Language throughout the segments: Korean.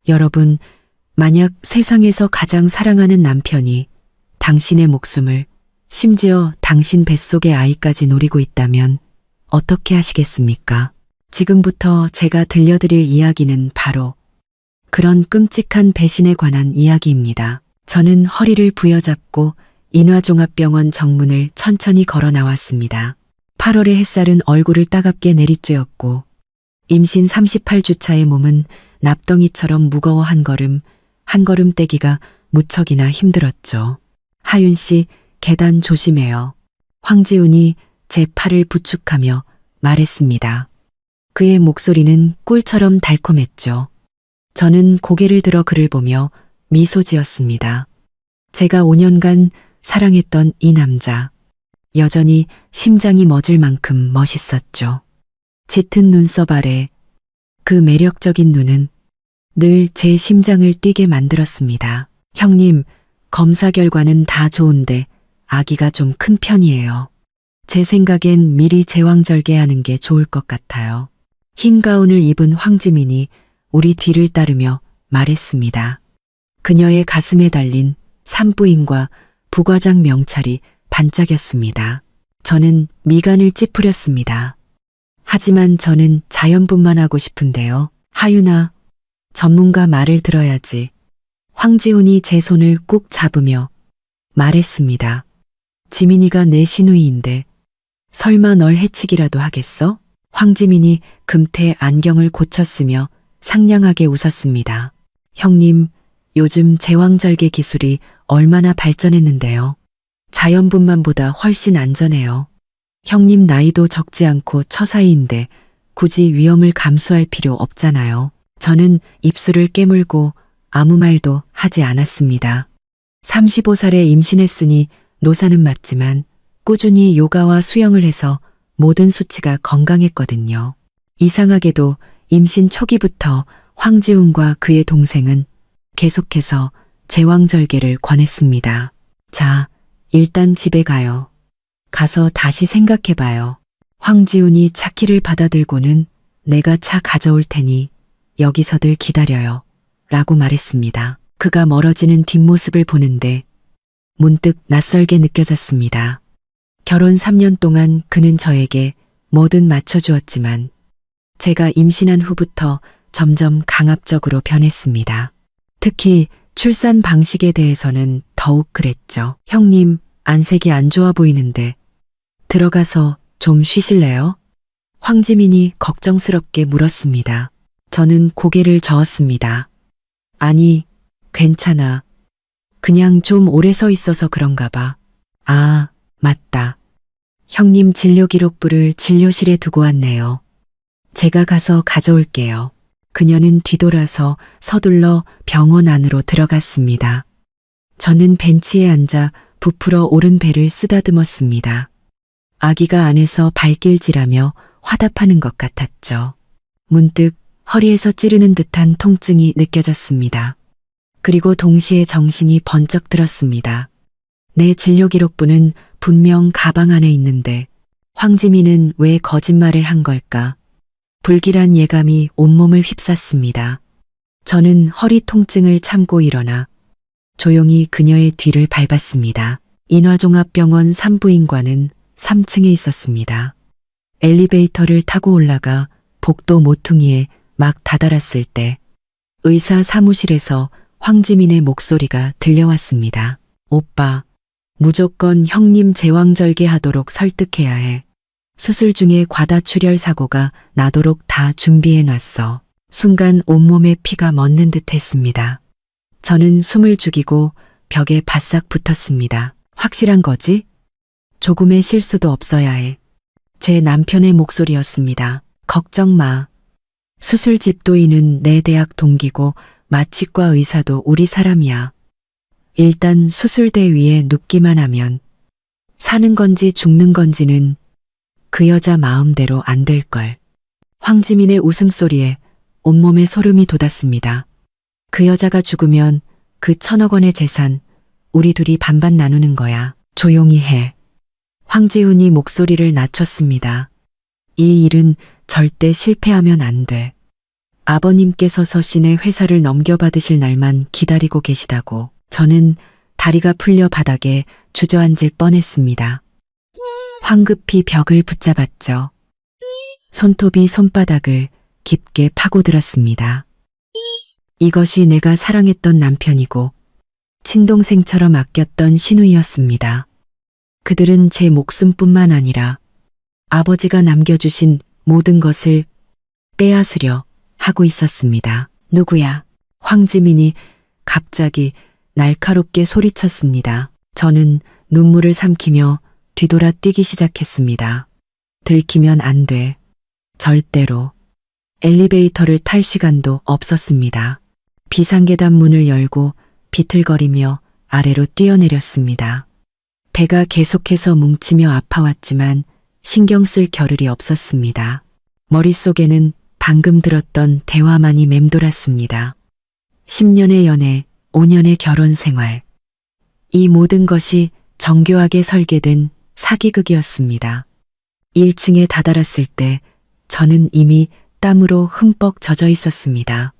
여러분, 만약 세상에서 가장 사랑하는 남편이 당신의 목숨을, 심지어 당신 뱃속의 아이까지 노리고 있다면 어떻게 하시겠습니까? 지금부터 제가 들려드릴 이야기는 바로 그런 끔찍한 배신에 관한 이야기입니다. 저는 허리를 부여잡고 인화종합병원 정문을 천천히 걸어 나왔습니다. 8월의 햇살은 얼굴을 따갑게 내리쬐었고 임신 38주차의 몸은 납덩이처럼 무거워 한 걸음 떼기가 무척이나 힘들었죠. 하윤 씨, 계단 조심해요. 황지훈이 제 팔을 부축하며 말했습니다. 그의 목소리는 꿀처럼 달콤했죠. 저는 고개를 들어 그를 보며 미소 지었습니다. 제가 5년간 사랑했던 이 남자, 여전히 심장이 멎을 만큼 멋있었죠. 짙은 눈썹 아래 그 매력적인 눈은 늘 제 심장을 뛰게 만들었습니다. 형님, 검사 결과는 다 좋은데 아기가 좀 큰 편이에요. 제 생각엔 미리 제왕절개하는 게 좋을 것 같아요. 흰 가운을 입은 황지민이 우리 뒤를 따르며 말했습니다. 그녀의 가슴에 달린 산부인과 부과장 명찰이 반짝였습니다. 저는 미간을 찌푸렸습니다. 하지만 저는 자연분만 하고 싶은데요. 하윤아, 전문가 말을 들어야지. 황지훈이 제 손을 꾹 잡으며 말했습니다. 지민이가 내 시누이인데 설마 널 해치기라도 하겠어? 황지민이 금태 안경을 고쳤으며 상냥하게 웃었습니다. 형님, 요즘 제왕절개 기술이 얼마나 발전했는데요. 자연분만보다 훨씬 안전해요. 형님 나이도 적지 않고 처사이인데 굳이 위험을 감수할 필요 없잖아요. 저는 입술을 깨물고 아무 말도 하지 않았습니다. 35살에 임신했으니 노사는 맞지만 꾸준히 요가와 수영을 해서 모든 수치가 건강했거든요. 이상하게도 임신 초기부터 황지훈과 그의 동생은 계속해서 제왕절개를 권했습니다. 자, 일단 집에 가요. 가서 다시 생각해봐요. 황지훈이 차 키를 받아들고는 내가 차 가져올 테니 여기서들 기다려요. 라고 말했습니다. 그가 멀어지는 뒷모습을 보는데 문득 낯설게 느껴졌습니다. 결혼 3년 동안 그는 저에게 뭐든 맞춰주었지만 제가 임신한 후부터 점점 강압적으로 변했습니다. 특히 출산 방식에 대해서는 더욱 그랬죠. 형님, 안색이 안 좋아 보이는데 들어가서 좀 쉬실래요? 황지민이 걱정스럽게 물었습니다. 저는 고개를 저었습니다. 아니, 괜찮아. 그냥 좀 오래 서 있어서 그런가 봐. 아, 맞다. 형님 진료기록부를 진료실에 두고 왔네요. 제가 가서 가져올게요. 그녀는 뒤돌아서 서둘러 병원 안으로 들어갔습니다. 저는 벤치에 앉아 부풀어 오른 배를 쓰다듬었습니다. 아기가 안에서 발길질하며 화답하는 것 같았죠. 문득 허리에서 찌르는 듯한 통증이 느껴졌습니다. 그리고 동시에 정신이 번쩍 들었습니다. 내 진료기록부는 분명 가방 안에 있는데 황지민은 왜 거짓말을 한 걸까? 불길한 예감이 온몸을 휩쌌습니다. 저는 허리 통증을 참고 일어나 조용히 그녀의 뒤를 밟았습니다. 인화종합병원 산부인과는 3층에 있었습니다. 엘리베이터를 타고 올라가 복도 모퉁이에 막 다다랐을 때 의사 사무실에서 황지민의 목소리가 들려왔습니다. 오빠, 무조건 형님 제왕절개 하도록 설득해야 해. 수술 중에 과다출혈 사고가 나도록 다 준비해 놨어. 순간 온몸에 피가 멎는 듯 했습니다. 저는 숨을 죽이고 벽에 바싹 붙었습니다. 확실한 거지? 조금의 실수도 없어야 해. 제 남편의 목소리였습니다. 걱정 마. 수술 집도인은 내 대학 동기고 마취과 의사도 우리 사람이야. 일단 수술대 위에 눕기만 하면 사는 건지 죽는 건지는 그 여자 마음대로 안 될걸. 황지민의 웃음소리에 온몸에 소름이 돋았습니다. 그 여자가 죽으면 그 1,000억 원의 재산 우리 둘이 반반 나누는 거야. 조용히 해. 황지훈이 목소리를 낮췄습니다. 이 일은 절대 실패하면 안 돼. 아버님께서 서신에 회사를 넘겨받으실 날만 기다리고 계시다고. 저는 다리가 풀려 바닥에 주저앉을 뻔했습니다. 황급히 벽을 붙잡았죠. 손톱이 손바닥을 깊게 파고들었습니다. 이것이 내가 사랑했던 남편이고 친동생처럼 아꼈던 시누이였습니다. 그들은 제 목숨뿐만 아니라 아버지가 남겨주신 모든 것을 빼앗으려 하고 있었습니다. 누구야? 황지민이 갑자기 날카롭게 소리쳤습니다. 저는 눈물을 삼키며 뒤돌아 뛰기 시작했습니다. 들키면 안 돼. 절대로. 엘리베이터를 탈 시간도 없었습니다. 비상계단 문을 열고 비틀거리며 아래로 뛰어내렸습니다. 배가 계속해서 뭉치며 아파왔지만 신경 쓸 겨를이 없었습니다. 머릿속에는 방금 들었던 대화만이 맴돌았습니다. 10년의 연애, 5년의 결혼 생활. 이 모든 것이 정교하게 설계된 사기극이었습니다. 1층에 다다랐을 때 저는 이미 땀으로 흠뻑 젖어 있었습니다.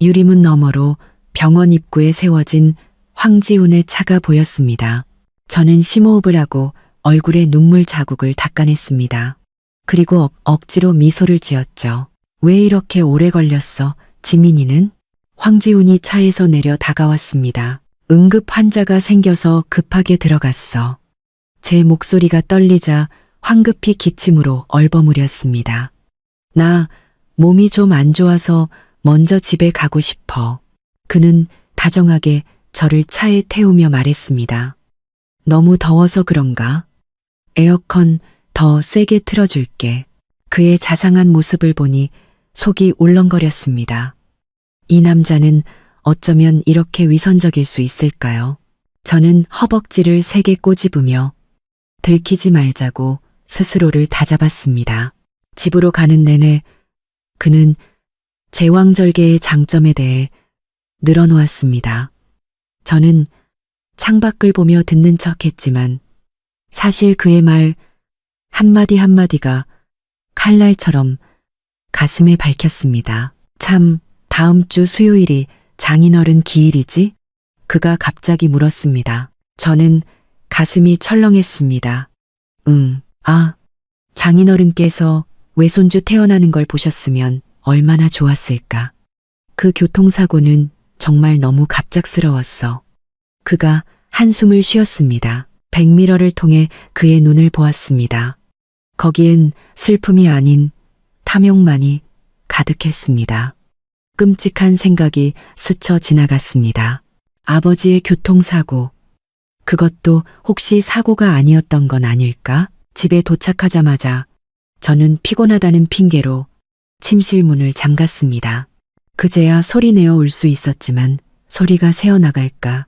유리문 너머로 병원 입구에 세워진 황지훈의 차가 보였습니다. 저는 심호흡을 하고 얼굴에 눈물 자국을 닦아냈습니다. 그리고 억지로 미소를 지었죠. 왜 이렇게 오래 걸렸어, 지민이는? 황지훈이 차에서 내려 다가왔습니다. 응급 환자가 생겨서 급하게 들어갔어. 제 목소리가 떨리자 황급히 기침으로 얼버무렸습니다. 나 몸이 좀 안 좋아서 먼저 집에 가고 싶어. 그는 다정하게 저를 차에 태우며 말했습니다. 너무 더워서 그런가? 에어컨 더 세게 틀어줄게. 그의 자상한 모습을 보니 속이 울렁거렸습니다. 이 남자는 어쩌면 이렇게 위선적일 수 있을까요? 저는 허벅지를 세게 꼬집으며 들키지 말자고 스스로를 다잡았습니다. 집으로 가는 내내 그는 제왕절개의 장점에 대해 늘어놓았습니다. 저는 창밖을 보며 듣는 척했지만 사실 그의 말 한마디 한마디가 칼날처럼 가슴에 박혔습니다. 참, 다음 주 수요일이 장인어른 기일이지? 그가 갑자기 물었습니다. 저는 가슴이 철렁했습니다. 장인어른께서 외손주 태어나는 걸 보셨으면 얼마나 좋았을까. 그 교통사고는 정말 너무 갑작스러웠어. 그가 한숨을 쉬었습니다. 백미러를 통해 그의 눈을 보았습니다. 거기엔 슬픔이 아닌 탐욕만이 가득했습니다. 끔찍한 생각이 스쳐 지나갔습니다. 아버지의 교통사고. 그것도 혹시 사고가 아니었던 건 아닐까? 집에 도착하자마자 저는 피곤하다는 핑계로 침실 문을 잠갔습니다. 그제야 소리내어 울 수 있었지만 소리가 새어나갈까.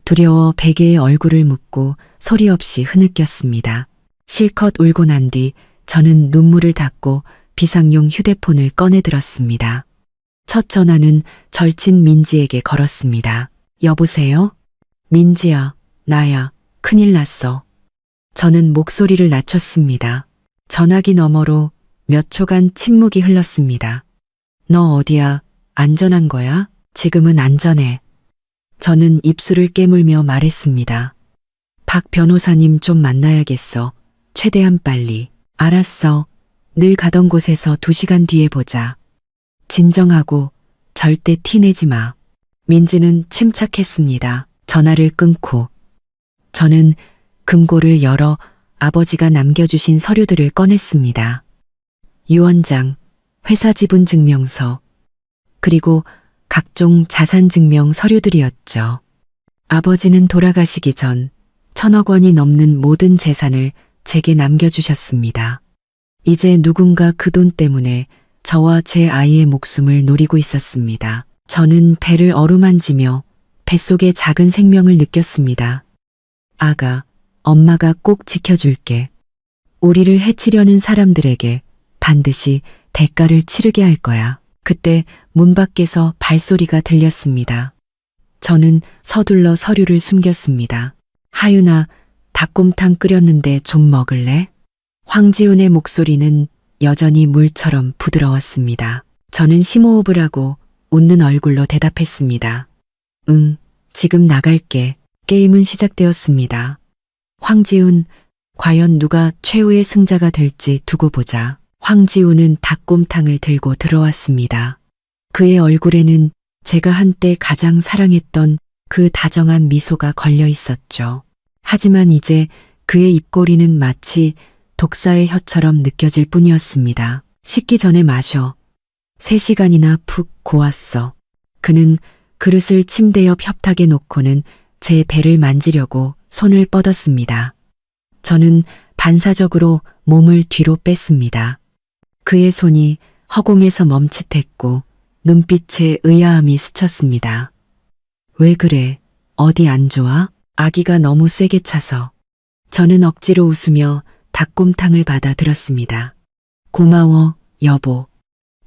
두려워 베개에 얼굴을 묻고 소리 없이 흐느꼈습니다. 실컷 울고 난 뒤 저는 눈물을 닦고 비상용 휴대폰을 꺼내 들었습니다. 첫 전화는 절친 민지에게 걸었습니다. 여보세요? 민지야, 나야. 큰일 났어. 저는 목소리를 낮췄습니다. 전화기 너머로 몇 초간 침묵이 흘렀습니다. 너 어디야? 안전한 거야? 지금은 안전해. 저는 입술을 깨물며 말했습니다. 박 변호사님 좀 만나야겠어. 최대한 빨리. 알았어. 늘 가던 곳에서 2시간 뒤에 보자. 진정하고 절대 티내지 마. 민지는 침착했습니다. 전화를 끊고 저는 금고를 열어 아버지가 남겨주신 서류들을 꺼냈습니다. 유언장, 회사 지분 증명서, 그리고 각종 자산 증명 서류들이었죠. 아버지는 돌아가시기 전 1,000억 원이 넘는 모든 재산을 제게 남겨주셨습니다. 이제 누군가 그 돈 때문에 저와 제 아이의 목숨을 노리고 있었습니다. 저는 배를 어루만지며 뱃속의 작은 생명을 느꼈습니다. 아가, 엄마가 꼭 지켜줄게. 우리를 해치려는 사람들에게 반드시 대가를 치르게 할 거야. 그때 문 밖에서 발소리가 들렸습니다. 저는 서둘러 서류를 숨겼습니다. 하윤아, 닭곰탕 끓였는데 좀 먹을래? 황지훈의 목소리는 여전히 물처럼 부드러웠습니다. 저는 심호흡을 하고 웃는 얼굴로 대답했습니다. 응, 지금 나갈게. 게임은 시작되었습니다. 황지훈, 과연 누가 최후의 승자가 될지 두고 보자. 황지훈은 닭곰탕을 들고 들어왔습니다. 그의 얼굴에는 제가 한때 가장 사랑했던 그 다정한 미소가 걸려 있었죠. 하지만 이제 그의 입꼬리는 마치 독사의 혀처럼 느껴질 뿐이었습니다. 식기 전에 마셔. 3시간이나 푹 고았어. 그는 그릇을 침대 옆 협탁에 놓고는 제 배를 만지려고 손을 뻗었습니다. 저는 반사적으로 몸을 뒤로 뺐습니다. 그의 손이 허공에서 멈칫했고 눈빛에 의아함이 스쳤습니다. 왜 그래? 어디 안 좋아? 아기가 너무 세게 차서. 저는 억지로 웃으며 닭곰탕을 받아 들었습니다. 고마워, 여보.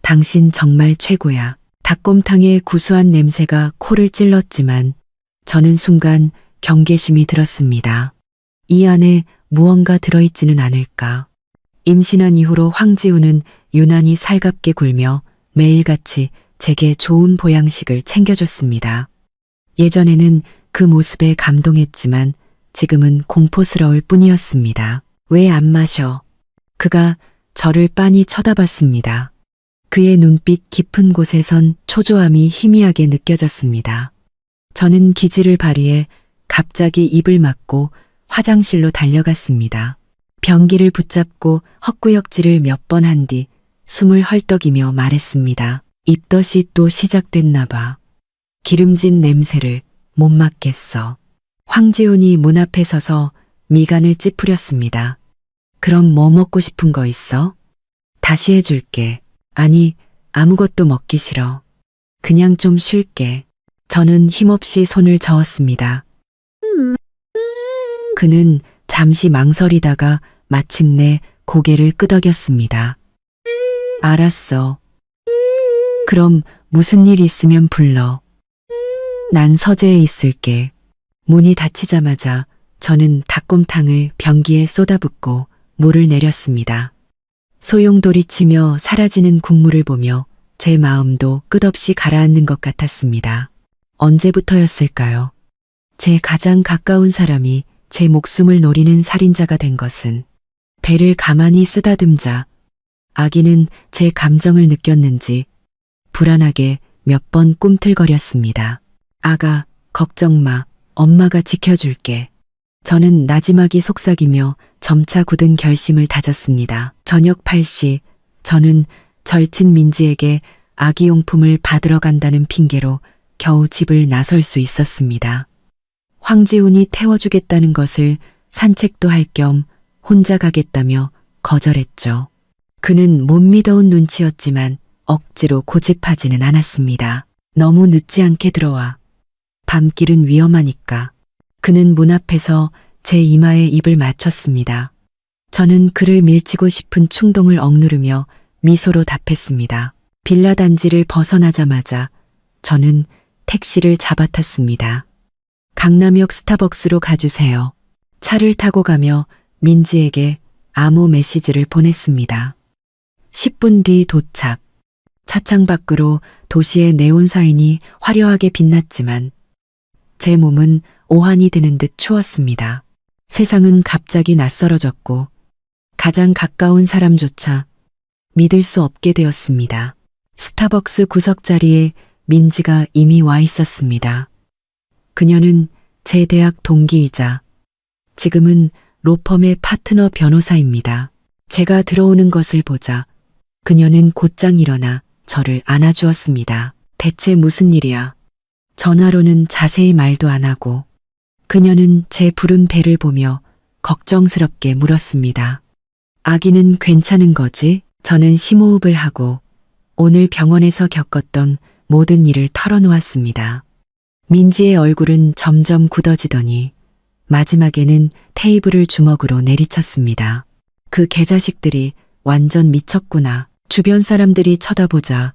당신 정말 최고야. 닭곰탕의 구수한 냄새가 코를 찔렀지만 저는 순간 경계심이 들었습니다. 이 안에 무언가 들어있지는 않을까. 임신한 이후로 황지우는 유난히 살갑게 굴며 매일같이 제게 좋은 보양식을 챙겨줬습니다. 예전에는 그 모습에 감동했지만 지금은 공포스러울 뿐이었습니다. 왜 안 마셔? 그가 저를 빤히 쳐다봤습니다. 그의 눈빛 깊은 곳에선 초조함이 희미하게 느껴졌습니다. 저는 기지를 발휘해 갑자기 입을 막고 화장실로 달려갔습니다. 변기를 붙잡고 헛구역질을 몇 번 한 뒤 숨을 헐떡이며 말했습니다. 입덧이 또 시작됐나 봐. 기름진 냄새를 못 맡겠어. 황지훈이 문 앞에 서서 미간을 찌푸렸습니다. 그럼 뭐 먹고 싶은 거 있어? 다시 해줄게. 아니, 아무것도 먹기 싫어. 그냥 좀 쉴게. 저는 힘없이 손을 저었습니다. 그는 잠시 망설이다가 마침내 고개를 끄덕였습니다. 알았어. 그럼 무슨 일 있으면 불러. 난 서재에 있을게. 문이 닫히자마자 저는 닭곰탕을 변기에 쏟아붓고 물을 내렸습니다. 소용돌이치며 사라지는 국물을 보며 제 마음도 끝없이 가라앉는 것 같았습니다. 언제부터였을까요? 제 가장 가까운 사람이 제 목숨을 노리는 살인자가 된 것은. 배를 가만히 쓰다듬자 아기는 제 감정을 느꼈는지 불안하게 몇 번 꿈틀거렸습니다. 아가, 걱정 마. 엄마가 지켜줄게. 저는 나지막이 속삭이며 점차 굳은 결심을 다졌습니다. 저녁 8시 저는 절친 민지에게 아기용품을 받으러 간다는 핑계로 겨우 집을 나설 수 있었습니다. 황지훈이 태워주겠다는 것을 산책도 할 겸 혼자 가겠다며 거절했죠. 그는 못 믿어온 눈치였지만 억지로 고집하지는 않았습니다. 너무 늦지 않게 들어와. 밤길은 위험하니까. 그는 문 앞에서 제 이마에 입을 맞췄습니다. 저는 그를 밀치고 싶은 충동을 억누르며 미소로 답했습니다. 빌라 단지를 벗어나자마자 저는 택시를 잡아탔습니다. 강남역 스타벅스로 가주세요. 차를 타고 가며 민지에게 암호 메시지를 보냈습니다. 10분 뒤 도착. 차창 밖으로 도시의 네온 사인이 화려하게 빛났지만 제 몸은 오한이 드는 듯 추웠습니다. 세상은 갑자기 낯설어졌고 가장 가까운 사람조차 믿을 수 없게 되었습니다. 스타벅스 구석자리에 민지가 이미 와 있었습니다. 그녀는 제 대학 동기이자 지금은 로펌의 파트너 변호사입니다. 제가 들어오는 것을 보자 그녀는 곧장 일어나 저를 안아주었습니다. 대체 무슨 일이야? 전화로는 자세히 말도 안 하고 그녀는 제 부른 배를 보며 걱정스럽게 물었습니다. 아기는 괜찮은 거지? 저는 심호흡을 하고 오늘 병원에서 겪었던 모든 일을 털어놓았습니다. 민지의 얼굴은 점점 굳어지더니 마지막에는 테이블을 주먹으로 내리쳤습니다. 그 개자식들이 완전 미쳤구나. 주변 사람들이 쳐다보자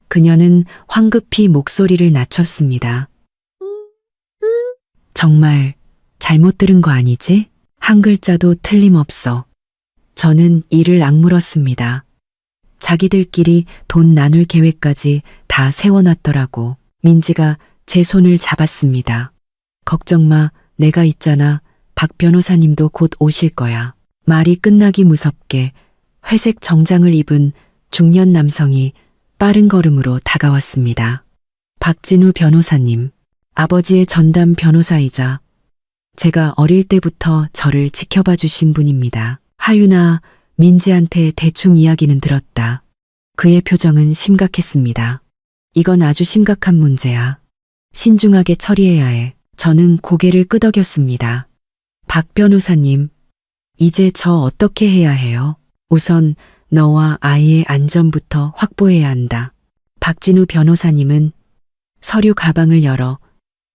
그녀는 황급히 목소리를 낮췄습니다. 정말 잘못 들은 거 아니지? 한 글자도 틀림없어. 저는 이를 악물었습니다. 자기들끼리 돈 나눌 계획까지 다 세워놨더라고. 민지가 제 손을 잡았습니다. 걱정 마, 내가 있잖아. 박 변호사님도 곧 오실 거야. 말이 끝나기 무섭게 회색 정장을 입은 중년 남성이 빠른 걸음으로 다가왔습니다. 박진우 변호사님, 아버지의 전담 변호사이자 제가 어릴 때부터 저를 지켜봐 주신 분입니다. 하윤아, 민지한테 대충 이야기는 들었다. 그의 표정은 심각했습니다. 이건 아주 심각한 문제야. 신중하게 처리해야 해. 저는 고개를 끄덕였습니다. 박 변호사님, 이제 저 어떻게 해야 해요? 우선 너와 아이의 안전부터 확보해야 한다. 박진우 변호사님은 서류 가방을 열어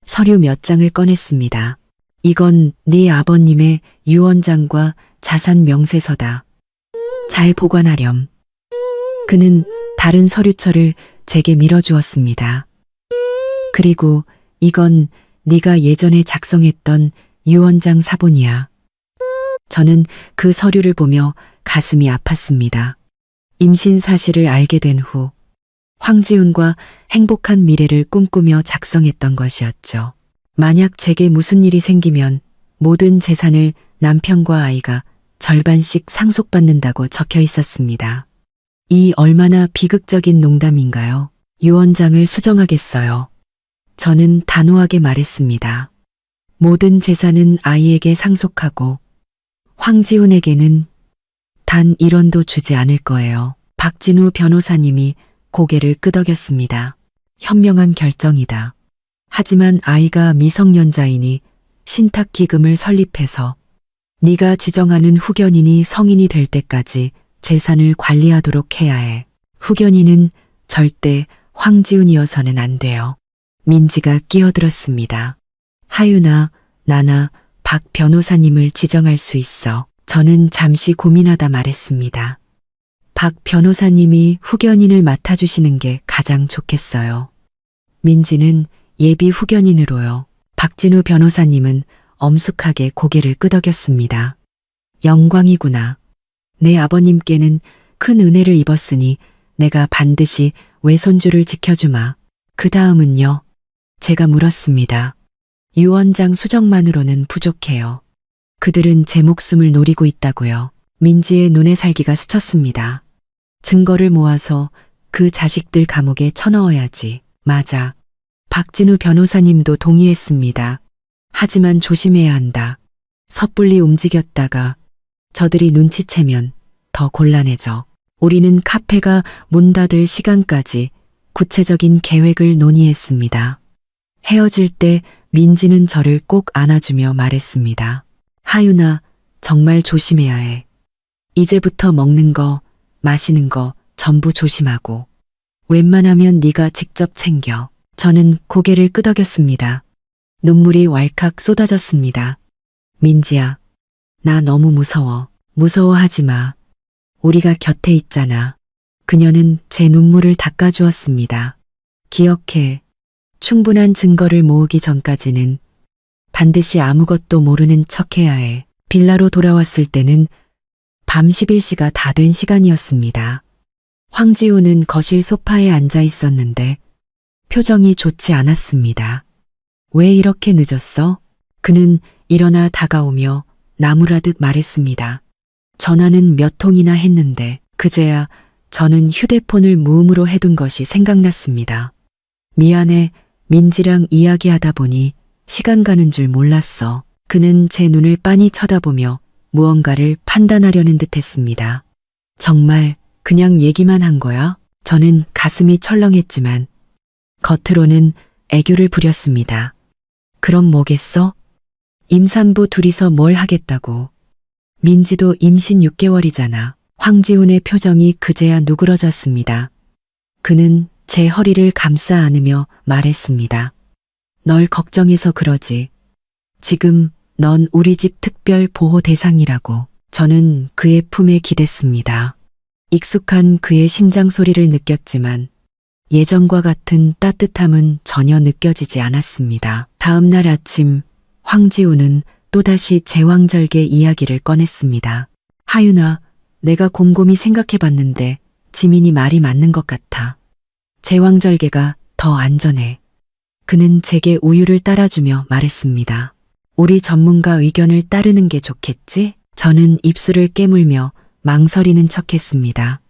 서류 몇 장을 꺼냈습니다. 이건 네 아버님의 유언장과 자산 명세서다. 잘 보관하렴. 그는 다른 서류철을 제게 밀어주었습니다. 그리고 이건 네가 예전에 작성했던 유언장 사본이야. 저는 그 서류를 보며 가슴이 아팠습니다. 임신 사실을 알게 된 후 황지훈과 행복한 미래를 꿈꾸며 작성했던 것이었죠. 만약 제게 무슨 일이 생기면 모든 재산을 남편과 아이가 절반씩 상속받는다고 적혀 있었습니다. 이 얼마나 비극적인 농담인가요? 유언장을 수정하겠어요. 저는 단호하게 말했습니다. 모든 재산은 아이에게 상속하고 황지훈에게는 단 1원도 주지 않을 거예요. 박진우 변호사님이 고개를 끄덕였습니다. 현명한 결정이다. 하지만 아이가 미성년자이니 신탁기금을 설립해서 네가 지정하는 후견인이 성인이 될 때까지 재산을 관리하도록 해야 해. 후견인은 절대 황지훈이어서는 안 돼요. 민지가 끼어들었습니다. 하윤아, 나나 박 변호사님을 지정할 수 있어. 저는 잠시 고민하다 말했습니다. 박 변호사님이 후견인을 맡아주시는 게 가장 좋겠어요. 민지는 예비 후견인으로요. 박진우 변호사님은 엄숙하게 고개를 끄덕였습니다. 영광이구나. 내 아버님께는 큰 은혜를 입었으니 내가 반드시 외손주를 지켜주마. 그 다음은요? 제가 물었습니다. 유언장 수정만으로는 부족해요. 그들은 제 목숨을 노리고 있다고요. 민지의 눈에 살기가 스쳤습니다. 증거를 모아서 그 자식들 감옥에 쳐넣어야지. 맞아. 박진우 변호사님도 동의했습니다. 하지만 조심해야 한다. 섣불리 움직였다가 저들이 눈치채면 더 곤란해져. 우리는 카페가 문 닫을 시간까지 구체적인 계획을 논의했습니다. 헤어질 때 민지는 저를 꼭 안아주며 말했습니다. 하윤아, 정말 조심해야 해. 이제부터 먹는 거, 마시는 거 전부 조심하고. 웬만하면 네가 직접 챙겨. 저는 고개를 끄덕였습니다. 눈물이 왈칵 쏟아졌습니다. 민지야, 나 너무 무서워. 무서워하지 마. 우리가 곁에 있잖아. 그녀는 제 눈물을 닦아주었습니다. 기억해. 충분한 증거를 모으기 전까지는 반드시 아무것도 모르는 척해야 해. 빌라로 돌아왔을 때는 밤 11시가 다 된 시간이었습니다. 황지우는 거실 소파에 앉아 있었는데 표정이 좋지 않았습니다. 왜 이렇게 늦었어? 그는 일어나 다가오며 나무라듯 말했습니다. 전화는 몇 통이나 했는데 그제야 저는 휴대폰을 무음으로 해둔 것이 생각났습니다. 미안해. 민지랑 이야기하다 보니 시간 가는 줄 몰랐어. 그는 제 눈을 빤히 쳐다보며 무언가를 판단하려는 듯 했습니다. 정말 그냥 얘기만 한 거야? 저는 가슴이 철렁했지만 겉으로는 애교를 부렸습니다. 그럼 뭐겠어? 임산부 둘이서 뭘 하겠다고. 민지도 임신 6개월이잖아. 황지훈의 표정이 그제야 누그러졌습니다. 그는 제 허리를 감싸 안으며 말했습니다. 널 걱정해서 그러지. 지금 넌 우리 집 특별 보호 대상이라고. 저는 그의 품에 기댔습니다. 익숙한 그의 심장 소리를 느꼈지만 예전과 같은 따뜻함은 전혀 느껴지지 않았습니다. 다음 날 아침 황지우는 또다시 제왕절개 이야기를 꺼냈습니다. 하윤아, 내가 곰곰이 생각해봤는데 지민이 말이 맞는 것 같아. 제왕절개가 더 안전해. 그는 제게 우유를 따라주며 말했습니다. 우리 전문가 의견을 따르는 게 좋겠지? 저는 입술을 깨물며 망설이는 척했습니다.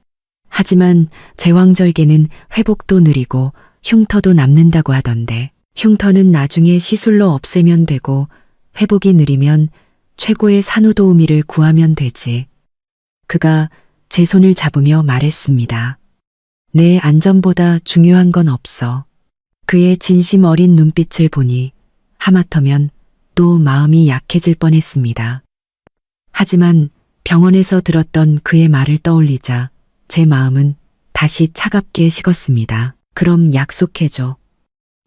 하지만 제왕절개는 회복도 느리고 흉터도 남는다고 하던데, 흉터는 나중에 시술로 없애면 되고 회복이 느리면 최고의 산후도우미를 구하면 되지. 그가 제 손을 잡으며 말했습니다. 내 안전보다 중요한 건 없어. 그의 진심 어린 눈빛을 보니 하마터면 또 마음이 약해질 뻔했습니다. 하지만 병원에서 들었던 그의 말을 떠올리자 제 마음은 다시 차갑게 식었습니다. 그럼 약속해줘.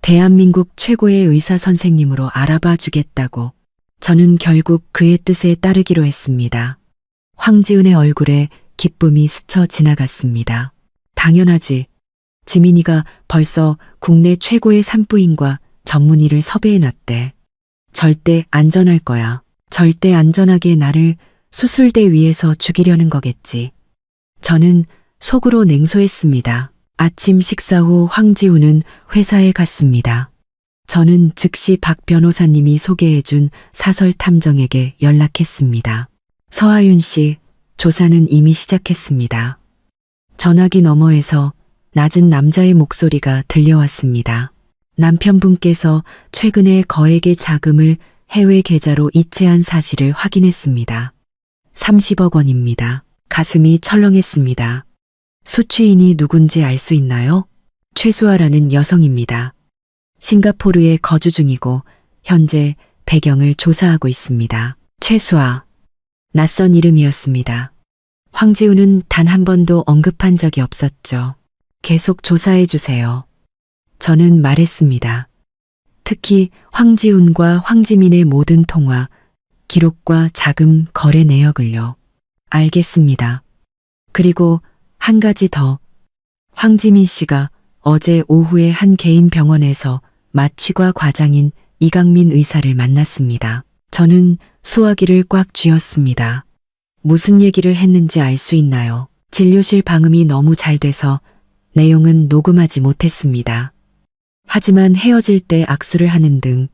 대한민국 최고의 의사 선생님으로 알아봐 주겠다고. 저는 결국 그의 뜻에 따르기로 했습니다. 황지은의 얼굴에 기쁨이 스쳐 지나갔습니다. 당연하지. 지민이가 벌써 국내 최고의 산부인과 전문의를 섭외해놨대. 절대 안전할 거야. 절대 안전하게 나를 수술대 위에서 죽이려는 거겠지. 저는 속으로 냉소했습니다. 아침 식사 후 황지우는 회사에 갔습니다. 저는 즉시 박 변호사님이 소개해준 사설 탐정에게 연락했습니다. 서하윤 씨, 조사는 이미 시작했습니다. 전화기 너머에서 낮은 남자의 목소리가 들려왔습니다. 남편분께서 최근에 거액의 자금을 해외 계좌로 이체한 사실을 확인했습니다. 30억 원입니다. 가슴이 철렁했습니다. 수취인이 누군지 알 수 있나요? 최수아라는 여성입니다. 싱가포르에 거주 중이고 현재 배경을 조사하고 있습니다. 최수아. 낯선 이름이었습니다. 황지우는 단 한 번도 언급한 적이 없었죠. 계속 조사해 주세요. 저는 말했습니다. 특히 황지훈과 황지민의 모든 통화, 기록과 자금 거래 내역을요. 알겠습니다. 그리고 한 가지 더. 황지민 씨가 어제 오후에 한 개인 병원에서 마취과 과장인 이강민 의사를 만났습니다. 저는 수화기를 꽉 쥐었습니다. 무슨 얘기를 했는지 알 수 있나요? 진료실 방음이 너무 잘 돼서 내용은 녹음하지 못했습니다. 하지만 헤어질 때 악수를 하는 등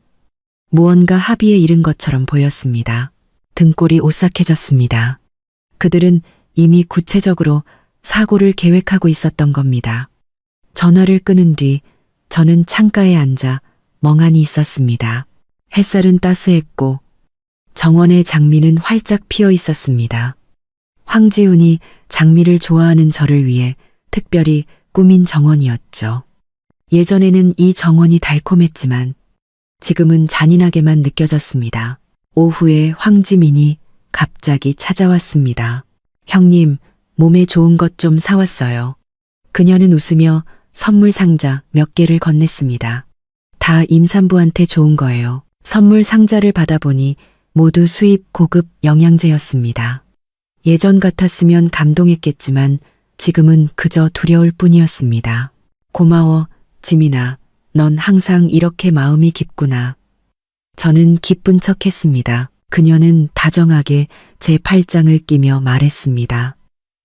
무언가 합의에 이른 것처럼 보였습니다. 등골이 오싹해졌습니다. 그들은 이미 구체적으로 사고를 계획하고 있었던 겁니다. 전화를 끊은 뒤 저는 창가에 앉아 멍하니 있었습니다. 햇살은 따스했고 정원의 장미는 활짝 피어 있었습니다. 황지훈이 장미를 좋아하는 저를 위해 특별히 꾸민 정원이었죠. 예전에는 이 정원이 달콤했지만 지금은 잔인하게만 느껴졌습니다. 오후에 황지민이 갑자기 찾아왔습니다. 형님, 몸에 좋은 것 좀 사왔어요. 그녀는 웃으며 선물 상자 몇 개를 건넸습니다. 다 임산부한테 좋은 거예요. 선물 상자를 받아보니 모두 수입 고급 영양제였습니다. 예전 같았으면 감동했겠지만 지금은 그저 두려울 뿐이었습니다. 고마워, 지민아. 넌 항상 이렇게 마음이 깊구나. 저는 기쁜 척했습니다. 그녀는 다정하게 제 팔짱을 끼며 말했습니다.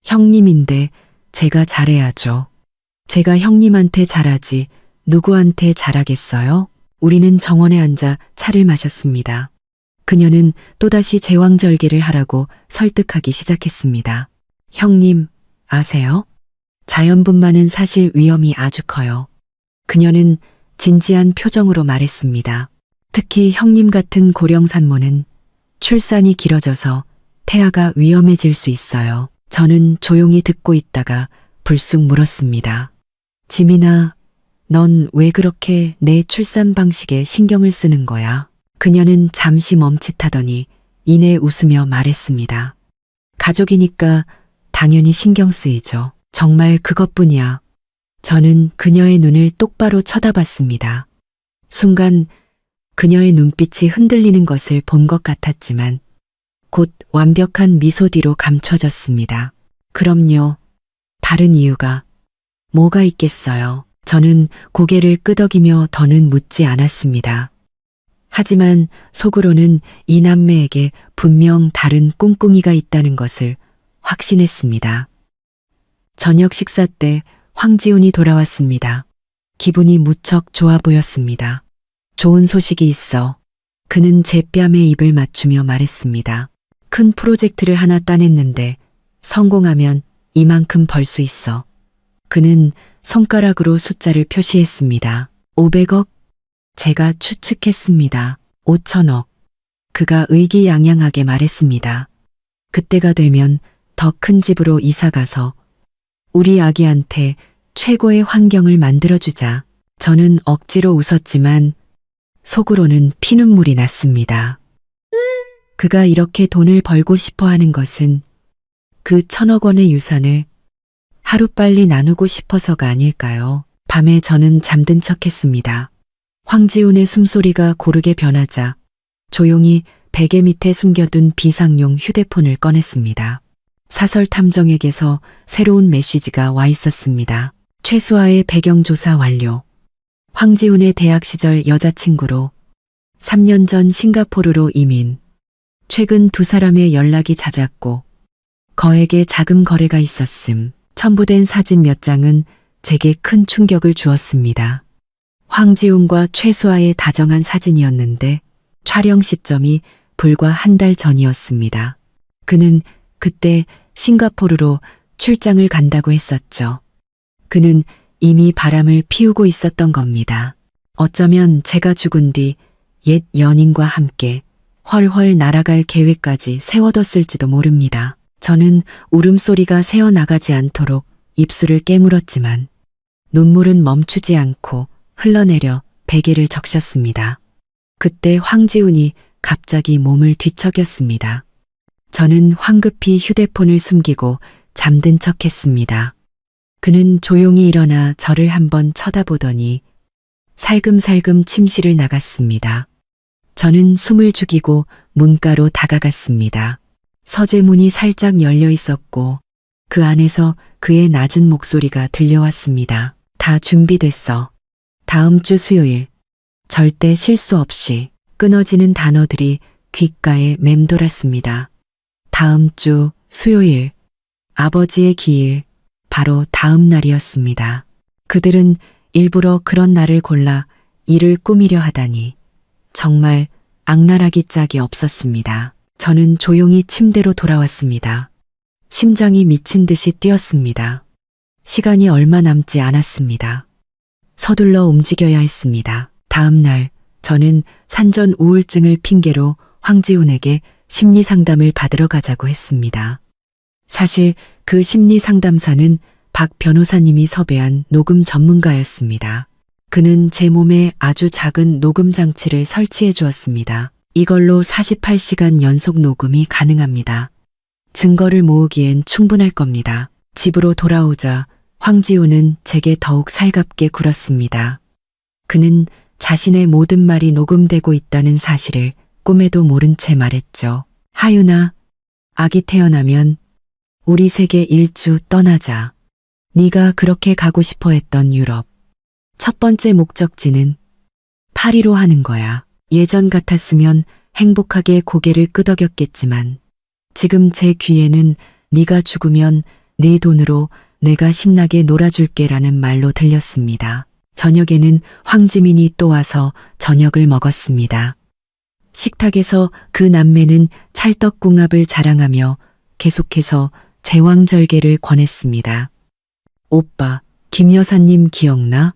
형님인데 제가 잘해야죠. 제가 형님한테 잘하지 누구한테 잘하겠어요? 우리는 정원에 앉아 차를 마셨습니다. 그녀는 또다시 제왕절개를 하라고 설득하기 시작했습니다. 형님, 아세요? 자연분만은 사실 위험이 아주 커요. 그녀는 진지한 표정으로 말했습니다. 특히 형님 같은 고령 산모는 출산이 길어져서 태아가 위험해질 수 있어요. 저는 조용히 듣고 있다가 불쑥 물었습니다. 지민아, 넌 왜 그렇게 내 출산 방식에 신경을 쓰는 거야? 그녀는 잠시 멈칫하더니 이내 웃으며 말했습니다. 가족이니까 당연히 신경 쓰이죠. 정말 그것뿐이야. 저는 그녀의 눈을 똑바로 쳐다봤습니다. 순간 그녀의 눈빛이 흔들리는 것을 본 것 같았지만 곧 완벽한 미소 뒤로 감춰졌습니다. 그럼요. 다른 이유가 뭐가 있겠어요. 저는 고개를 끄덕이며 더는 묻지 않았습니다. 하지만 속으로는 이 남매에게 분명 다른 꿍꿍이가 있다는 것을 확신했습니다. 저녁 식사 때 황지훈이 돌아왔습니다. 기분이 무척 좋아 보였습니다. 좋은 소식이 있어. 그는 제 뺨에 입을 맞추며 말했습니다. 큰 프로젝트를 하나 따냈는데 성공하면 이만큼 벌 수 있어. 그는 손가락으로 숫자를 표시했습니다. 500억? 제가 추측했습니다. 5천억. 그가 의기양양하게 말했습니다. 그때가 되면 더 큰 집으로 이사가서 우리 아기한테 최고의 환경을 만들어주자. 저는 억지로 웃었지만 속으로는 피눈물이 났습니다. 그가 이렇게 돈을 벌고 싶어 하는 것은 그 1,000억 원의 유산을 하루빨리 나누고 싶어서가 아닐까요? 밤에 저는 잠든 척했습니다. 황지훈의 숨소리가 고르게 변하자 조용히 베개 밑에 숨겨둔 비상용 휴대폰을 꺼냈습니다. 사설 탐정에게서 새로운 메시지가 와 있었습니다. 최수아의 배경조사 완료. 황지훈의 대학 시절 여자친구로 3년 전 싱가포르로 이민. 최근 두 사람의 연락이 잦았고 거액의 자금 거래가 있었음. 첨부된 사진 몇 장은 제게 큰 충격을 주었습니다. 황지훈과 최수아의 다정한 사진이었는데 촬영 시점이 불과 한 달 전이었습니다. 그는 그때 싱가포르로 출장을 간다고 했었죠. 그는 이미 바람을 피우고 있었던 겁니다. 어쩌면 제가 죽은 뒤 옛 연인과 함께 훨훨 날아갈 계획까지 세워뒀을지도 모릅니다. 저는 울음소리가 새어나가지 않도록 입술을 깨물었지만 눈물은 멈추지 않고 흘러내려 베개를 적셨습니다. 그때 황지훈이 갑자기 몸을 뒤척였습니다. 저는 황급히 휴대폰을 숨기고 잠든 척했습니다. 그는 조용히 일어나 저를 한번 쳐다보더니 살금살금 침실을 나갔습니다. 저는 숨을 죽이고 문가로 다가갔습니다. 서재문이 살짝 열려 있었고 그 안에서 그의 낮은 목소리가 들려왔습니다. 다 준비됐어. 다음 주 수요일. 절대 실수 없이. 끊어지는 단어들이 귓가에 맴돌았습니다. 다음 주 수요일. 아버지의 기일. 바로 다음 날이었습니다. 그들은 일부러 그런 날을 골라 일을 꾸미려 하다니 정말 악랄하기 짝이 없었습니다. 저는 조용히 침대로 돌아왔습니다. 심장이 미친 듯이 뛰었습니다. 시간이 얼마 남지 않았습니다. 서둘러 움직여야 했습니다. 다음 날 저는 산전 우울증을 핑계로 황지훈에게 심리 상담을 받으러 가자고 했습니다. 사실 그 심리 상담사는 박 변호사님이 섭외한 녹음 전문가였습니다. 그는 제 몸에 아주 작은 녹음 장치를 설치해 주었습니다. 이걸로 48시간 연속 녹음이 가능합니다. 증거를 모으기엔 충분할 겁니다. 집으로 돌아오자 황지훈은 제게 더욱 살갑게 굴었습니다. 그는 자신의 모든 말이 녹음되고 있다는 사실을 꿈에도 모른 채 말했죠. 하윤아, 아기 태어나면 우리 세계 일주 떠나자. 네가 그렇게 가고 싶어 했던 유럽. 첫 번째 목적지는 파리로 하는 거야. 예전 같았으면 행복하게 고개를 끄덕였겠지만 지금 제 귀에는 네가 죽으면 네 돈으로 내가 신나게 놀아줄게라는 말로 들렸습니다. 저녁에는 황지민이 또 와서 저녁을 먹었습니다. 식탁에서 그 남매는 찰떡궁합을 자랑하며 계속해서 제왕절개를 권했습니다. 오빠, 김 여사님 기억나?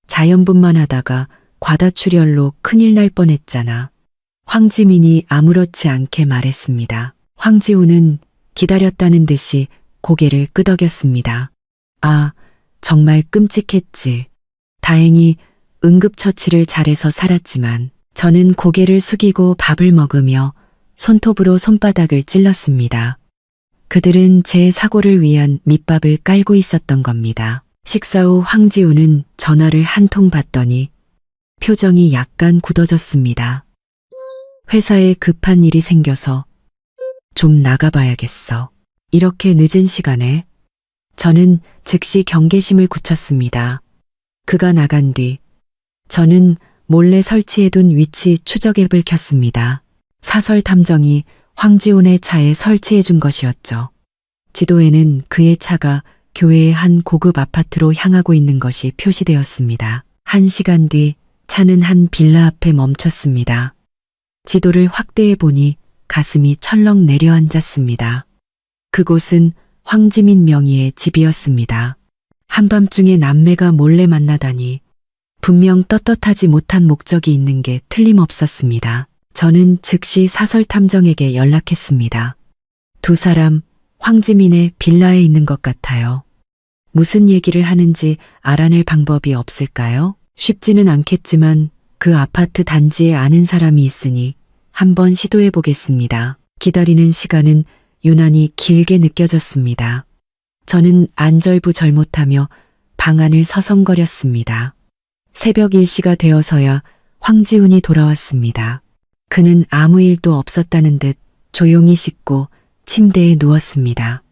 자연분만 하다가 과다출혈로 큰일 날 뻔했잖아. 황지민이 아무렇지 않게 말했습니다. 황지훈은 기다렸다는 듯이 고개를 끄덕였습니다. 아, 정말 끔찍했지. 다행히 응급처치를 잘해서 살았지만 저는 고개를 숙이고 밥을 먹으며 손톱으로 손바닥을 찔렀습니다. 그들은 제 사고를 위한 밑밥을 깔고 있었던 겁니다. 식사 후 황지훈은 전화를 한 통 받더니 표정이 약간 굳어졌습니다. 회사에 급한 일이 생겨서 좀 나가봐야겠어. 이렇게 늦은 시간에 저는 즉시 경계심을 굳혔습니다. 그가 나간 뒤 저는 몰래 설치해둔 위치 추적 앱을 켰습니다. 사설 탐정이 황지훈의 차에 설치해준 것이었죠. 지도에는 그의 차가 교회의 한 고급 아파트로 향하고 있는 것이 표시되었습니다. 1시간 뒤 차는 한 빌라 앞에 멈췄습니다. 지도를 확대해 보니 가슴이 철렁 내려앉았습니다. 그곳은 황지민 명의의 집이었습니다. 한밤중에 남매가 몰래 만나다니 분명 떳떳하지 못한 목적이 있는 게 틀림없었습니다. 저는 즉시 사설탐정에게 연락했습니다. 두 사람 황지민의 빌라에 있는 것 같아요. 무슨 얘기를 하는지 알아낼 방법이 없을까요? 쉽지는 않겠지만 그 아파트 단지에 아는 사람이 있으니 한번 시도해 보겠습니다. 기다리는 시간은 유난히 길게 느껴졌습니다. 저는 안절부절못하며 방 안을 서성거렸습니다. 새벽 1시가 되어서야 황지훈이 돌아왔습니다. 그는 아무 일도 없었다는 듯 조용히 씻고 침대에 누웠습니다.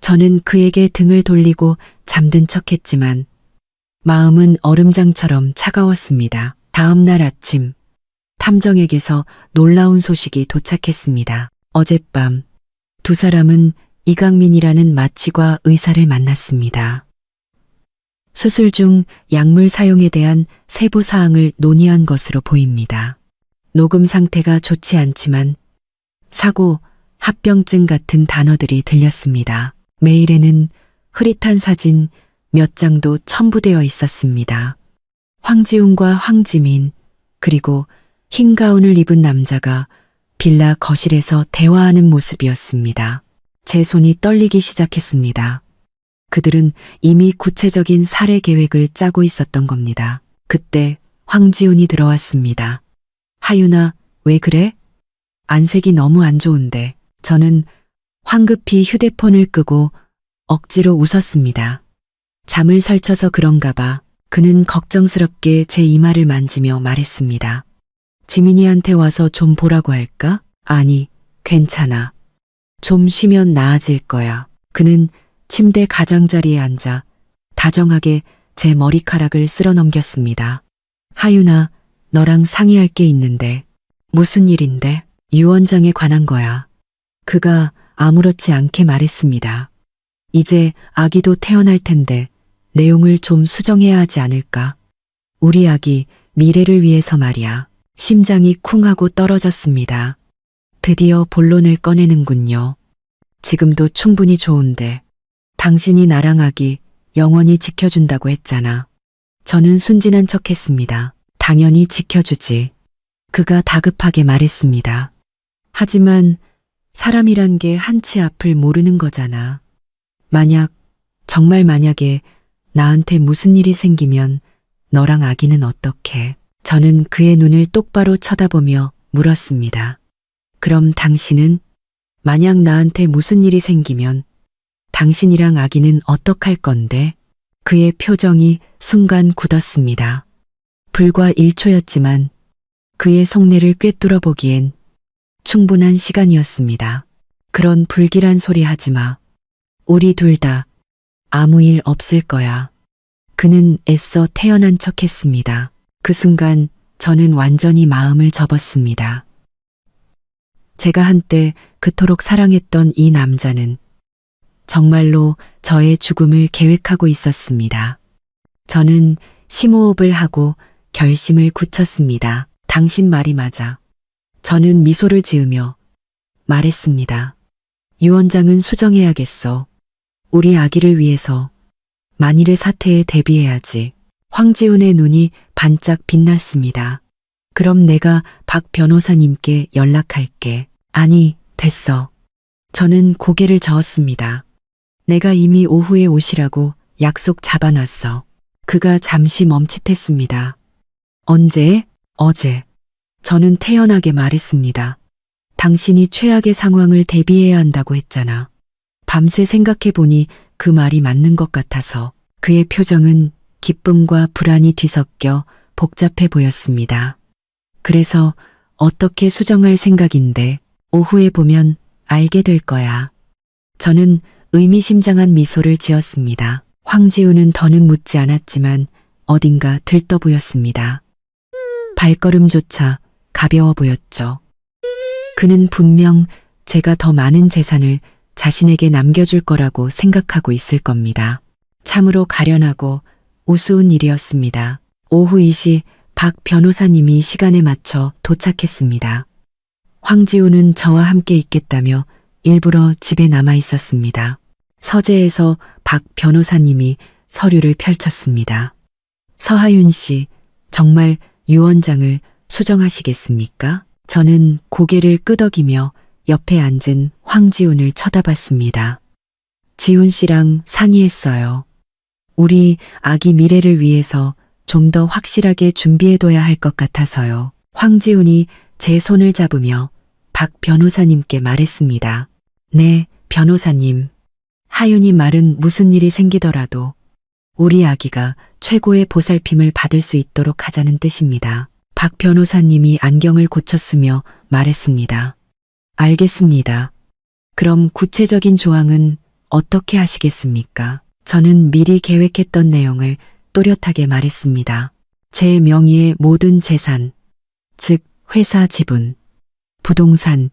저는 그에게 등을 돌리고 잠든 척했지만 마음은 얼음장처럼 차가웠습니다. 다음 날 아침 탐정에게서 놀라운 소식이 도착했습니다. 어젯밤 두 사람은 이강민이라는 마취과 의사를 만났습니다. 수술 중 약물 사용에 대한 세부 사항을 논의한 것으로 보입니다. 녹음 상태가 좋지 않지만 사고, 합병증 같은 단어들이 들렸습니다. 메일에는 흐릿한 사진 몇 장도 첨부되어 있었습니다. 황지훈과 황지민 그리고 흰 가운을 입은 남자가 빌라 거실에서 대화하는 모습이었습니다. 제 손이 떨리기 시작했습니다. 그들은 이미 구체적인 살해 계획을 짜고 있었던 겁니다. 그때 황지훈이 들어왔습니다. 하윤아, 왜 그래? 안색이 너무 안 좋은데. 저는 황급히 휴대폰을 끄고 억지로 웃었습니다. 잠을 설쳐서 그런가 봐. 그는 걱정스럽게 제 이마를 만지며 말했습니다. 지민이한테 와서 좀 보라고 할까? 아니, 괜찮아. 좀 쉬면 나아질 거야. 그는 침대 가장자리에 앉아 다정하게 제 머리카락을 쓸어 넘겼습니다. 하윤아, 너랑 상의할 게 있는데. 무슨 일인데? 유 원장에 관한 거야. 그가 아무렇지 않게 말했습니다. 이제 아기도 태어날 텐데 내용을 좀 수정해야 하지 않을까? 우리 아기 미래를 위해서 말이야. 심장이 쿵 하고 떨어졌습니다. 드디어 본론을 꺼내는군요. 지금도 충분히 좋은데 당신이 나랑 아기 영원히 지켜준다고 했잖아. 저는 순진한 척했습니다. 당연히 지켜주지. 그가 다급하게 말했습니다. 하지만 사람이란 게 한치 앞을 모르는 거잖아. 정말 만약에 나한테 무슨 일이 생기면 너랑 아기는 어떡해? 저는 그의 눈을 똑바로 쳐다보며 물었습니다. 그럼 당신은 만약 나한테 무슨 일이 생기면 당신이랑 아기는 어떡할 건데? 그의 표정이 순간 굳었습니다. 불과 1초였지만 그의 속내를 꿰뚫어 보기엔 충분한 시간이었습니다. 그런 불길한 소리 하지 마. 우리 둘 다 아무 일 없을 거야. 그는 애써 태연한 척했습니다. 그 순간 저는 완전히 마음을 접었습니다. 제가 한때 그토록 사랑했던 이 남자는 정말로 저의 죽음을 계획하고 있었습니다. 저는 심호흡을 하고 결심을 굳혔습니다. 당신 말이 맞아. 저는 미소를 지으며 말했습니다. 유 원장은 수정해야겠어. 우리 아기를 위해서 만일의 사태에 대비해야지. 황지훈의 눈이 반짝 빛났습니다. 그럼 내가 박 변호사님께 연락할게. 아니, 됐어. 저는 고개를 저었습니다. 내가 이미 오후에 오시라고 약속 잡아놨어. 그가 잠시 멈칫했습니다. 언제? 어제. 저는 태연하게 말했습니다. 당신이 최악의 상황을 대비해야 한다고 했잖아. 밤새 생각해보니 그 말이 맞는 것 같아서. 그의 표정은 기쁨과 불안이 뒤섞여 복잡해 보였습니다. 그래서 어떻게 수정할 생각인데 오후에 보면 알게 될 거야. 저는 의미심장한 미소를 지었습니다. 황지훈은 더는 묻지 않았지만 어딘가 들떠 보였습니다. 발걸음조차 가벼워 보였죠. 그는 분명 제가 더 많은 재산을 자신에게 남겨줄 거라고 생각하고 있을 겁니다. 참으로 가련하고 우스운 일이었습니다. 오후 2시 박 변호사님이 시간에 맞춰 도착했습니다. 황지우는 저와 함께 있겠다며 일부러 집에 남아 있었습니다. 서재에서 박 변호사님이 서류를 펼쳤습니다. 서하윤 씨, 정말 유 원장을 수정하시겠습니까? 저는 고개를 끄덕이며 옆에 앉은 황지훈을 쳐다봤습니다. 지훈 씨랑 상의했어요. 우리 아기 미래를 위해서 좀 더 확실하게 준비해둬야 할 것 같아서요. 황지훈이 제 손을 잡으며 박 변호사님께 말했습니다. 네, 변호사님. 하윤이 말은 무슨 일이 생기더라도 우리 아기가 최고의 보살핌을 받을 수 있도록 하자는 뜻입니다. 박 변호사님이 안경을 고쳤으며 말했습니다. 알겠습니다. 그럼 구체적인 조항은 어떻게 하시겠습니까? 저는 미리 계획했던 내용을 또렷하게 말했습니다. 제 명의의 모든 재산, 즉 회사 지분, 부동산,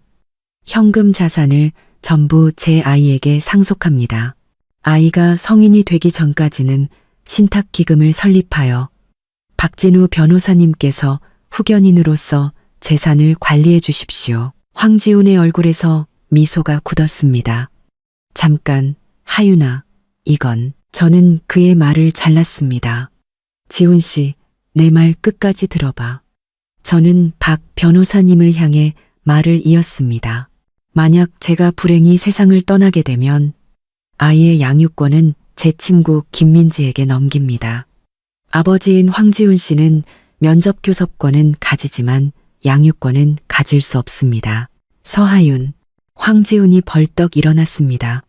현금 자산을 전부 제 아이에게 상속합니다. 아이가 성인이 되기 전까지는 신탁기금을 설립하여 박진우 변호사님께서 후견인으로서 재산을 관리해 주십시오. 황지훈의 얼굴에서 미소가 굳었습니다. 잠깐, 하윤아, 이건. 저는 그의 말을 잘랐습니다. 지훈 씨, 내 말 끝까지 들어봐. 저는 박 변호사님을 향해 말을 이었습니다. 만약 제가 불행히 세상을 떠나게 되면 아이의 양육권은 제 친구 김민지에게 넘깁니다. 아버지인 황지훈 씨는 면접 교섭권은 가지지만 양육권은 가질 수 없습니다. 서하윤, 황지훈이 벌떡 일어났습니다.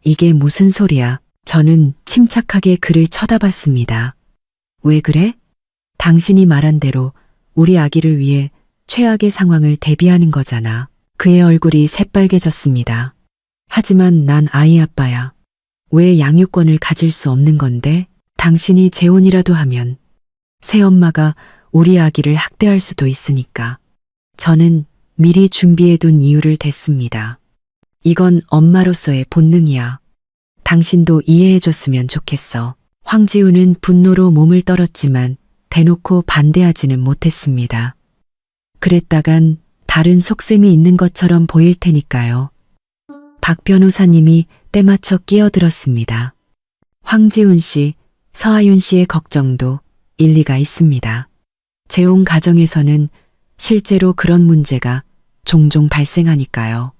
이게 무슨 소리야? 저는 침착하게 그를 쳐다봤습니다. 왜 그래? 당신이 말한 대로 우리 아기를 위해 최악의 상황을 대비하는 거잖아. 그의 얼굴이 새빨개졌습니다. 하지만 난 아이 아빠야. 왜 양육권을 가질 수 없는 건데? 당신이 재혼이라도 하면 새엄마가 우리 아기를 학대할 수도 있으니까. 저는 미리 준비해둔 이유를 댔습니다. 이건 엄마로서의 본능이야. 당신도 이해해줬으면 좋겠어. 황지우는 분노로 몸을 떨었지만 대놓고 반대하지는 못했습니다. 그랬다간 다른 속셈이 있는 것처럼 보일 테니까요. 박 변호사님이 때맞춰 끼어들었습니다. 황지훈 씨, 서하윤 씨의 걱정도 일리가 있습니다. 재혼 가정에서는 실제로 그런 문제가 종종 발생하니까요.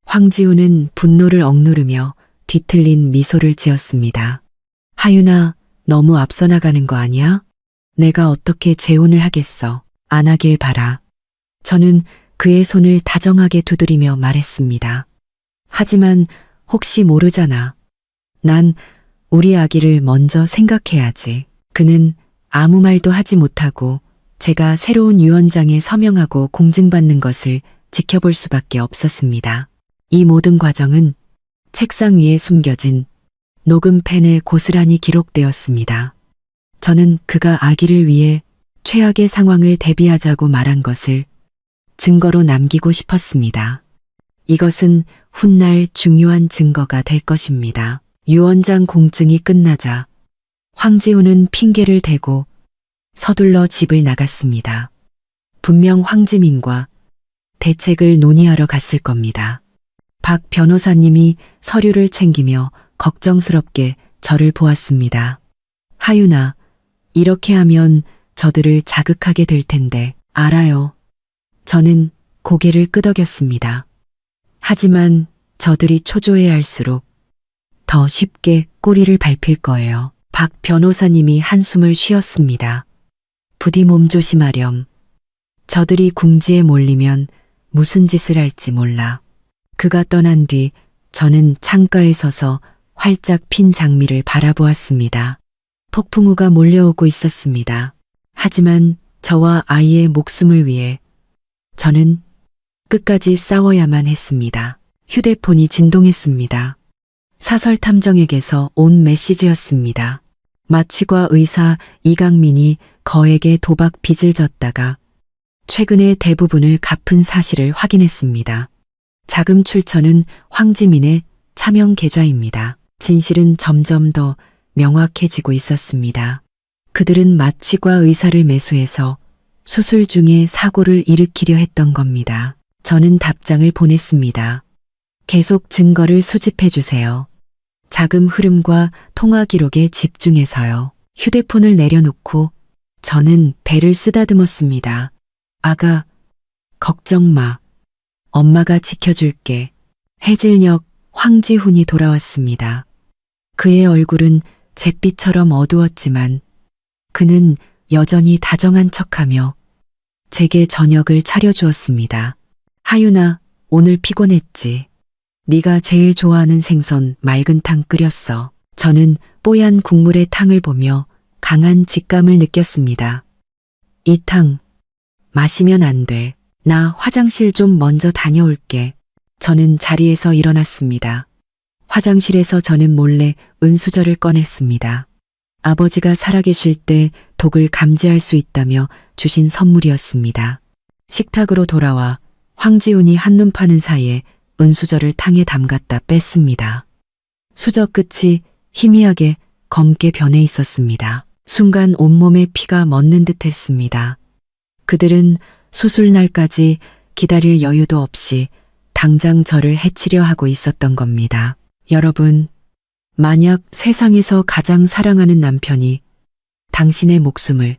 황지훈은 분노를 억누르며 뒤틀린 미소를 지었습니다. 하윤아, 너무 앞서 나가는 거 아니야? 내가 어떻게 재혼을 하겠어. 안 하길 바라. 저는 그의 손을 다정하게 두드리며 말했습니다. 하지만 혹시 모르잖아. 난 우리 아기를 먼저 생각해야지. 그는 아무 말도 하지 못하고 제가 새로운 유언장에 서명하고 공증받는 것을 지켜볼 수밖에 없었습니다. 이 모든 과정은 책상 위에 숨겨진 녹음펜에 고스란히 기록되었습니다. 저는 그가 아기를 위해 최악의 상황을 대비하자고 말한 것을 증거로 남기고 싶었습니다. 이것은 훗날 중요한 증거가 될 것입니다. 유언장 공증이 끝나자 황지훈은 핑계를 대고 서둘러 집을 나갔습니다. 분명 황지민과 대책을 논의하러 갔을 겁니다. 박 변호사님이 서류를 챙기며 걱정스럽게 저를 보았습니다. 하윤아, 이렇게 하면 저들을 자극하게 될 텐데. 알아요. 저는 고개를 끄덕였습니다. 하지만 저들이 초조해할수록 더 쉽게 꼬리를 밟힐 거예요. 박 변호사님이 한숨을 쉬었습니다. 부디 몸조심하렴. 저들이 궁지에 몰리면 무슨 짓을 할지 몰라. 그가 떠난 뒤 저는 창가에 서서 활짝 핀 장미를 바라보았습니다. 폭풍우가 몰려오고 있었습니다. 하지만 저와 아이의 목숨을 위해 저는 끝까지 싸워야만 했습니다. 휴대폰이 진동했습니다. 사설 탐정에게서 온 메시지였습니다. 마취과 의사 이강민이 거액의 도박 빚을 졌다가 최근에 대부분을 갚은 사실을 확인했습니다. 자금 출처는 황지민의 차명 계좌입니다. 진실은 점점 더 명확해지고 있었습니다. 그들은 마취과 의사를 매수해서 수술 중에 사고를 일으키려 했던 겁니다. 저는 답장을 보냈습니다. 계속 증거를 수집해 주세요. 자금 흐름과 통화 기록에 집중해서요. 휴대폰을 내려놓고 저는 배를 쓰다듬었습니다. 아가, 걱정 마. 엄마가 지켜줄게. 해질녘 황지훈이 돌아왔습니다. 그의 얼굴은 잿빛처럼 어두웠지만 그는 여전히 다정한 척하며 제게 저녁을 차려주었습니다. 하윤아, 오늘 피곤했지? 네가 제일 좋아하는 생선 맑은 탕 끓였어. 저는 뽀얀 국물의 탕을 보며 강한 직감을 느꼈습니다. 이 탕 마시면 안 돼. 나 화장실 좀 먼저 다녀올게. 저는 자리에서 일어났습니다. 화장실에서 저는 몰래 은수저를 꺼냈습니다. 아버지가 살아계실 때 독을 감지할 수 있다며 주신 선물이었습니다. 식탁으로 돌아와 황지훈이 한눈 파는 사이에 은수저를 탕에 담갔다 뺐습니다. 수저 끝이 희미하게 검게 변해 있었습니다. 순간 온몸에 피가 멎는 듯 했습니다. 그들은 수술 날까지 기다릴 여유도 없이 당장 저를 해치려 하고 있었던 겁니다. 여러분, 만약 세상에서 가장 사랑하는 남편이 당신의 목숨을,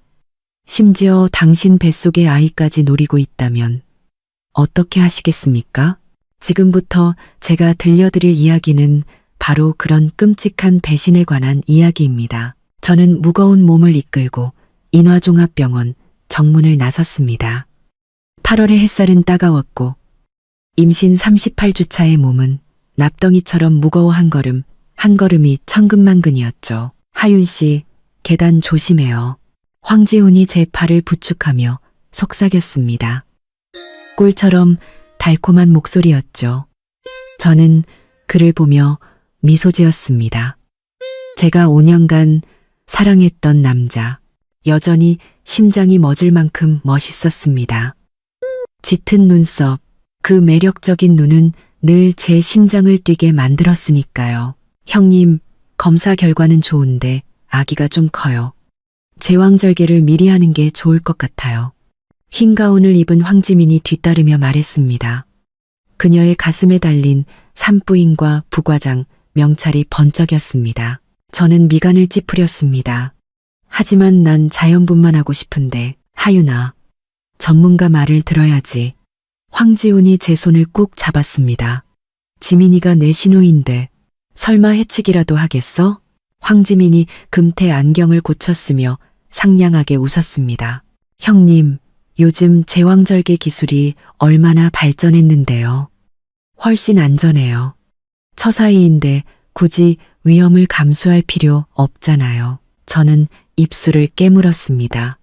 심지어 당신 뱃속의 아이까지 노리고 있다면 어떻게 하시겠습니까? 지금부터 제가 들려드릴 이야기는 바로 그런 끔찍한 배신에 관한 이야기입니다. 저는 무거운 몸을 이끌고 인화종합병원 정문을 나섰습니다. 8월의 햇살은 따가웠고 임신 38주차의 몸은 납덩이처럼 무거워 한 걸음이 천근만근이었죠. 하윤 씨, 계단 조심해요. 황지훈이 제 팔을 부축하며 속삭였습니다. 꿀처럼 달콤한 목소리였죠. 저는 그를 보며 미소 지었습니다. 제가 5년간 사랑했던 남자, 여전히 심장이 멎을 만큼 멋있었습니다. 짙은 눈썹, 그 매력적인 눈은 늘 제 심장을 뛰게 만들었으니까요. 형님, 검사 결과는 좋은데 아기가 좀 커요. 제왕절개를 미리 하는 게 좋을 것 같아요. 흰 가운을 입은 황지민이 뒤따르며 말했습니다. 그녀의 가슴에 달린 산부인과 부과장 명찰이 번쩍였습니다. 저는 미간을 찌푸렸습니다. 하지만 난 자연분만 하고 싶은데, 하윤아, 전문가 말을 들어야지. 황지훈이 제 손을 꾹 잡았습니다. 지민이가 내 신우인데 설마 해치기라도 하겠어? 황지민이 금태 안경을 고쳤으며 상냥하게 웃었습니다. 형님, 요즘 제왕절개 기술이 얼마나 발전했는데요. 훨씬 안전해요. 처사이인데 굳이 위험을 감수할 필요 없잖아요. 저는 입술을 깨물었습니다.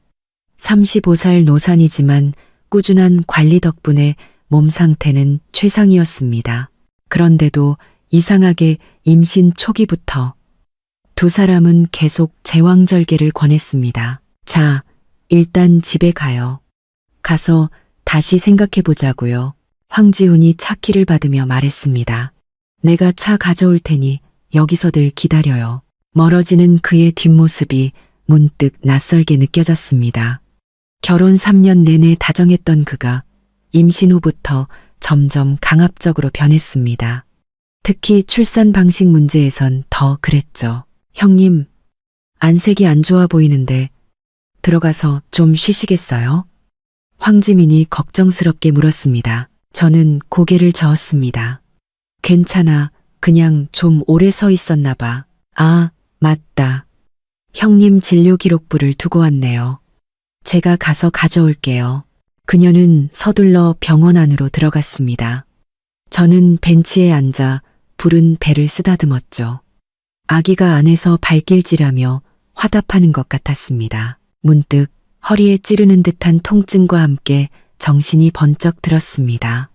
35살 노산이지만 꾸준한 관리 덕분에 몸 상태는 최상이었습니다. 그런데도 이상하게 임신 초기부터 두 사람은 계속 제왕절개를 권했습니다. 자, 일단 집에 가요. 가서 다시 생각해 보자고요. 황지훈이 차 키를 받으며 말했습니다. 내가 차 가져올 테니 여기서들 기다려요. 멀어지는 그의 뒷모습이 문득 낯설게 느껴졌습니다. 결혼 3년 내내 다정했던 그가 임신 후부터 점점 강압적으로 변했습니다. 특히 출산 방식 문제에선 더 그랬죠. 형님, 안색이 안 좋아 보이는데 들어가서 좀 쉬시겠어요? 황지민이 걱정스럽게 물었습니다. 저는 고개를 저었습니다. 괜찮아. 그냥 좀 오래 서 있었나 봐. 아, 맞다. 형님 진료 기록부를 두고 왔네요. 제가 가서 가져올게요. 그녀는 서둘러 병원 안으로 들어갔습니다. 저는 벤치에 앉아 부른 배를 쓰다듬었죠. 아기가 안에서 발길질하며 화답하는 것 같았습니다. 문득 허리에 찌르는 듯한 통증과 함께 정신이 번쩍 들었습니다.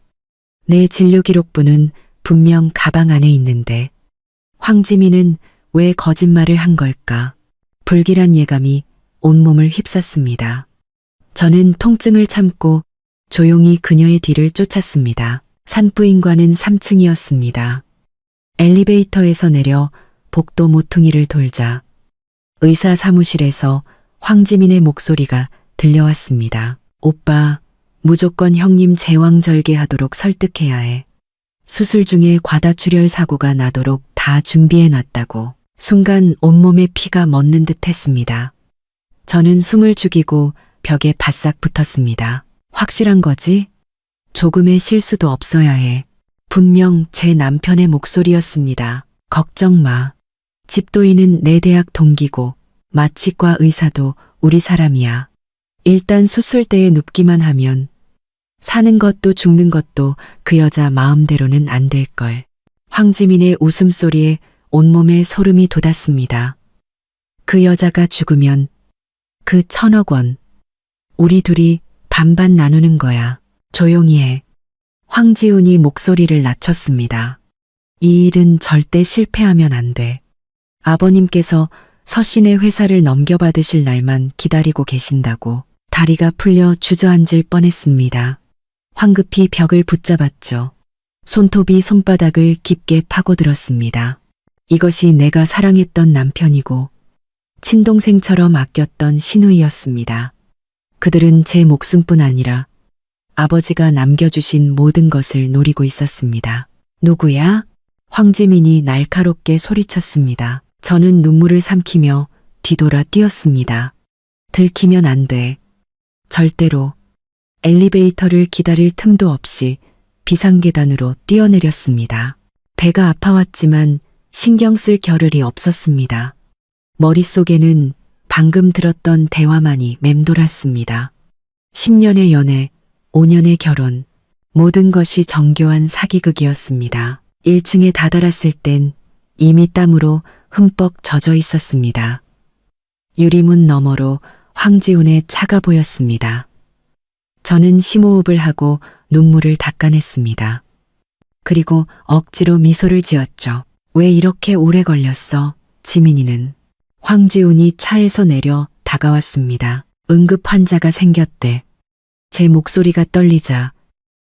내 진료 기록부는 분명 가방 안에 있는데 황지민은 왜 거짓말을 한 걸까? 불길한 예감이 온몸을 휩쌌습니다. 저는 통증을 참고 조용히 그녀의 뒤를 쫓았습니다. 산부인과는 3층이었습니다. 엘리베이터에서 내려 복도 모퉁이를 돌자 의사 사무실에서 황지민의 목소리가 들려왔습니다. 오빠, 무조건 형님 제왕절개하도록 설득해야 해. 수술 중에 과다출혈 사고가 나도록 다 준비해놨다고. 순간 온몸에 피가 멎는 듯 했습니다. 저는 숨을 죽이고 벽에 바싹 붙었습니다. 확실한 거지? 조금의 실수도 없어야 해. 분명 제 남편의 목소리였습니다. 걱정 마. 집도인은 내 대학 동기고 마취과 의사도 우리 사람이야. 일단 수술대에 눕기만 하면 사는 것도 죽는 것도 그 여자 마음대로는 안 될걸. 황지민의 웃음소리에 온몸에 소름이 돋았습니다. 그 여자가 죽으면 그 1,000억 원 우리 둘이 반반 나누는 거야. 조용히 해. 황지훈이 목소리를 낮췄습니다. 이 일은 절대 실패하면 안 돼. 아버님께서 서신의 회사를 넘겨받으실 날만 기다리고 계신다고. 다리가 풀려 주저앉을 뻔했습니다. 황급히 벽을 붙잡았죠. 손톱이 손바닥을 깊게 파고들었습니다. 이것이 내가 사랑했던 남편이고 친동생처럼 아꼈던 시누이였습니다. 그들은 제 목숨뿐 아니라 아버지가 남겨주신 모든 것을 노리고 있었습니다. 누구야? 황지민이 날카롭게 소리쳤습니다. 저는 눈물을 삼키며 뒤돌아 뛰었습니다. 들키면 안 돼. 절대로. 엘리베이터를 기다릴 틈도 없이 비상계단으로 뛰어내렸습니다. 배가 아파왔지만 신경 쓸 겨를이 없었습니다. 머릿속에는 방금 들었던 대화만이 맴돌았습니다. 10년의 연애, 5년의 결혼, 모든 것이 정교한 사기극이었습니다. 1층에 다다랐을 땐 이미 땀으로 흠뻑 젖어 있었습니다. 유리문 너머로 황지훈의 차가 보였습니다. 저는 심호흡을 하고 눈물을 닦아냈습니다. 그리고 억지로 미소를 지었죠. 왜 이렇게 오래 걸렸어, 지민이는. 황지훈이 차에서 내려 다가왔습니다. 응급 환자가 생겼대. 제 목소리가 떨리자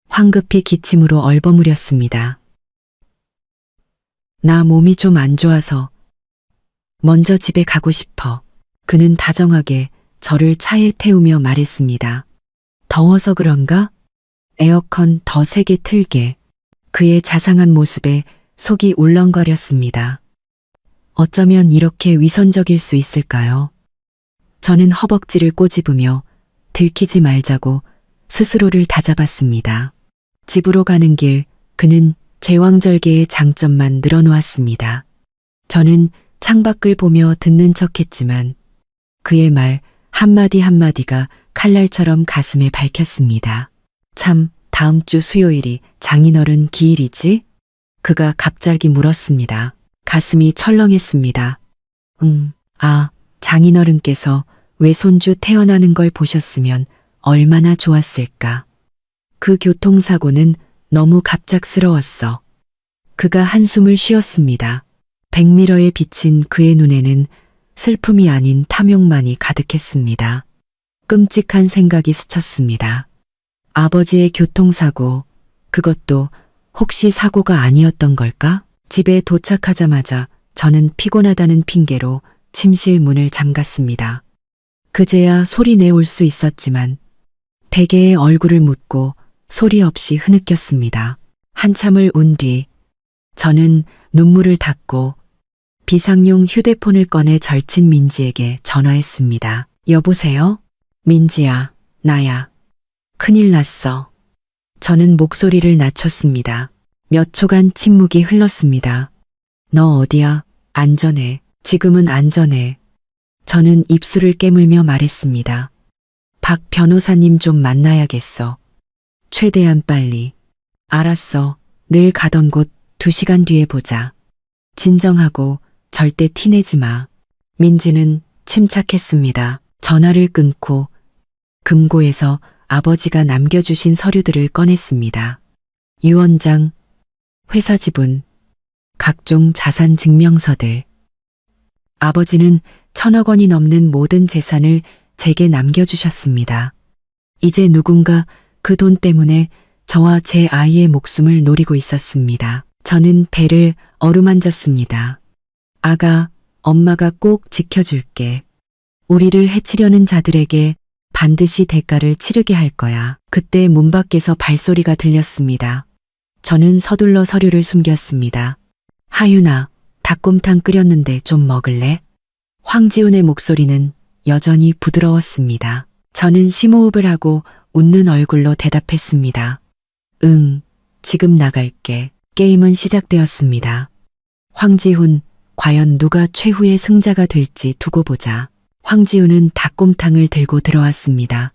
황급히 기침으로 얼버무렸습니다. 나 몸이 좀 안 좋아서 먼저 집에 가고 싶어. 그는 다정하게 저를 차에 태우며 말했습니다. 더워서 그런가? 에어컨 더 세게 틀게. 그의 자상한 모습에 속이 울렁거렸습니다. 어쩌면 이렇게 위선적일 수 있을까요? 저는 허벅지를 꼬집으며 들키지 말자고 스스로를 다잡았습니다. 집으로 가는 길 그는 제왕절개의 장점만 늘어놓았습니다. 저는 창밖을 보며 듣는 척했지만 그의 말 한마디 한마디가 칼날처럼 가슴에 박혔습니다. 참, 다음 주 수요일이 장인어른 기일이지? 그가 갑자기 물었습니다. 가슴이 철렁했습니다. 장인어른께서 외손주 태어나는 걸 보셨으면 얼마나 좋았을까. 그 교통사고는 너무 갑작스러웠어. 그가 한숨을 쉬었습니다. 백미러에 비친 그의 눈에는 슬픔이 아닌 탐욕만이 가득했습니다. 끔찍한 생각이 스쳤습니다. 아버지의 교통사고, 그것도 혹시 사고가 아니었던 걸까? 집에 도착하자마자 저는 피곤하다는 핑계로 침실 문을 잠갔습니다. 그제야 소리 내올 수 있었지만 베개에 얼굴을 묻고 소리 없이 흐느꼈습니다. 한참을 운 뒤 저는 눈물을 닦고 비상용 휴대폰을 꺼내 절친 민지에게 전화했습니다. 여보세요? 민지야, 나야. 큰일 났어. 저는 목소리를 낮췄습니다. 몇 초간 침묵이 흘렀습니다. 너 어디야? 안전해. 지금은 안전해. 저는 입술을 깨물며 말했습니다. 박 변호사님 좀 만나야겠어. 최대한 빨리. 알았어. 늘 가던 곳 2시간 뒤에 보자. 진정하고 절대 티내지 마. 민지는 침착했습니다. 전화를 끊고 금고에서 아버지가 남겨주신 서류들을 꺼냈습니다. 유언장, 회사 지분, 각종 자산 증명서들. 아버지는 1,000억 원이 넘는 모든 재산을 제게 남겨주셨습니다. 이제 누군가 그 돈 때문에 저와 제 아이의 목숨을 노리고 있었습니다. 저는 배를 어루만졌습니다. 아가, 엄마가 꼭 지켜줄게. 우리를 해치려는 자들에게 반드시 대가를 치르게 할 거야. 그때 문 밖에서 발소리가 들렸습니다. 저는 서둘러 서류를 숨겼습니다. 하윤아, 닭곰탕 끓였는데 좀 먹을래? 황지훈의 목소리는 여전히 부드러웠습니다. 저는 심호흡을 하고 웃는 얼굴로 대답했습니다. 응, 지금 나갈게. 게임은 시작되었습니다. 황지훈, 과연 누가 최후의 승자가 될지 두고 보자. 황지훈은 닭곰탕을 들고 들어왔습니다.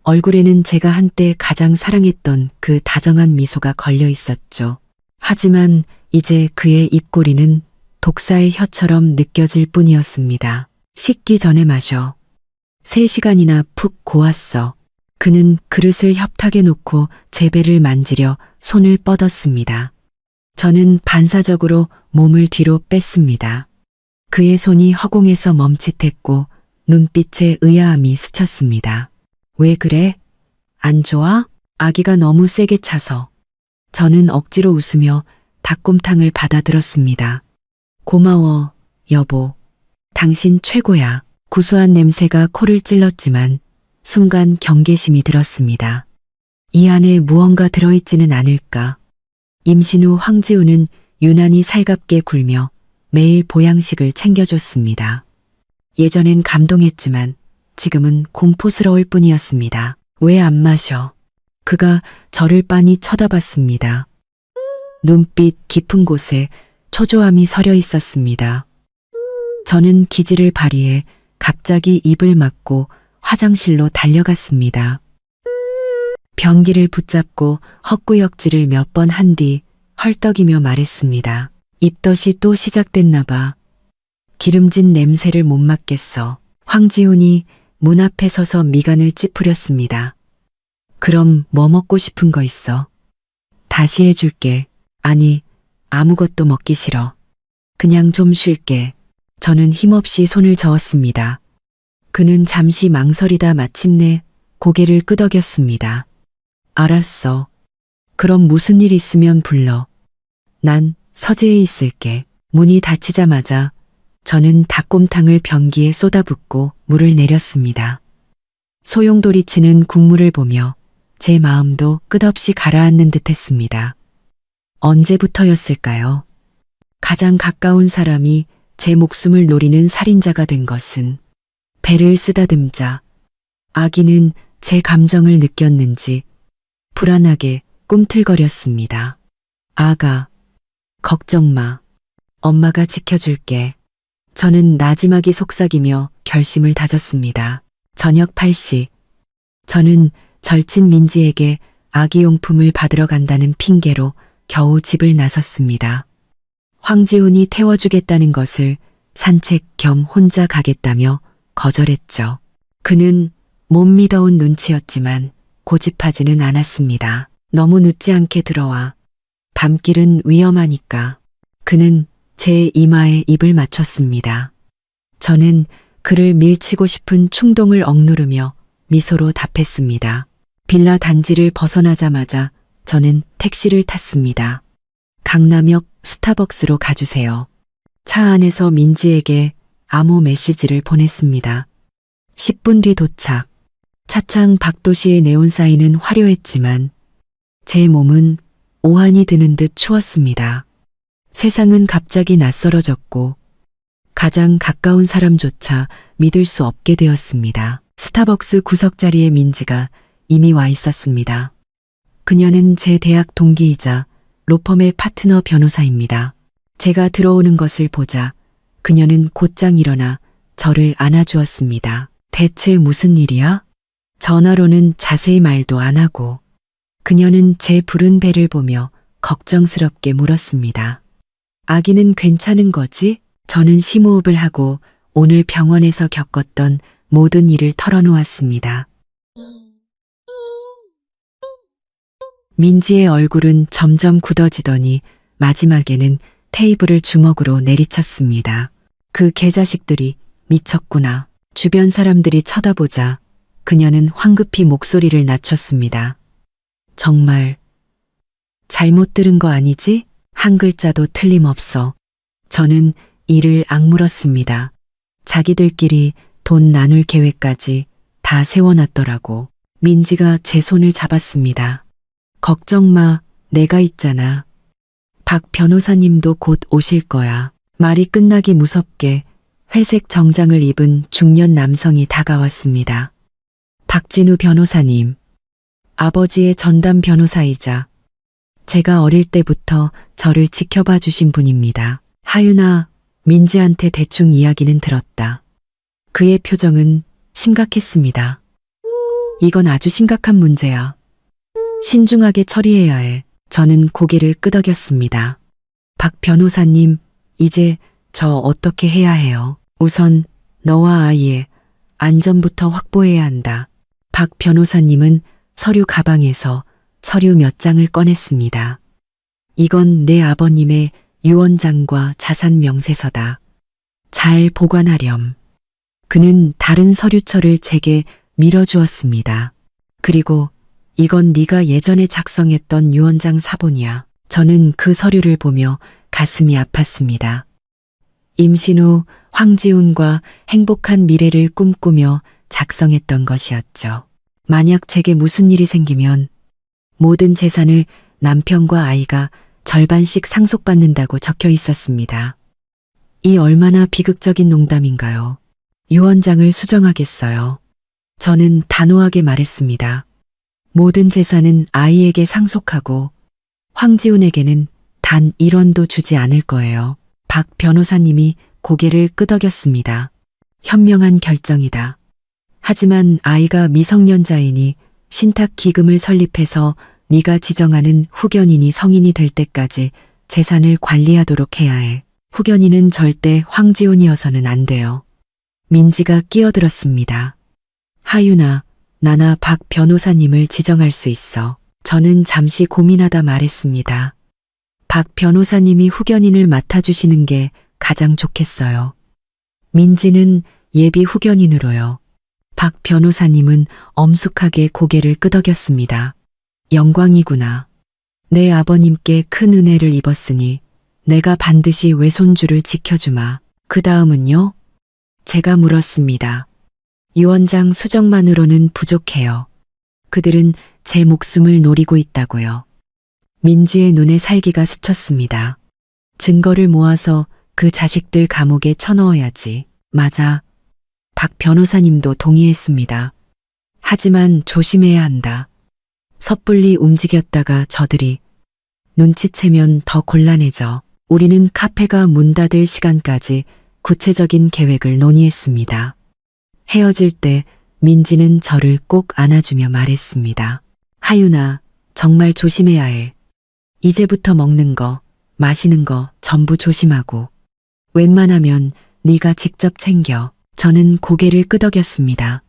얼굴에는 제가 한때 가장 사랑했던 그 다정한 미소가 걸려 있었죠. 하지만 이제 그의 입꼬리는 독사의 혀처럼 느껴질 뿐이었습니다. 식기 전에 마셔. 3시간이나 푹 고았어. 그는 그릇을 협탁에 놓고 제 배를 만지려 손을 뻗었습니다. 저는 반사적으로 몸을 뒤로 뺐습니다. 그의 손이 허공에서 멈칫했고 눈빛에 의아함이 스쳤습니다. 왜 그래? 안 좋아? 아기가 너무 세게 차서. 저는 억지로 웃으며 닭곰탕을 받아들었습니다. 고마워, 여보. 당신 최고야. 구수한 냄새가 코를 찔렀지만 순간 경계심이 들었습니다. 이 안에 무언가 들어있지는 않을까. 임신 후 황지우는 유난히 살갑게 굴며 매일 보양식을 챙겨줬습니다. 예전엔 감동했지만 지금은 공포스러울 뿐이었습니다. 왜 안 마셔? 그가 저를 빤히 쳐다봤습니다. 눈빛 깊은 곳에 초조함이 서려 있었습니다. 저는 기지를 발휘해 갑자기 입을 막고 화장실로 달려갔습니다. 변기를 붙잡고 헛구역질을 몇 번 한 뒤 헐떡이며 말했습니다. 입덧이 또 시작됐나 봐. 기름진 냄새를 못 맡겠어. 황지훈이 문 앞에 서서 미간을 찌푸렸습니다. 그럼 뭐 먹고 싶은 거 있어? 다시 해줄게. 아니, 아무것도 먹기 싫어. 그냥 좀 쉴게. 저는 힘없이 손을 저었습니다. 그는 잠시 망설이다 마침내 고개를 끄덕였습니다. 알았어. 그럼 무슨 일 있으면 불러. 난 서재에 있을게. 문이 닫히자마자 저는 닭곰탕을 변기에 쏟아붓고 물을 내렸습니다. 소용돌이치는 국물을 보며 제 마음도 끝없이 가라앉는 듯했습니다. 언제부터였을까요? 가장 가까운 사람이 제 목숨을 노리는 살인자가 된 것은 배를 쓰다듬자 아기는 제 감정을 느꼈는지 불안하게 꿈틀거렸습니다. 아가, 걱정 마. 엄마가 지켜줄게. 저는 나지막이 속삭이며 결심을 다졌습니다. 저녁 8시. 저는 절친 민지에게 아기용품을 받으러 간다는 핑계로 겨우 집을 나섰습니다. 황지훈이 태워주겠다는 것을 산책 겸 혼자 가겠다며 거절했죠. 그는 못 믿어온 눈치였지만 고집하지는 않았습니다. 너무 늦지 않게 들어와. 밤길은 위험하니까. 그는 제 이마에 입을 맞췄습니다. 저는 그를 밀치고 싶은 충동을 억누르며 미소로 답했습니다. 빌라 단지를 벗어나자마자 저는 택시를 탔습니다. 강남역 스타벅스로 가주세요. 차 안에서 민지에게 암호 메시지를 보냈습니다. 10분 뒤 도착. 차창 박도시의 네온사인은 화려했지만 제 몸은 오한이 드는 듯 추웠습니다. 세상은 갑자기 낯설어졌고 가장 가까운 사람조차 믿을 수 없게 되었습니다. 스타벅스 구석자리에 민지가 이미 와 있었습니다. 그녀는 제 대학 동기이자 로펌의 파트너 변호사입니다. 제가 들어오는 것을 보자 그녀는 곧장 일어나 저를 안아주었습니다. 대체 무슨 일이야? 전화로는 자세히 말도 안 하고 그녀는 제 부른 배를 보며 걱정스럽게 물었습니다. 아기는 괜찮은 거지? 저는 심호흡을 하고 오늘 병원에서 겪었던 모든 일을 털어놓았습니다. 민지의 얼굴은 점점 굳어지더니 마지막에는 테이블을 주먹으로 내리쳤습니다. 그 개자식들이 미쳤구나. 주변 사람들이 쳐다보자 그녀는 황급히 목소리를 낮췄습니다. 정말 잘못 들은 거 아니지? 한 글자도 틀림없어. 저는 이를 악물었습니다. 자기들끼리 돈 나눌 계획까지 다 세워놨더라고. 민지가 제 손을 잡았습니다. 걱정 마, 내가 있잖아. 박 변호사님도 곧 오실 거야. 말이 끝나기 무섭게 회색 정장을 입은 중년 남성이 다가왔습니다. 박진우 변호사님, 아버지의 전담 변호사이자 제가 어릴 때부터 저를 지켜봐 주신 분입니다. 하윤아, 민지한테 대충 이야기는 들었다. 그의 표정은 심각했습니다. 이건 아주 심각한 문제야. 신중하게 처리해야 해. 저는 고개를 끄덕였습니다. 박 변호사님, 이제 저 어떻게 해야 해요? 우선 너와 아이의 안전부터 확보해야 한다. 박 변호사님은 서류 가방에서 서류 몇 장을 꺼냈습니다. 이건 내 아버님의 유언장과 자산 명세서다. 잘 보관하렴. 그는 다른 서류처를 제게 밀어주었습니다. 그리고 이건 네가 예전에 작성했던 유언장 사본이야. 저는 그 서류를 보며 가슴이 아팠습니다. 임신 후 황지훈과 행복한 미래를 꿈꾸며 작성했던 것이었죠. 만약 제게 무슨 일이 생기면 모든 재산을 남편과 아이가 절반씩 상속받는다고 적혀 있었습니다. 이 얼마나 비극적인 농담인가요? 유언장을 수정하겠어요. 저는 단호하게 말했습니다. 모든 재산은 아이에게 상속하고 황지훈에게는 단 1원도 주지 않을 거예요. 박 변호사님이 고개를 끄덕였습니다. 현명한 결정이다. 하지만 아이가 미성년자이니 신탁 기금을 설립해서 네가 지정하는 후견인이 성인이 될 때까지 재산을 관리하도록 해야 해. 후견인은 절대 황지훈이어서는 안 돼요. 민지가 끼어들었습니다. 하윤아, 나나 박 변호사님을 지정할 수 있어. 저는 잠시 고민하다 말했습니다. 박 변호사님이 후견인을 맡아주시는 게 가장 좋겠어요. 민지는 예비 후견인으로요. 박 변호사님은 엄숙하게 고개를 끄덕였습니다. 영광이구나. 내 아버님께 큰 은혜를 입었으니 내가 반드시 외손주를 지켜주마. 그 다음은요? 제가 물었습니다. 유언장 수정만으로는 부족해요. 그들은 제 목숨을 노리고 있다고요. 민지의 눈에 살기가 스쳤습니다. 증거를 모아서 그 자식들 감옥에 쳐넣어야지. 맞아. 박 변호사님도 동의했습니다. 하지만 조심해야 한다. 섣불리 움직였다가 저들이 눈치채면 더 곤란해져. 우리는 카페가 문 닫을 시간까지 구체적인 계획을 논의했습니다. 헤어질 때 민지는 저를 꼭 안아주며 말했습니다. 하윤아, 정말 조심해야 해. 이제부터 먹는 거, 마시는 거 전부 조심하고. 웬만하면 네가 직접 챙겨. 저는 고개를 끄덕였습니다.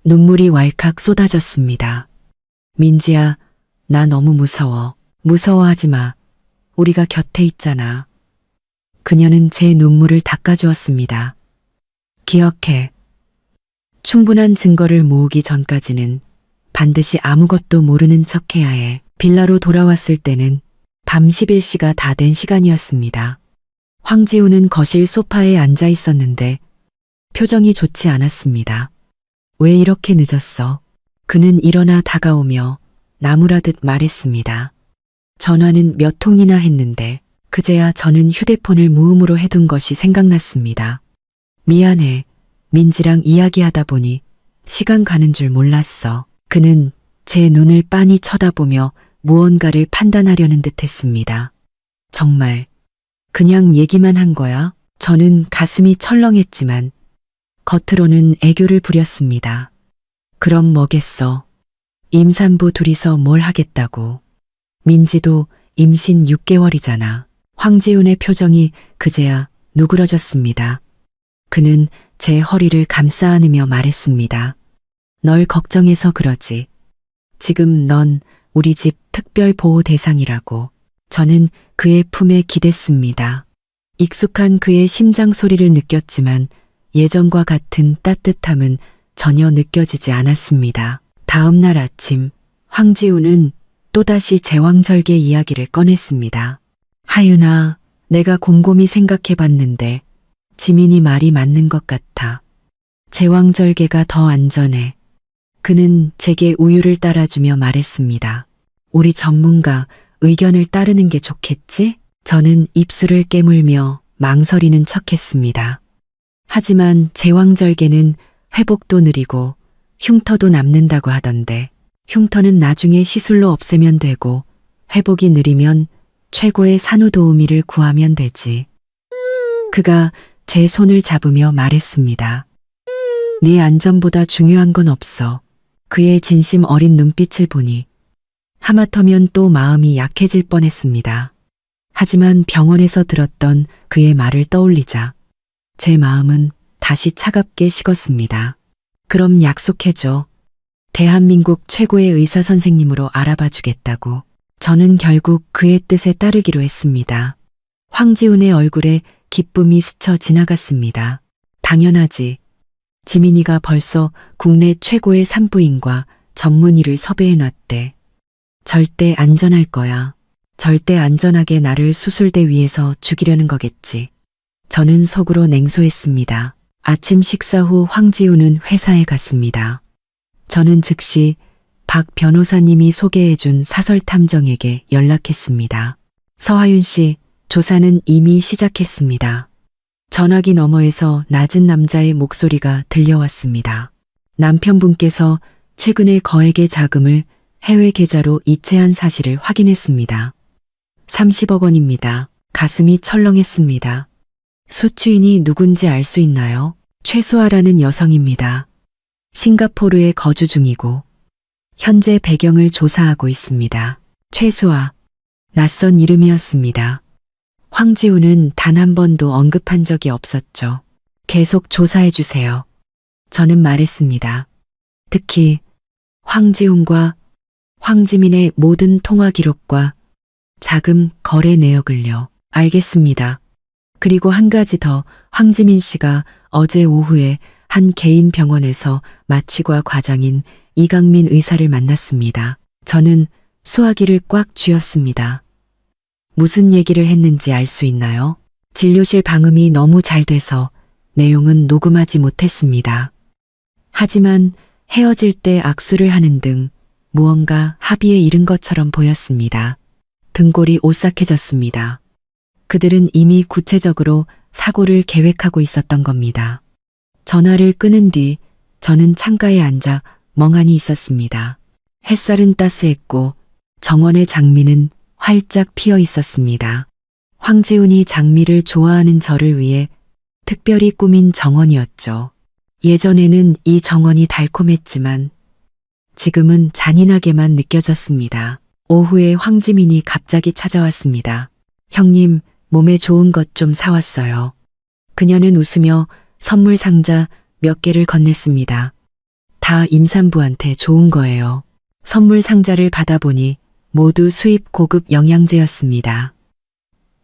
눈물이 왈칵 쏟아졌습니다. 민지야, 나 너무 무서워. 무서워하지 마. 우리가 곁에 있잖아. 그녀는 제 눈물을 닦아주었습니다. 기억해. 충분한 증거를 모으기 전까지는 반드시 아무것도 모르는 척해야 해. 빌라로 돌아왔을 때는 밤 11시가 다 된 시간이었습니다. 황지훈은 거실 소파에 앉아 있었는데 표정이 좋지 않았습니다. 왜 이렇게 늦었어? 그는 일어나 다가오며 나무라듯 말했습니다. 전화는 몇 통이나 했는데 그제야 저는 휴대폰을 무음으로 해둔 것이 생각났습니다. 미안해. 민지랑 이야기하다 보니 시간 가는 줄 몰랐어. 그는 제 눈을 빤히 쳐다보며 무언가를 판단하려는 듯 했습니다. 정말 그냥 얘기만 한 거야? 저는 가슴이 철렁했지만 겉으로는 애교를 부렸습니다. 그럼 뭐겠어. 임산부 둘이서 뭘 하겠다고. 민지도 임신 6개월이잖아. 황지훈의 표정이 그제야 누그러졌습니다. 그는 제 허리를 감싸 안으며 말했습니다. 널 걱정해서 그러지. 지금 넌 우리 집 특별 보호 대상이라고. 저는 그의 품에 기댔습니다. 익숙한 그의 심장 소리를 느꼈지만 예전과 같은 따뜻함은 전혀 느껴지지 않았습니다. 다음 날 아침 황지훈은 또다시 제왕절개 이야기를 꺼냈습니다. 하윤아, 내가 곰곰이 생각해 봤는데 지민이 말이 맞는 것 같아. 제왕절개가 더 안전해. 그는 제게 우유를 따라주며 말했습니다. 우리 전문가 의견을 따르는 게 좋겠지? 저는 입술을 깨물며 망설이는 척했습니다. 하지만 제왕절개는 회복도 느리고 흉터도 남는다고 하던데 흉터는 나중에 시술로 없애면 되고 회복이 느리면 최고의 산후도우미를 구하면 되지. 그가 제 손을 잡으며 말했습니다. 네 안전보다 중요한 건 없어. 그의 진심 어린 눈빛을 보니 하마터면 또 마음이 약해질 뻔했습니다. 하지만 병원에서 들었던 그의 말을 떠올리자 제 마음은 다시 차갑게 식었습니다. 그럼 약속해줘. 대한민국 최고의 의사 선생님으로 알아봐 주겠다고. 저는 결국 그의 뜻에 따르기로 했습니다. 황지훈의 얼굴에 기쁨이 스쳐 지나갔습니다. 당연하지. 지민이가 벌써 국내 최고의 산부인과 전문의를 섭외해놨대. 절대 안전할 거야. 절대 안전하게 나를 수술대 위에서 죽이려는 거겠지. 저는 속으로 냉소했습니다. 아침 식사 후 황지훈은 회사에 갔습니다. 저는 즉시 박 변호사님이 소개해준 사설탐정에게 연락했습니다. 서하윤 씨, 조사는 이미 시작했습니다. 전화기 너머에서 낮은 남자의 목소리가 들려왔습니다. 남편분께서 최근에 거액의 자금을 해외 계좌로 이체한 사실을 확인했습니다. 30억 원입니다. 가슴이 철렁했습니다. 수취인이 누군지 알 수 있나요? 최수아라는 여성입니다. 싱가포르에 거주 중이고 현재 배경을 조사하고 있습니다. 최수아. 낯선 이름이었습니다. 황지훈은 단 한 번도 언급한 적이 없었죠. 계속 조사해 주세요. 저는 말했습니다. 특히 황지훈과 황지민의 모든 통화 기록과 자금 거래 내역을요. 알겠습니다. 그리고 한 가지 더, 황지민 씨가 어제 오후에 한 개인 병원에서 마취과 과장인 이강민 의사를 만났습니다. 저는 수화기를 꽉 쥐었습니다. 무슨 얘기를 했는지 알 수 있나요? 진료실 방음이 너무 잘 돼서 내용은 녹음하지 못했습니다. 하지만 헤어질 때 악수를 하는 등 무언가 합의에 이른 것처럼 보였습니다. 등골이 오싹해졌습니다. 그들은 이미 구체적으로 사고를 계획하고 있었던 겁니다. 전화를 끊은 뒤 저는 창가에 앉아 멍하니 있었습니다. 햇살은 따스했고 정원의 장미는 활짝 피어 있었습니다. 황지훈이 장미를 좋아하는 저를 위해 특별히 꾸민 정원이었죠. 예전에는 이 정원이 달콤했지만 지금은 잔인하게만 느껴졌습니다. 오후에 황지민이 갑자기 찾아왔습니다. 형님, 몸에 좋은 것 좀 사왔어요. 그녀는 웃으며 선물 상자 몇 개를 건넸습니다. 다 임산부한테 좋은 거예요. 선물 상자를 받아보니 모두 수입 고급 영양제였습니다.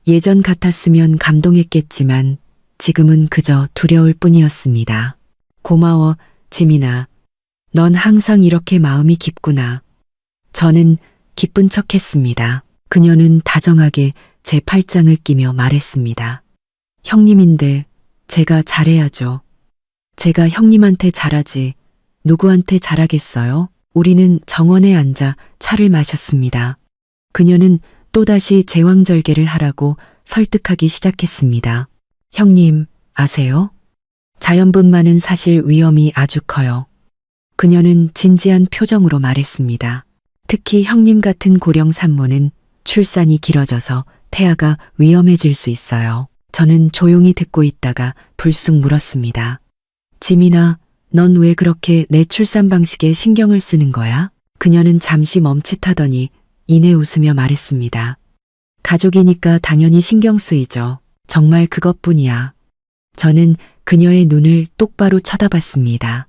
예전 같았으면 감동했겠지만 지금은 그저 두려울 뿐이었습니다. 고마워, 지민아. 넌 항상 이렇게 마음이 깊구나. 저는 기쁜 척했습니다. 그녀는 다정하게 제 팔짱을 끼며 말했습니다. 형님인데 제가 잘해야죠. 제가 형님한테 잘하지 누구한테 잘하겠어요? 우리는 정원에 앉아 차를 마셨습니다. 그녀는 또다시 제왕절개를 하라고 설득하기 시작했습니다. 형님, 아세요? 자연분만은 사실 위험이 아주 커요. 그녀는 진지한 표정으로 말했습니다. 특히 형님 같은 고령 산모는 출산이 길어져서 태아가 위험해질 수 있어요. 저는 조용히 듣고 있다가 불쑥 물었습니다. 지민아, 넌 왜 그렇게 내 출산 방식에 신경을 쓰는 거야? 그녀는 잠시 멈칫하더니 이내 웃으며 말했습니다. 가족이니까 당연히 신경 쓰이죠. 정말 그것뿐이야. 저는 그녀의 눈을 똑바로 쳐다봤습니다.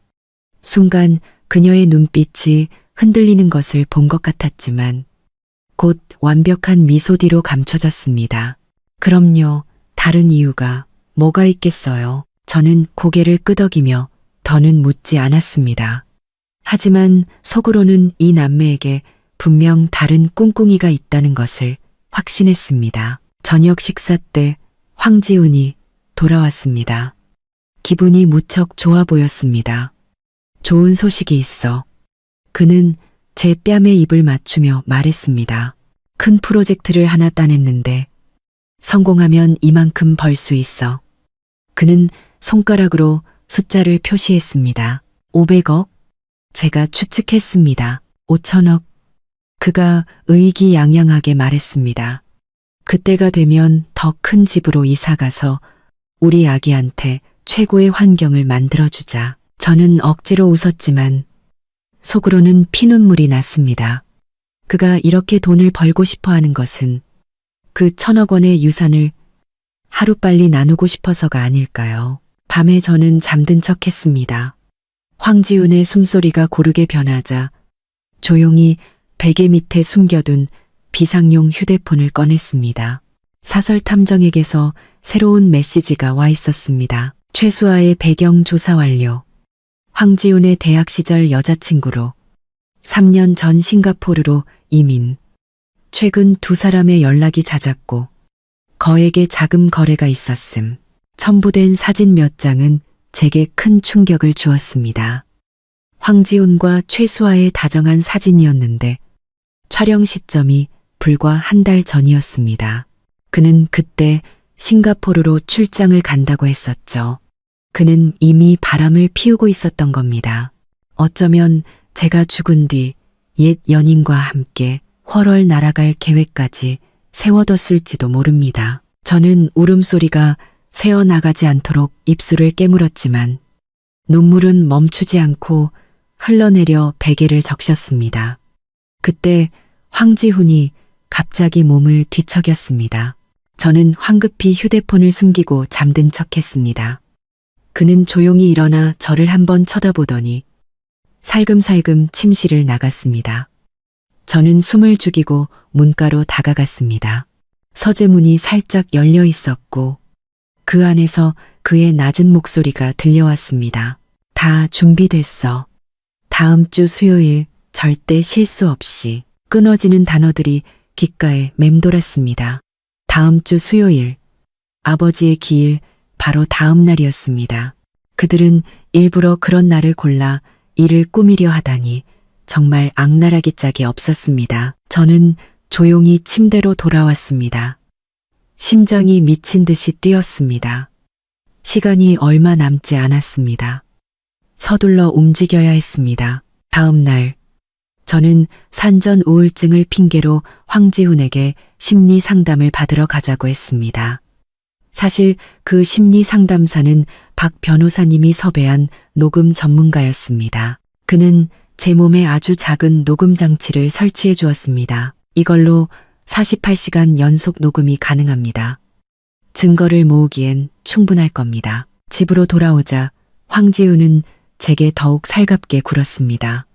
순간 그녀의 눈빛이 흔들리는 것을 본 것 같았지만 곧 완벽한 미소 뒤로 감춰졌습니다. 그럼요. 다른 이유가 뭐가 있겠어요. 저는 고개를 끄덕이며 더는 묻지 않았습니다. 하지만 속으로는 이 남매에게 분명 다른 꿍꿍이가 있다는 것을 확신했습니다. 저녁 식사 때 황지훈이 돌아왔습니다. 기분이 무척 좋아 보였습니다. 좋은 소식이 있어. 그는 제 뺨에 입을 맞추며 말했습니다. 큰 프로젝트를 하나 따냈는데 성공하면 이만큼 벌 수 있어. 그는 손가락으로 숫자를 표시했습니다. 500억? 제가 추측했습니다. 5천억? 그가 의기양양하게 말했습니다. 그때가 되면 더 큰 집으로 이사가서 우리 아기한테 최고의 환경을 만들어주자. 저는 억지로 웃었지만 속으로는 피눈물이 났습니다. 그가 이렇게 돈을 벌고 싶어 하는 것은 그 1,000억 원의 유산을 하루빨리 나누고 싶어서가 아닐까요? 밤에 저는 잠든 척 했습니다. 황지훈의 숨소리가 고르게 변하자 조용히 베개 밑에 숨겨둔 비상용 휴대폰을 꺼냈습니다. 사설 탐정에게서 새로운 메시지가 와 있었습니다. 최수아의 배경 조사 완료. 황지훈의 대학 시절 여자친구로 3년 전 싱가포르로 이민. 최근 두 사람의 연락이 잦았고 거액의 자금 거래가 있었음. 첨부된 사진 몇 장은 제게 큰 충격을 주었습니다. 황지훈과 최수아의 다정한 사진이었는데 촬영 시점이 불과 한 달 전이었습니다. 그는 그때 싱가포르로 출장을 간다고 했었죠. 그는 이미 바람을 피우고 있었던 겁니다. 어쩌면 제가 죽은 뒤 옛 연인과 함께 헐월 날아갈 계획까지 세워뒀을지도 모릅니다. 저는 울음소리가 새어나가지 않도록 입술을 깨물었지만 눈물은 멈추지 않고 흘러내려 베개를 적셨습니다. 그때 황지훈이 갑자기 몸을 뒤척였습니다. 저는 황급히 휴대폰을 숨기고 잠든 척했습니다. 그는 조용히 일어나 저를 한번 쳐다보더니 살금살금 침실을 나갔습니다. 저는 숨을 죽이고 문가로 다가갔습니다. 서재문이 살짝 열려 있었고 그 안에서 그의 낮은 목소리가 들려왔습니다. 다 준비됐어. 다음 주 수요일 절대 실수 없이. 끊어지는 단어들이 귓가에 맴돌았습니다. 다음 주 수요일. 아버지의 기일 바로 다음 날이었습니다. 그들은 일부러 그런 날을 골라 일을 꾸미려 하다니 정말 악랄하기 짝이 없었습니다. 저는 조용히 침대로 돌아왔습니다. 심장이 미친 듯이 뛰었습니다. 시간이 얼마 남지 않았습니다. 서둘러 움직여야 했습니다. 다음 날 저는 산전 우울증을 핑계로 황지훈에게 심리 상담을 받으러 가자고 했습니다. 사실 그 심리 상담사는 박 변호사님이 섭외한 녹음 전문가였습니다. 그는 제 몸에 아주 작은 녹음 장치를 설치해 주었습니다. 이걸로 48시간 연속 녹음이 가능합니다. 증거를 모으기엔 충분할 겁니다. 집으로 돌아오자 황지훈은 제게 더욱 살갑게 굴었습니다.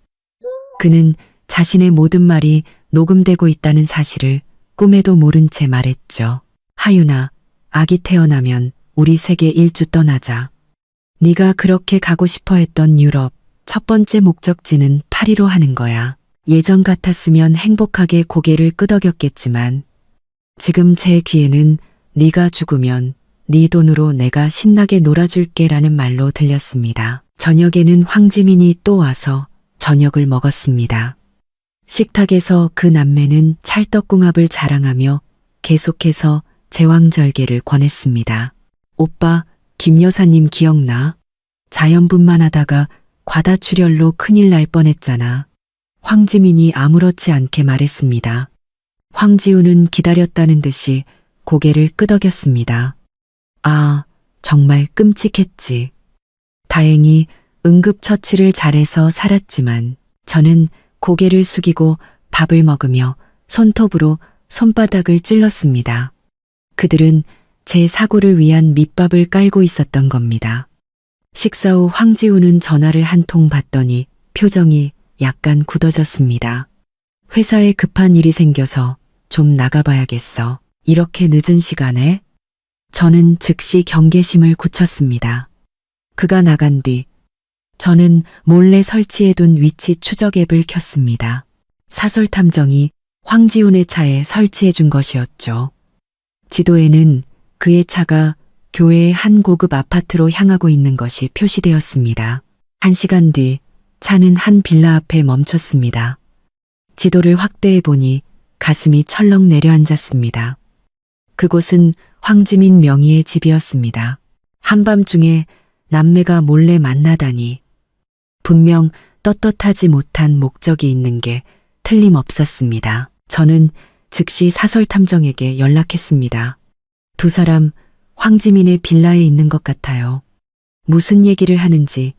그는 자신의 모든 말이 녹음되고 있다는 사실을 꿈에도 모른 채 말했죠. 하윤아, 아기 태어나면 우리 세계 일주 떠나자. 네가 그렇게 가고 싶어 했던 유럽 첫 번째 목적지는 파리로 하는 거야. 예전 같았으면 행복하게 고개를 끄덕였겠지만 지금 제 귀에는 네가 죽으면 네 돈으로 내가 신나게 놀아줄게라는 말로 들렸습니다. 저녁에는 황지민이 또 와서 저녁을 먹었습니다. 식탁에서 그 남매는 찰떡궁합을 자랑하며 계속해서 제왕절개를 권했습니다. 오빠, 김 여사님 기억나? 자연분만 하다가 과다출혈로 큰일 날 뻔했잖아. 황지민이 아무렇지 않게 말했습니다. 황지훈은 기다렸다는 듯이 고개를 끄덕였습니다. 아, 정말 끔찍했지. 다행히 응급처치를 잘해서 살았지만 저는 고개를 숙이고 밥을 먹으며 손톱으로 손바닥을 찔렀습니다. 그들은 제 사고를 위한 밑밥을 깔고 있었던 겁니다. 식사 후 황지훈은 전화를 한 통 받더니 표정이 약간 굳어졌습니다. 회사에 급한 일이 생겨서 좀 나가봐야겠어. 이렇게 늦은 시간에? 저는 즉시 경계심을 굳혔습니다. 그가 나간 뒤 저는 몰래 설치해둔 위치 추적 앱을 켰습니다. 사설 탐정이 황지훈의 차에 설치해준 것이었죠. 지도에는 그의 차가 교회의 한 고급 아파트로 향하고 있는 것이 표시되었습니다. 1시간 뒤 차는 한 빌라 앞에 멈췄습니다. 지도를 확대해 보니 가슴이 철렁 내려앉았습니다. 그곳은 황지민 명의의 집이었습니다. 한밤중에 남매가 몰래 만나다니. 분명 떳떳하지 못한 목적이 있는 게 틀림없었습니다. 저는 즉시 사설탐정에게 연락했습니다. 두 사람 황지민의 빌라에 있는 것 같아요. 무슨 얘기를 하는지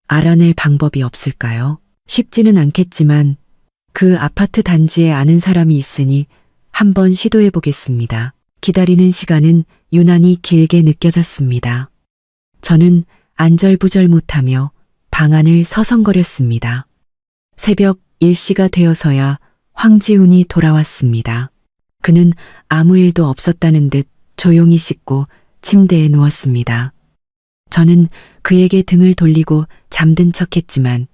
알아낼 방법이 없을까요? 쉽지는 않겠지만 그 아파트 단지에 아는 사람이 있으니 한번 시도해 보겠습니다. 기다리는 시간은 유난히 길게 느껴졌습니다. 저는 안절부절 못하며 방 안을 서성거렸습니다. 새벽 1시가 되어서야 황지훈이 돌아왔습니다. 그는 아무 일도 없었다는 듯 조용히 씻고 침대에 누웠습니다. 저는 그에게 등을 돌리고 잠든 척했지만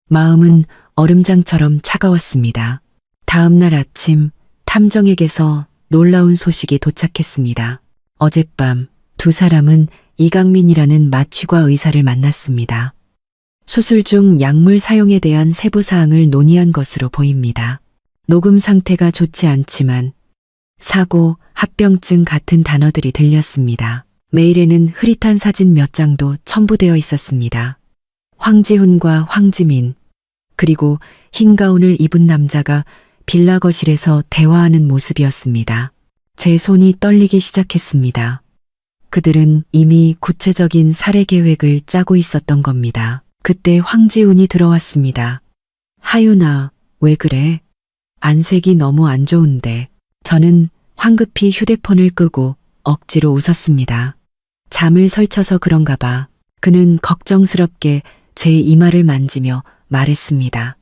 마음은 얼음장처럼 차가웠습니다. 다음 날 아침 탐정에게서 놀라운 소식이 도착했습니다. 어젯밤 두 사람은 이강민이라는 마취과 의사를 만났습니다. 수술 중 약물 사용에 대한 세부 사항을 논의한 것으로 보입니다. 녹음 상태가 좋지 않지만 사고, 합병증 같은 단어들이 들렸습니다. 메일에는 흐릿한 사진 몇 장도 첨부되어 있었습니다. 황지훈과 황지민, 그리고 흰 가운을 입은 남자가 빌라 거실에서 대화하는 모습이었습니다. 제 손이 떨리기 시작했습니다. 그들은 이미 구체적인 살해 계획을 짜고 있었던 겁니다. 그때 황지훈이 들어왔습니다. 하윤아, 왜 그래? 안색이 너무 안 좋은데. 저는 황급히 휴대폰을 끄고 억지로 웃었습니다. 잠을 설쳐서 그런가 봐. 그는 걱정스럽게 제 이마를 만지며 말했습니다.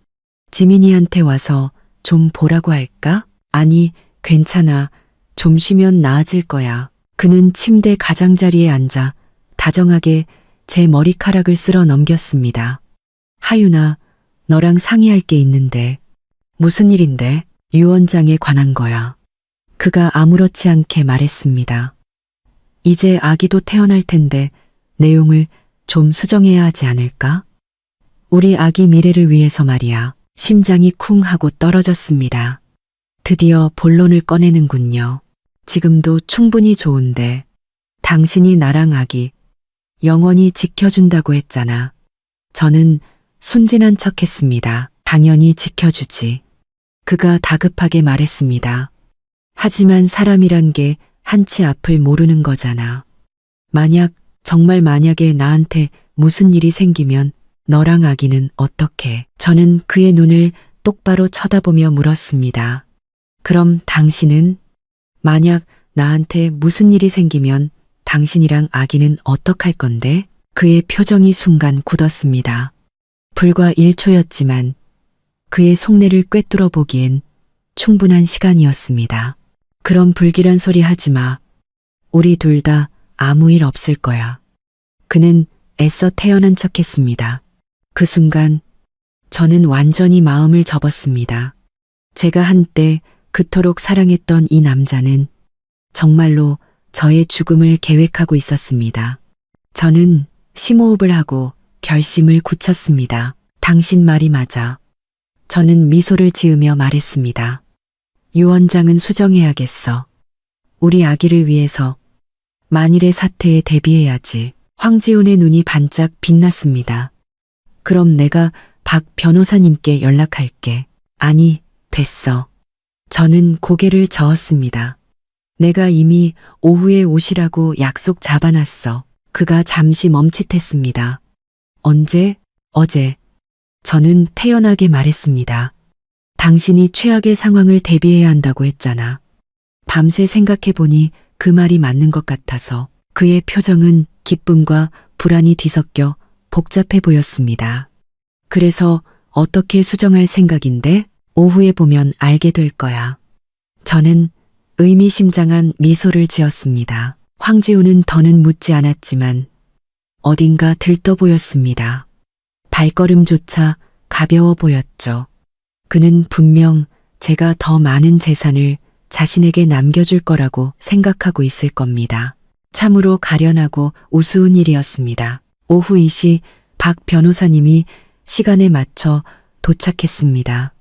지민이한테 와서 좀 보라고 할까? 아니, 괜찮아. 좀 쉬면 나아질 거야. 그는 침대 가장자리에 앉아 다정하게 제 머리카락을 쓸어 넘겼습니다. 하윤아, 너랑 상의할 게 있는데. 무슨 일인데? 유언장에 관한 거야. 그가 아무렇지 않게 말했습니다. 이제 아기도 태어날 텐데 내용을 좀 수정해야 하지 않을까? 우리 아기 미래를 위해서 말이야. 심장이 쿵 하고 떨어졌습니다. 드디어 본론을 꺼내는군요. 지금도 충분히 좋은데 당신이 나랑 아기 영원히 지켜준다고 했잖아. 저는 순진한 척했습니다. 당연히 지켜주지. 그가 다급하게 말했습니다. 하지만 사람이란 게 한치 앞을 모르는 거잖아. 정말 만약에 나한테 무슨 일이 생기면 너랑 아기는 어떻게? 저는 그의 눈을 똑바로 쳐다보며 물었습니다. 그럼 당신은? 만약 나한테 무슨 일이 생기면 당신이랑 아기는 어떡할 건데? 그의 표정이 순간 굳었습니다. 불과 1초였지만 그의 속내를 꿰뚫어 보기엔 충분한 시간이었습니다. 그럼 불길한 소리 하지 마. 우리 둘 다 아무 일 없을 거야. 그는 애써 태연한 척했습니다. 그 순간 저는 완전히 마음을 접었습니다. 제가 한때 그토록 사랑했던 이 남자는 정말로 저의 죽음을 계획하고 있었습니다. 저는 심호흡을 하고 결심을 굳혔습니다. 당신 말이 맞아. 저는 미소를 지으며 말했습니다. 유언장은 수정해야겠어. 우리 아기를 위해서 만일의 사태에 대비해야지. 황지훈의 눈이 반짝 빛났습니다. 그럼 내가 박 변호사님께 연락할게. 아니, 됐어. 저는 고개를 저었습니다. 내가 이미 오후에 오시라고 약속 잡아놨어. 그가 잠시 멈칫했습니다. 언제? 어제. 저는 태연하게 말했습니다. 당신이 최악의 상황을 대비해야 한다고 했잖아. 밤새 생각해보니 그 말이 맞는 것 같아서. 그의 표정은 기쁨과 불안이 뒤섞여 복잡해 보였습니다. 그래서 어떻게 수정할 생각인데? 오후에 보면 알게 될 거야. 저는 의미심장한 미소를 지었습니다. 황지훈은 더는 묻지 않았지만 어딘가 들떠 보였습니다. 발걸음조차 가벼워 보였죠. 그는 분명 제가 더 많은 재산을 자신에게 남겨줄 거라고 생각하고 있을 겁니다. 참으로 가련하고 우스운 일이었습니다. 오후 2시 박 변호사님이 시간에 맞춰 도착했습니다.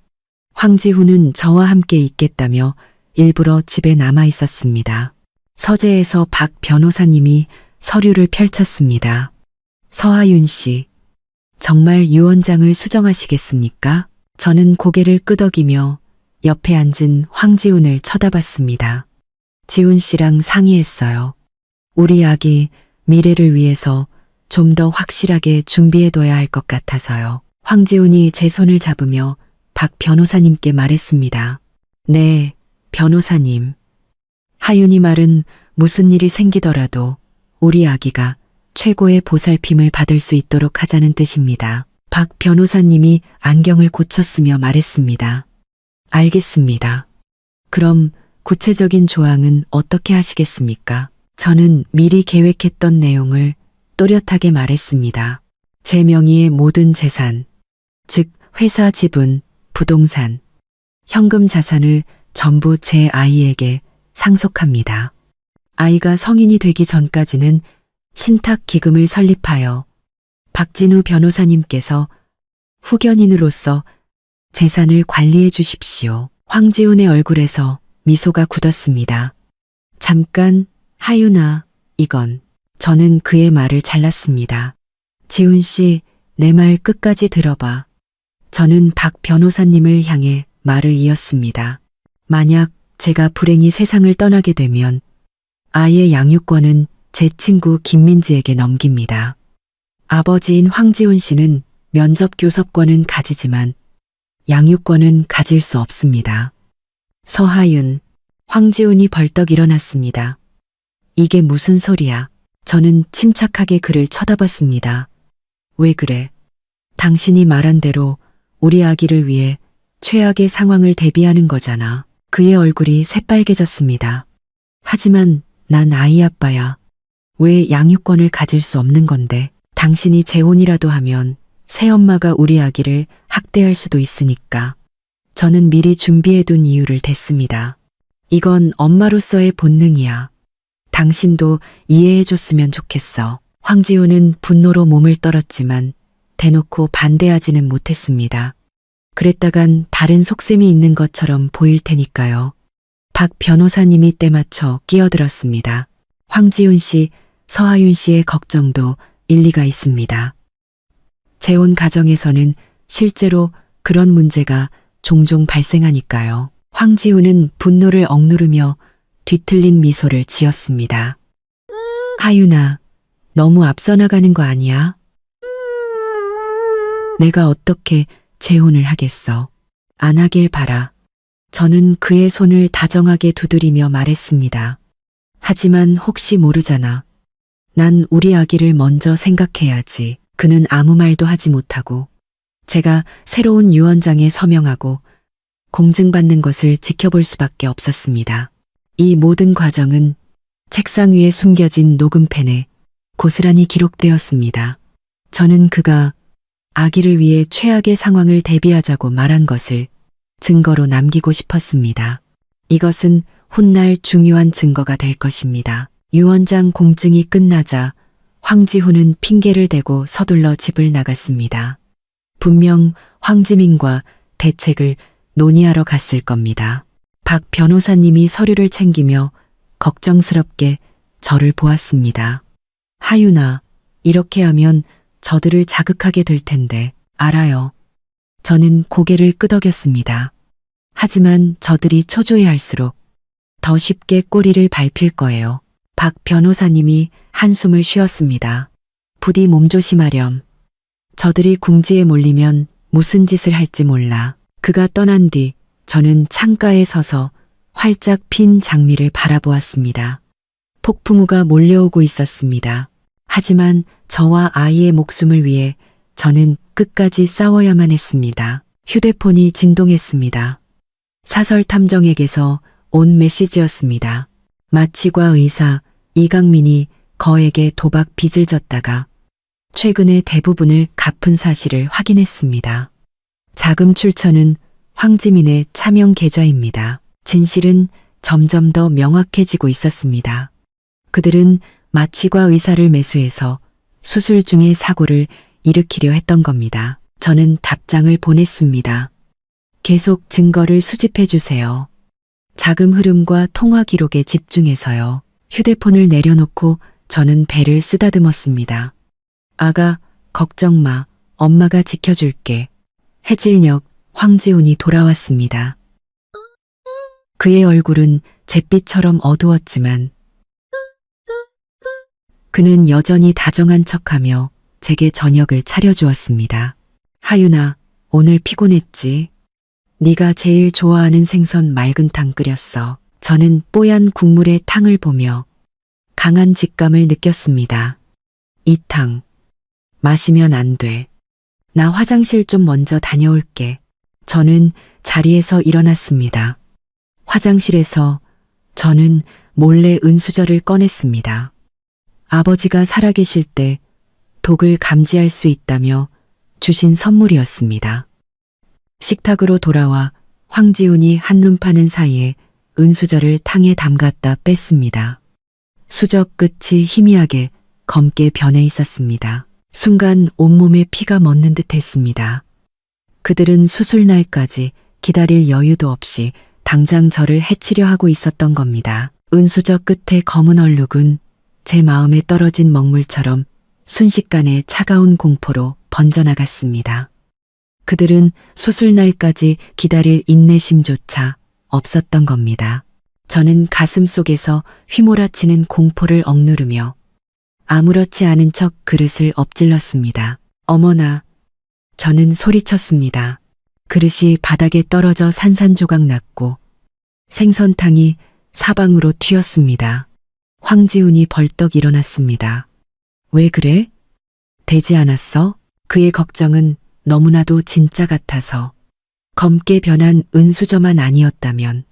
황지훈은 저와 함께 있겠다며 일부러 집에 남아 있었습니다. 서재에서 박 변호사님이 서류를 펼쳤습니다. 서하윤 씨, 정말 유언장을 수정하시겠습니까? 저는 고개를 끄덕이며 옆에 앉은 황지훈을 쳐다봤습니다. 지훈 씨랑 상의했어요. 우리 아기 미래를 위해서 좀 더 확실하게 준비해둬야 할 것 같아서요. 황지훈이 제 손을 잡으며 박 변호사님께 말했습니다. 네, 변호사님. 하윤이 말은 무슨 일이 생기더라도 우리 아기가 최고의 보살핌을 받을 수 있도록 하자는 뜻입니다. 박 변호사님이 안경을 고쳤으며 말했습니다. 알겠습니다. 그럼 구체적인 조항은 어떻게 하시겠습니까? 저는 미리 계획했던 내용을 또렷하게 말했습니다. 제 명의의 모든 재산, 즉 회사 지분, 부동산, 현금 자산을 전부 제 아이에게 상속합니다. 아이가 성인이 되기 전까지는 신탁 기금을 설립하여 박진우 변호사님께서 후견인으로서 재산을 관리해 주십시오. 황지훈의 얼굴에서 미소가 굳었습니다. 잠깐, 하윤아, 이건. 저는 그의 말을 잘랐습니다. 지훈 씨, 내 말 끝까지 들어봐. 저는 박 변호사님을 향해 말을 이었습니다. 만약 제가 불행히 세상을 떠나게 되면 아이의 양육권은 제 친구 김민지에게 넘깁니다. 아버지인 황지훈 씨는 면접 교섭권은 가지지만 양육권은 가질 수 없습니다. 서하윤, 황지훈이 벌떡 일어났습니다. 이게 무슨 소리야? 저는 침착하게 그를 쳐다봤습니다. 왜 그래? 당신이 말한 대로 우리 아기를 위해 최악의 상황을 대비하는 거잖아. 그의 얼굴이 새빨개졌습니다. 하지만 난 아이 아빠야. 왜 양육권을 가질 수 없는 건데? 당신이 재혼이라도 하면 새엄마가 우리 아기를 학대할 수도 있으니까. 저는 미리 준비해둔 이유를 댔습니다. 이건 엄마로서의 본능이야. 당신도 이해해줬으면 좋겠어. 황지훈은 분노로 몸을 떨었지만 대놓고 반대하지는 못했습니다. 그랬다간 다른 속셈이 있는 것처럼 보일 테니까요. 박 변호사님이 때맞춰 끼어들었습니다. 황지훈 씨, 서하윤 씨의 걱정도 일리가 있습니다. 재혼 가정에서는 실제로 그런 문제가 종종 발생하니까요. 황지훈은 분노를 억누르며 뒤틀린 미소를 지었습니다. 하윤아, 너무 앞서 나가는 거 아니야? 내가 어떻게 재혼을 하겠어? 안 하길 바라. 저는 그의 손을 다정하게 두드리며 말했습니다. 하지만 혹시 모르잖아. 난 우리 아기를 먼저 생각해야지. 그는 아무 말도 하지 못하고 제가 새로운 유언장에 서명하고 공증받는 것을 지켜볼 수밖에 없었습니다. 이 모든 과정은 책상 위에 숨겨진 녹음펜에 고스란히 기록되었습니다. 저는 그가 아기를 위해 최악의 상황을 대비하자고 말한 것을 증거로 남기고 싶었습니다. 이것은 훗날 중요한 증거가 될 것입니다. 유언장 공증이 끝나자 황지훈은 핑계를 대고 서둘러 집을 나갔습니다. 분명 황지민과 대책을 논의하러 갔을 겁니다. 박 변호사님이 서류를 챙기며 걱정스럽게 저를 보았습니다. 하윤아, 이렇게 하면 저들을 자극하게 될 텐데. 알아요. 저는 고개를 끄덕였습니다. 하지만 저들이 초조해할수록 더 쉽게 꼬리를 밟힐 거예요. 박 변호사님이 한숨을 쉬었습니다. 부디 몸조심하렴. 저들이 궁지에 몰리면 무슨 짓을 할지 몰라. 그가 떠난 뒤 저는 창가에 서서 활짝 핀 장미를 바라보았습니다. 폭풍우가 몰려오고 있었습니다. 하지만 저와 아이의 목숨을 위해 저는 끝까지 싸워야만 했습니다. 휴대폰이 진동했습니다. 사설 탐정에게서 온 메시지였습니다. 마치과 의사 이강민이 거에게 도박 빚을 졌다가 최근에 대부분을 갚은 사실을 확인했습니다. 자금 출처는 황지민의 차명 계좌입니다. 진실은 점점 더 명확해지고 있었습니다. 그들은 마취과 의사를 매수해서 수술 중에 사고를 일으키려 했던 겁니다. 저는 답장을 보냈습니다. 계속 증거를 수집해 주세요. 자금 흐름과 통화 기록에 집중해서요. 휴대폰을 내려놓고 저는 배를 쓰다듬었습니다. 아가, 걱정 마. 엄마가 지켜줄게. 해질녘 황지훈이 돌아왔습니다. 그의 얼굴은 잿빛처럼 어두웠지만 그는 여전히 다정한 척하며 제게 저녁을 차려주었습니다. 하윤아, 오늘 피곤했지? 네가 제일 좋아하는 생선 맑은탕 끓였어. 저는 뽀얀 국물의 탕을 보며 강한 직감을 느꼈습니다. 이 탕, 마시면 안 돼. 나 화장실 좀 먼저 다녀올게. 저는 자리에서 일어났습니다. 화장실에서 저는 몰래 은수저를 꺼냈습니다. 아버지가 살아계실 때 독을 감지할 수 있다며 주신 선물이었습니다. 식탁으로 돌아와 황지훈이 한눈 파는 사이에 은수저를 탕에 담갔다 뺐습니다. 수저 끝이 희미하게 검게 변해 있었습니다. 순간 온몸에 피가 멎는 듯 했습니다. 그들은 수술날까지 기다릴 여유도 없이 당장 저를 해치려 하고 있었던 겁니다. 은수저 끝의 검은 얼룩은 제 마음에 떨어진 먹물처럼 순식간에 차가운 공포로 번져나갔습니다. 그들은 수술날까지 기다릴 인내심조차 없었던 겁니다. 저는 가슴 속에서 휘몰아치는 공포를 억누르며 아무렇지 않은 척 그릇을 엎질렀습니다. 어머나, 저는 소리쳤습니다. 그릇이 바닥에 떨어져 산산조각 났고 생선탕이 사방으로 튀었습니다. 황지훈이 벌떡 일어났습니다. 왜 그래? 되지 않았어? 그의 걱정은 너무나도 진짜 같아서 검게 변한 은수저만 아니었다면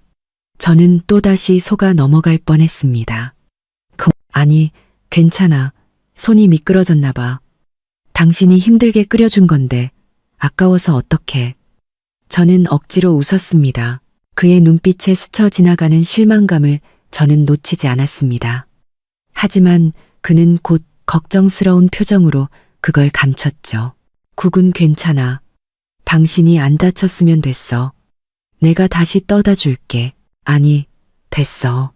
저는 또다시 속아 넘어갈 뻔했습니다. 아니, 괜찮아. 손이 미끄러졌나 봐. 당신이 힘들게 끓여준 건데 아까워서 어떡해. 저는 억지로 웃었습니다. 그의 눈빛에 스쳐 지나가는 실망감을 저는 놓치지 않았습니다. 하지만 그는 곧 걱정스러운 표정으로 그걸 감췄죠. 국은 괜찮아. 당신이 안 다쳤으면 됐어. 내가 다시 떠다 줄게. 아니, 됐어.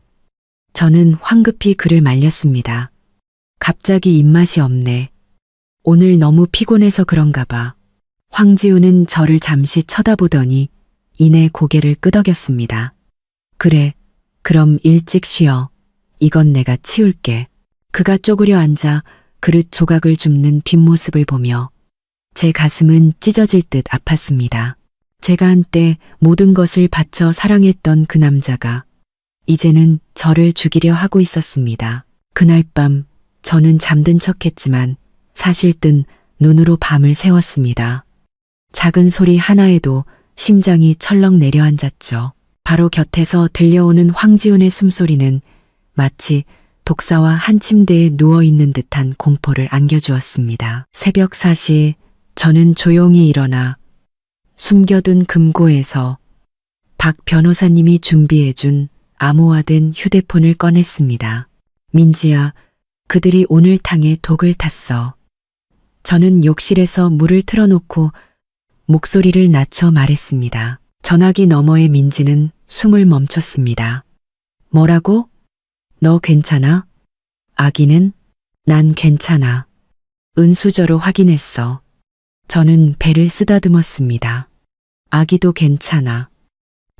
저는 황급히 그를 말렸습니다. 갑자기 입맛이 없네. 오늘 너무 피곤해서 그런가 봐. 황지훈은 저를 잠시 쳐다보더니 이내 고개를 끄덕였습니다. 그래, 그럼 일찍 쉬어. 이건 내가 치울게. 그가 쪼그려 앉아 그릇 조각을 줍는 뒷모습을 보며 제 가슴은 찢어질 듯 아팠습니다. 제가 한때 모든 것을 바쳐 사랑했던 그 남자가 이제는 저를 죽이려 하고 있었습니다. 그날 밤 저는 잠든 척했지만 사실 뜬 눈으로 밤을 새웠습니다. 작은 소리 하나에도 심장이 철렁 내려앉았죠. 바로 곁에서 들려오는 황지훈의 숨소리는 마치 독사와 한 침대에 누워있는 듯한 공포를 안겨주었습니다. 새벽 4시 저는 조용히 일어나 숨겨둔 금고에서 박 변호사님이 준비해준 암호화된 휴대폰을 꺼냈습니다. 민지야, 그들이 오늘 탕에 독을 탔어. 저는 욕실에서 물을 틀어놓고 목소리를 낮춰 말했습니다. 전화기 너머의 민지는 숨을 멈췄습니다. 뭐라고? 너 괜찮아? 아기는? 난 괜찮아. 은수저로 확인했어. 저는 배를 쓰다듬었습니다. 아기도 괜찮아.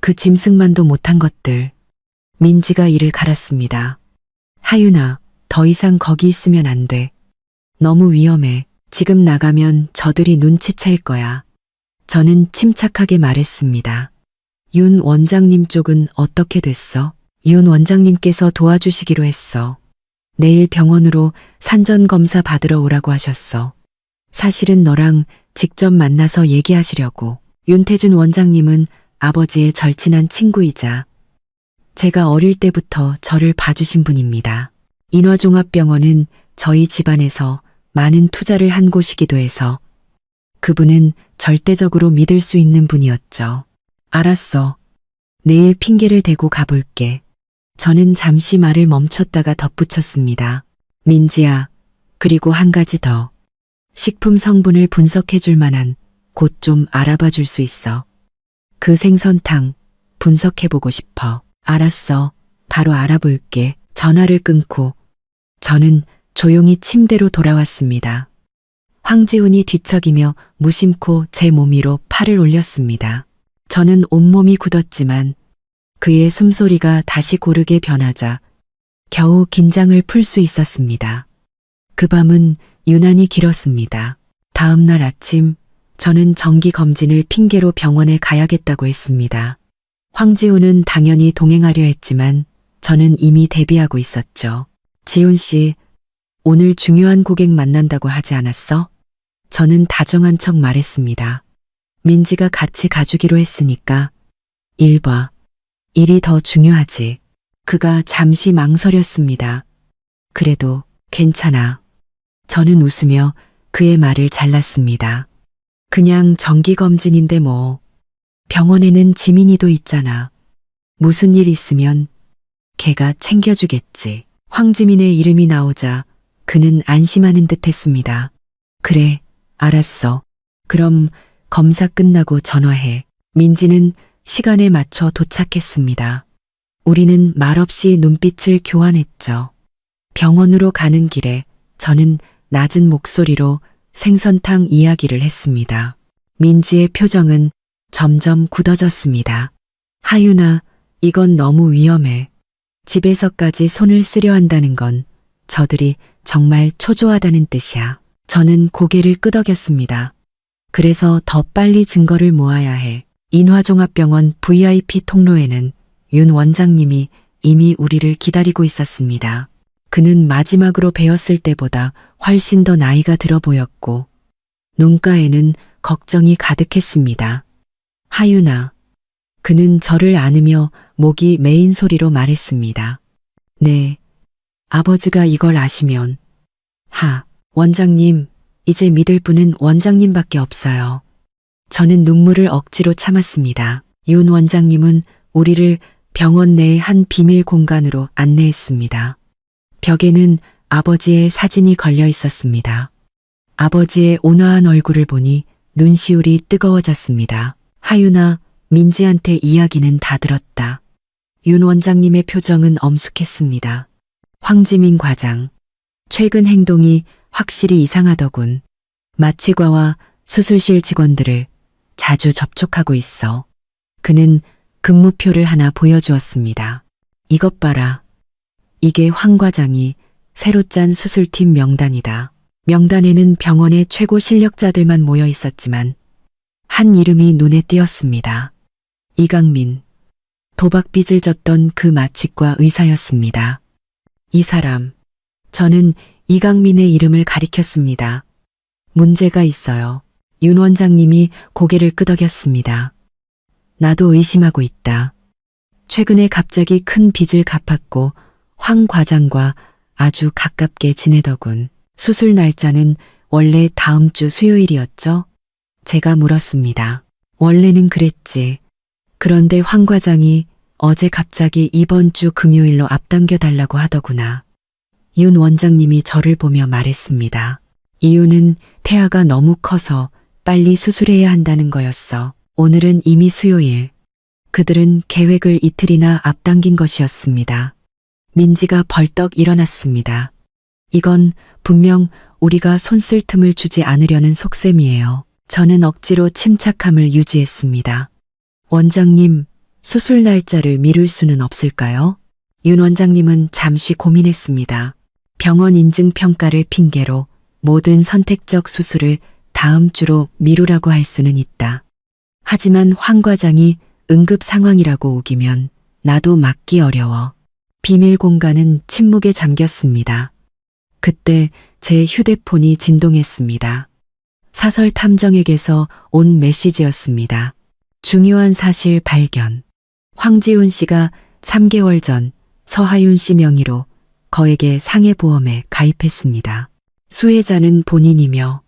그 짐승만도 못한 것들. 민지가 이를 갈았습니다. 하윤아, 더 이상 거기 있으면 안 돼. 너무 위험해. 지금 나가면 저들이 눈치챌 거야. 저는 침착하게 말했습니다. 윤 원장님 쪽은 어떻게 됐어? 윤 원장님께서 도와주시기로 했어. 내일 병원으로 산전검사 받으러 오라고 하셨어. 사실은 너랑 직접 만나서 얘기하시려고. 윤태준 원장님은 아버지의 절친한 친구이자 제가 어릴 때부터 저를 봐주신 분입니다. 인화종합병원은 저희 집안에서 많은 투자를 한 곳이기도 해서 그분은 절대적으로 믿을 수 있는 분이었죠. 알았어. 내일 핑계를 대고 가볼게. 저는 잠시 말을 멈췄다가 덧붙였습니다. 민지야, 그리고 한 가지 더. 식품 성분을 분석해 줄 만한 곳 좀 알아봐 줄 수 있어. 그 생선탕 분석해 보고 싶어. 알았어. 바로 알아볼게. 전화를 끊고 저는 조용히 침대로 돌아왔습니다. 황지훈이 뒤척이며 무심코 제 몸 위로 팔을 올렸습니다. 저는 온몸이 굳었지만 그의 숨소리가 다시 고르게 변하자 겨우 긴장을 풀 수 있었습니다. 그 밤은 유난히 길었습니다. 다음 날 아침 저는 정기 검진을 핑계로 병원에 가야겠다고 했습니다. 황지훈은 당연히 동행하려 했지만 저는 이미 대비하고 있었죠. 지훈 씨, 오늘 중요한 고객 만난다고 하지 않았어? 저는 다정한 척 말했습니다. 민지가 같이 가주기로 했으니까 일 봐. 일이 더 중요하지. 그가 잠시 망설였습니다. 그래도 괜찮아. 저는 웃으며 그의 말을 잘랐습니다. 그냥 정기검진인데 뭐. 병원에는 지민이도 있잖아. 무슨 일 있으면 걔가 챙겨주겠지. 황지민의 이름이 나오자 그는 안심하는 듯 했습니다. 그래, 알았어. 그럼 검사 끝나고 전화해. 민지는 시간에 맞춰 도착했습니다. 우리는 말없이 눈빛을 교환했죠. 병원으로 가는 길에 저는 낮은 목소리로 생선탕 이야기를 했습니다. 민지의 표정은 점점 굳어졌습니다. 하윤아, 이건 너무 위험해. 집에서까지 손을 쓰려 한다는 건 저들이 정말 초조하다는 뜻이야. 저는 고개를 끄덕였습니다. 그래서 더 빨리 증거를 모아야 해. 인화종합병원 VIP 통로에는 윤 원장님이 이미 우리를 기다리고 있었습니다. 그는 마지막으로 뵈었을 때보다 훨씬 더 나이가 들어 보였고 눈가에는 걱정이 가득했습니다. 하윤아. 그는 저를 안으며 목이 메인 소리로 말했습니다. 네. 아버지가 이걸 아시면. 원장님, 이제 믿을 분은 원장님밖에 없어요. 저는 눈물을 억지로 참았습니다. 윤 원장님은 우리를 병원 내의 한 비밀 공간으로 안내했습니다. 벽에는 아버지의 사진이 걸려 있었습니다. 아버지의 온화한 얼굴을 보니 눈시울이 뜨거워졌습니다. 하윤아, 민지한테 이야기는 다 들었다. 윤 원장님의 표정은 엄숙했습니다. 황지민 과장, 최근 행동이 확실히 이상하더군. 마취과와 수술실 직원들을 자주 접촉하고 있어. 그는 근무표를 하나 보여주었습니다. 이것 봐라. 이게 황 과장이 새로 짠 수술팀 명단이다. 명단에는 병원의 최고 실력자들만 모여 있었지만 한 이름이 눈에 띄었습니다. 이강민. 도박빚을 졌던 그 마취과 의사였습니다. 이 사람. 저는 이강민의 이름을 가리켰습니다. 문제가 있어요. 윤 원장님이 고개를 끄덕였습니다. 나도 의심하고 있다. 최근에 갑자기 큰 빚을 갚았고 황 과장과 아주 가깝게 지내더군. 수술 날짜는 원래 다음 주 수요일이었죠? 제가 물었습니다. 원래는 그랬지. 그런데 황 과장이 어제 갑자기 이번 주 금요일로 앞당겨 달라고 하더구나. 윤 원장님이 저를 보며 말했습니다. 이유는 태아가 너무 커서 빨리 수술해야 한다는 거였어. 오늘은 이미 수요일. 그들은 계획을 이틀이나 앞당긴 것이었습니다. 민지가 벌떡 일어났습니다. 이건 분명 우리가 손 쓸 틈을 주지 않으려는 속셈이에요. 저는 억지로 침착함을 유지했습니다. 원장님, 수술 날짜를 미룰 수는 없을까요? 윤 원장님은 잠시 고민했습니다. 병원 인증 평가를 핑계로 모든 선택적 수술을 다음 주로 미루라고 할 수는 있다. 하지만 황 과장이 응급 상황이라고 우기면 나도 막기 어려워. 비밀 공간은 침묵에 잠겼습니다. 그때 제 휴대폰이 진동했습니다. 사설 탐정에게서 온 메시지였습니다. 중요한 사실 발견. 황지훈 씨가 3개월 전 서하윤 씨 명의로 거액의 상해보험에 가입했습니다. 수혜자는 본인이며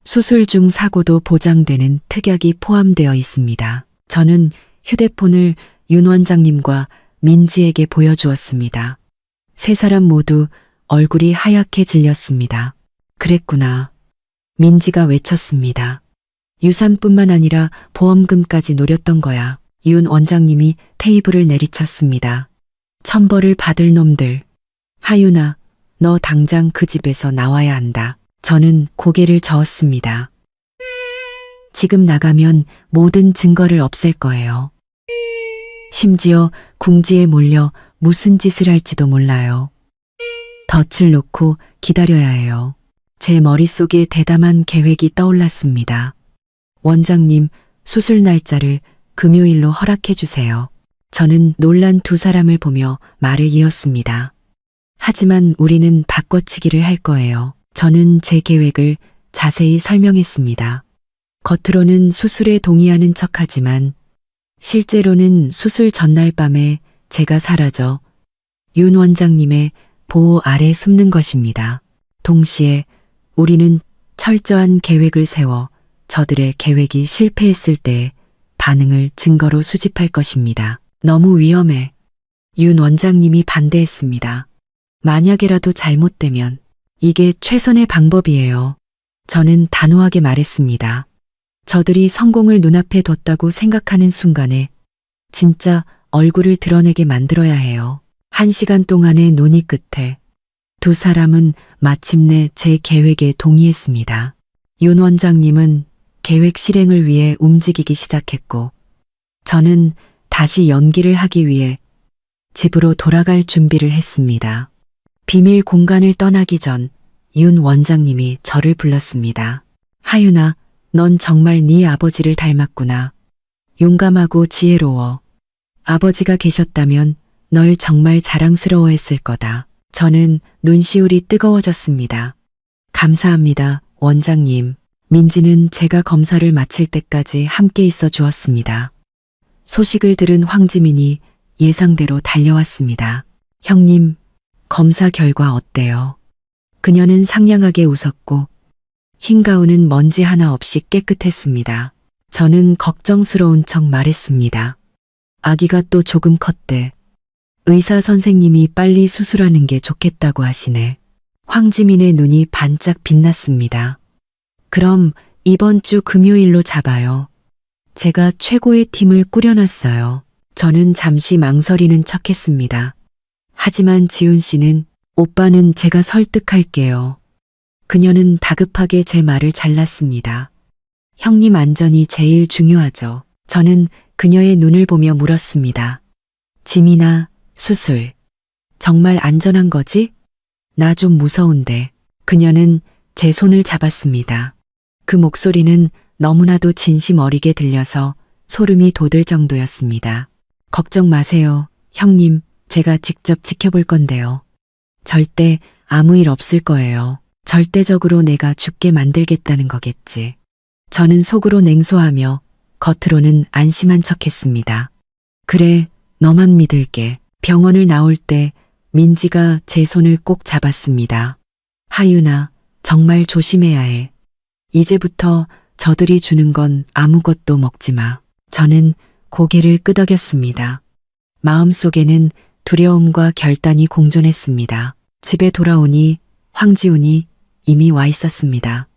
수술 중 사고도 보장되는 특약이 포함되어 있습니다. 저는 휴대폰을 윤 원장님과 민지에게 보여주었습니다. 세 사람 모두 얼굴이 하얗게 질렸습니다. 그랬구나. 민지가 외쳤습니다. 유산뿐만 아니라 보험금까지 노렸던 거야. 윤 원장님이 테이블을 내리쳤습니다. 천벌을 받을 놈들. 하윤아, 너 당장 그 집에서 나와야 한다. 저는 고개를 저었습니다. 지금 나가면 모든 증거를 없앨 거예요. 심지어 궁지에 몰려 무슨 짓을 할지도 몰라요. 덫을 놓고 기다려야 해요. 제 머릿속에 대담한 계획이 떠올랐습니다. 원장님, 수술 날짜를 금요일로 허락해 주세요. 저는 놀란 두 사람을 보며 말을 이었습니다. 하지만 우리는 바꿔치기를 할 거예요. 저는 제 계획을 자세히 설명했습니다. 겉으로는 수술에 동의하는 척하지만 실제로는 수술 전날 밤에 제가 사라져 윤 원장님의 보호 아래 숨는 것입니다. 동시에 우리는 철저한 계획을 세워 저들의 계획이 실패했을 때 반응을 증거로 수집할 것입니다. 너무 위험해. 윤 원장님이 반대했습니다. 만약에라도 잘못되면 이게 최선의 방법이에요. 저는 단호하게 말했습니다. 저들이 성공을 눈앞에 뒀다고 생각하는 순간에 진짜 얼굴을 드러내게 만들어야 해요. 1시간 동안의 논의 끝에 두 사람은 마침내 제 계획에 동의했습니다. 윤 원장님은 계획 실행을 위해 움직이기 시작했고 저는 다시 연기를 하기 위해 집으로 돌아갈 준비를 했습니다. 비밀 공간을 떠나기 전 윤 원장님이 저를 불렀습니다. 하윤아, 넌 정말 네 아버지를 닮았구나. 용감하고 지혜로워. 아버지가 계셨다면 널 정말 자랑스러워했을 거다. 저는 눈시울이 뜨거워졌습니다. 감사합니다, 원장님. 민지는 제가 검사를 마칠 때까지 함께 있어 주었습니다. 소식을 들은 황지민이 예상대로 달려왔습니다. 형님, 검사 결과 어때요? 그녀는 상냥하게 웃었고 흰 가운은 먼지 하나 없이 깨끗했습니다. 저는 걱정스러운 척 말했습니다. 아기가 또 조금 컸대. 의사 선생님이 빨리 수술하는 게 좋겠다고 하시네. 황지민의 눈이 반짝 빛났습니다. 그럼 이번 주 금요일로 잡아요. 제가 최고의 팀을 꾸려놨어요. 저는 잠시 망설이는 척했습니다. 하지만 지훈 씨는 오빠는 제가 설득할게요. 그녀는 다급하게 제 말을 잘랐습니다. 형님 안전이 제일 중요하죠. 저는 그녀의 눈을 보며 물었습니다. 지민아, 수술. 정말 안전한 거지? 나 좀 무서운데. 그녀는 제 손을 잡았습니다. 그 목소리는 너무나도 진심 어리게 들려서 소름이 돋을 정도였습니다. 걱정 마세요, 형님. 제가 직접 지켜볼 건데요. 절대 아무 일 없을 거예요. 절대적으로 내가 죽게 만들겠다는 거겠지. 저는 속으로 냉소하며 겉으로는 안심한 척했습니다. 그래, 너만 믿을게. 병원을 나올 때 민지가 제 손을 꼭 잡았습니다. 하윤아, 정말 조심해야 해. 이제부터 저들이 주는 건 아무것도 먹지 마. 저는 고개를 끄덕였습니다. 마음속에는 두려움과 결단이 공존했습니다. 집에 돌아오니 황지훈이 이미 와 있었습니다.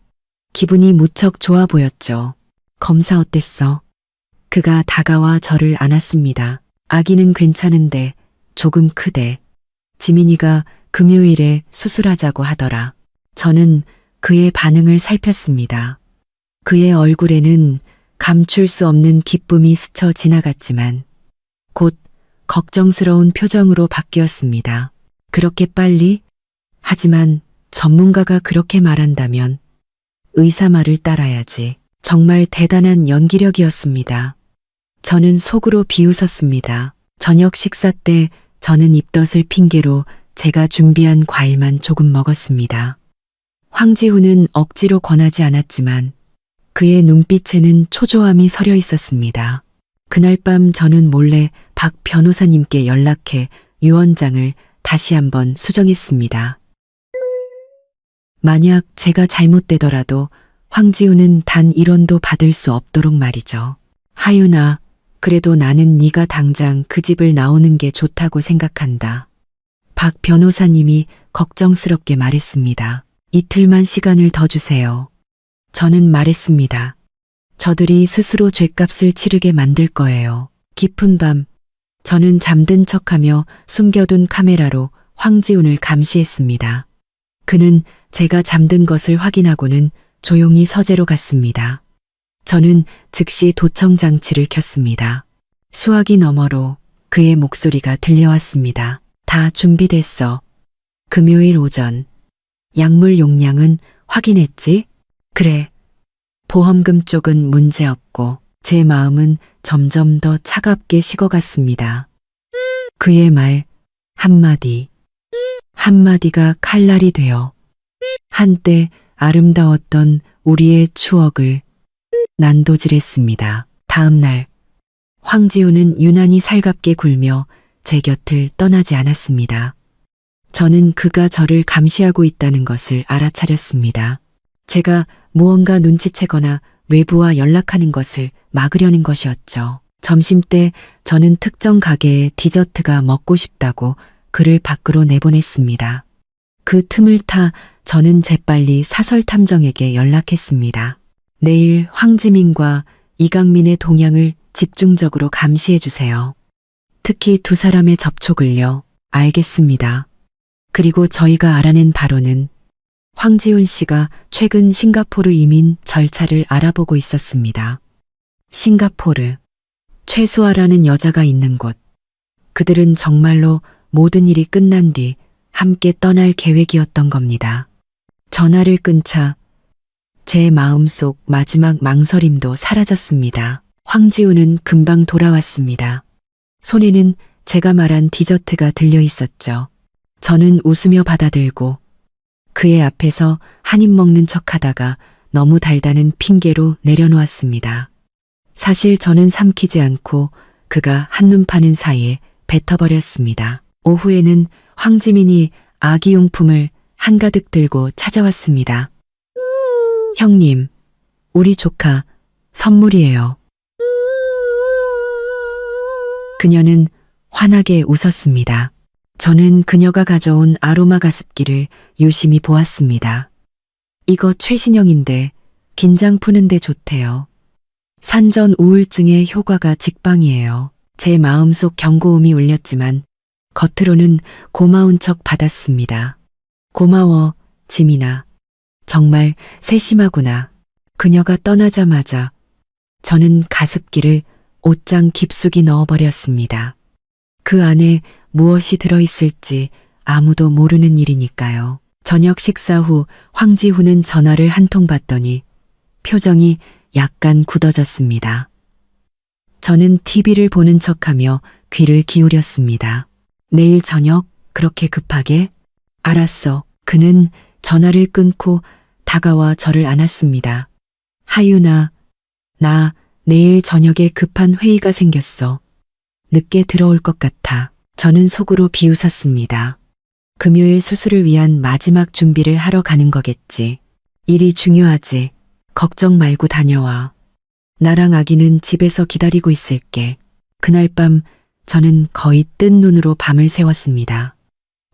기분이 무척 좋아 보였죠. 검사 어땠어? 그가 다가와 저를 안았습니다. 아기는 괜찮은데 조금 크대. 지민이가 금요일에 수술하자고 하더라. 저는 그의 반응을 살폈습니다. 그의 얼굴에는 감출 수 없는 기쁨이 스쳐 지나갔지만 곧 걱정스러운 표정으로 바뀌었습니다. 그렇게 빨리? 하지만 전문가가 그렇게 말한다면 의사 말을 따라야지. 정말 대단한 연기력이었습니다. 저는 속으로 비웃었습니다. 저녁 식사 때 저는 입덧을 핑계로 제가 준비한 과일만 조금 먹었습니다. 황지훈은 억지로 권하지 않았지만 그의 눈빛에는 초조함이 서려 있었습니다. 그날 밤 저는 몰래 박 변호사님께 연락해 유언장을 다시 한번 수정했습니다. 만약 제가 잘못되더라도 황지훈은 단 1원도 받을 수 없도록 말이죠. 하윤아, 그래도 나는 네가 당장 그 집을 나오는 게 좋다고 생각한다. 박 변호사님이 걱정스럽게 말했습니다. 이틀만 시간을 더 주세요. 저는 말했습니다. 저들이 스스로 죗값을 치르게 만들 거예요. 깊은 밤, 저는 잠든 척하며 숨겨둔 카메라로 황지훈을 감시했습니다. 그는 제가 잠든 것을 확인하고는 조용히 서재로 갔습니다. 저는 즉시 도청 장치를 켰습니다. 수화기 너머로 그의 목소리가 들려왔습니다. 다 준비됐어. 금요일 오전. 약물 용량은 확인했지? 그래. 보험금 쪽은 문제없고 제 마음은 점점 더 차갑게 식어갔습니다. 그의 말 한마디, 한마디가 칼날이 되어 한때 아름다웠던 우리의 추억을 난도질했습니다. 다음 날 황지우는 유난히 살갑게 굴며 제 곁을 떠나지 않았습니다. 저는 그가 저를 감시하고 있다는 것을 알아차렸습니다. 제가 무언가 눈치채거나 외부와 연락하는 것을 막으려는 것이었죠. 점심때 저는 특정 가게의 디저트가 먹고 싶다고 그를 밖으로 내보냈습니다. 그 틈을 타 저는 재빨리 사설탐정에게 연락했습니다. 내일 황지민과 이강민의 동향을 집중적으로 감시해 주세요. 특히 두 사람의 접촉을요. 알겠습니다. 그리고 저희가 알아낸 바로는 황지훈 씨가 최근 싱가포르 이민 절차를 알아보고 있었습니다. 싱가포르, 최수아라는 여자가 있는 곳. 그들은 정말로 모든 일이 끝난 뒤 함께 떠날 계획이었던 겁니다. 전화를 끊자 제 마음속 마지막 망설임도 사라졌습니다. 황지훈은 금방 돌아왔습니다. 손에는 제가 말한 디저트가 들려 있었죠. 저는 웃으며 받아들고 그의 앞에서 한 입 먹는 척하다가 너무 달다는 핑계로 내려놓았습니다. 사실 저는 삼키지 않고 그가 한눈 파는 사이에 뱉어버렸습니다. 오후에는 황지민이 아기용품을 한가득 들고 찾아왔습니다. 형님, 우리 조카 선물이에요. 그녀는 환하게 웃었습니다. 저는 그녀가 가져온 아로마 가습기를 유심히 보았습니다. 이거 최신형인데 긴장 푸는데 좋대요. 산전 우울증의 효과가 직방이에요. 제 마음속 경고음이 울렸지만 겉으로는 고마운 척 받았습니다. 고마워, 지민아. 정말 세심하구나. 그녀가 떠나자마자 저는 가습기를 옷장 깊숙이 넣어버렸습니다. 그 안에 무엇이 들어있을지 아무도 모르는 일이니까요. 저녁 식사 후 황지훈은 전화를 한 통 받더니 표정이 약간 굳어졌습니다. 저는 TV를 보는 척하며 귀를 기울였습니다. 내일 저녁 그렇게 급하게? 알았어. 그는 전화를 끊고 다가와 저를 안았습니다. 하윤아, 나 내일 저녁에 급한 회의가 생겼어. 늦게 들어올 것 같아. 저는 속으로 비웃었습니다. 금요일 수술을 위한 마지막 준비를 하러 가는 거겠지. 일이 중요하지. 걱정 말고 다녀와. 나랑 아기는 집에서 기다리고 있을게. 그날 밤 저는 거의 뜬 눈으로 밤을 새웠습니다.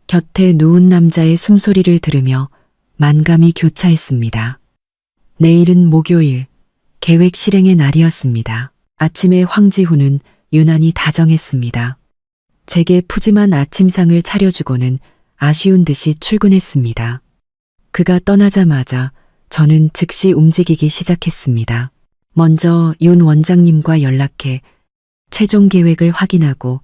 곁에 누운 남자의 숨소리를 들으며 만감이 교차했습니다. 내일은 목요일, 계획 실행의 날이었습니다. 아침에 황지훈은 유난히 다정했습니다. 제게 푸짐한 아침상을 차려주고는 아쉬운 듯이 출근했습니다. 그가 떠나자마자 저는 즉시 움직이기 시작했습니다. 먼저 윤 원장님과 연락해 최종 계획을 확인하고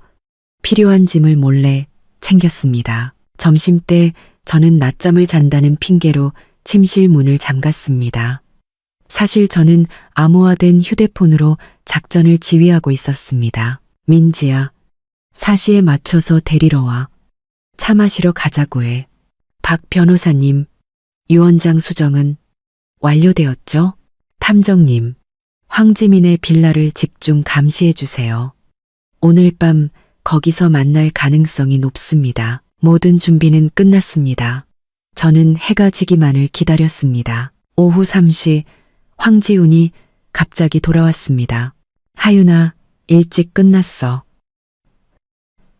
필요한 짐을 몰래 챙겼습니다. 점심때 저는 낮잠을 잔다는 핑계로 침실 문을 잠갔습니다. 사실 저는 암호화된 휴대폰으로 작전을 지휘하고 있었습니다. 민지야, 4시에 맞춰서 데리러 와. 차 마시러 가자고 해. 박 변호사님, 유 원장 수정은 완료되었죠? 탐정님, 황지민의 빌라를 집중 감시해 주세요. 오늘 밤 거기서 만날 가능성이 높습니다. 모든 준비는 끝났습니다. 저는 해가 지기만을 기다렸습니다. 오후 3시 황지훈이 갑자기 돌아왔습니다. 하윤아, 일찍 끝났어.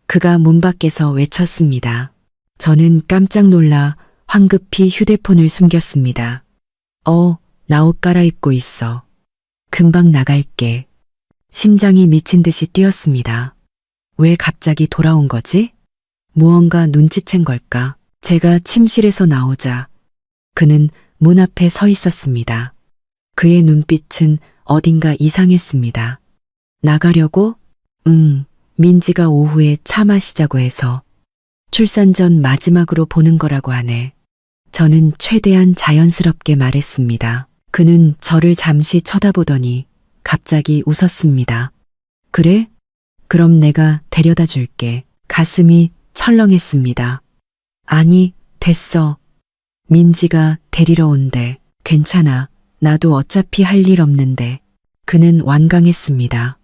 그가 문 밖에서 외쳤습니다. 저는 깜짝 놀라 황급히 휴대폰을 숨겼습니다. 나 옷 갈아입고 있어. 금방 나갈게. 심장이 미친 듯이 뛰었습니다. 왜 갑자기 돌아온 거지? 무언가 눈치챈 걸까? 제가 침실에서 나오자 그는 문 앞에 서 있었습니다. 그의 눈빛은 어딘가 이상했습니다. 나가려고? 민지가 오후에 차 마시자고 해서 출산 전 마지막으로 보는 거라고 하네. 저는 최대한 자연스럽게 말했습니다. 그는 저를 잠시 쳐다보더니 갑자기 웃었습니다. 그래? 그럼 내가 데려다 줄게. 가슴이 철렁했습니다. 아니, 됐어. 민지가 데리러 온대. 괜찮아. 나도 어차피 할 일 없는데. 그는 완강했습니다.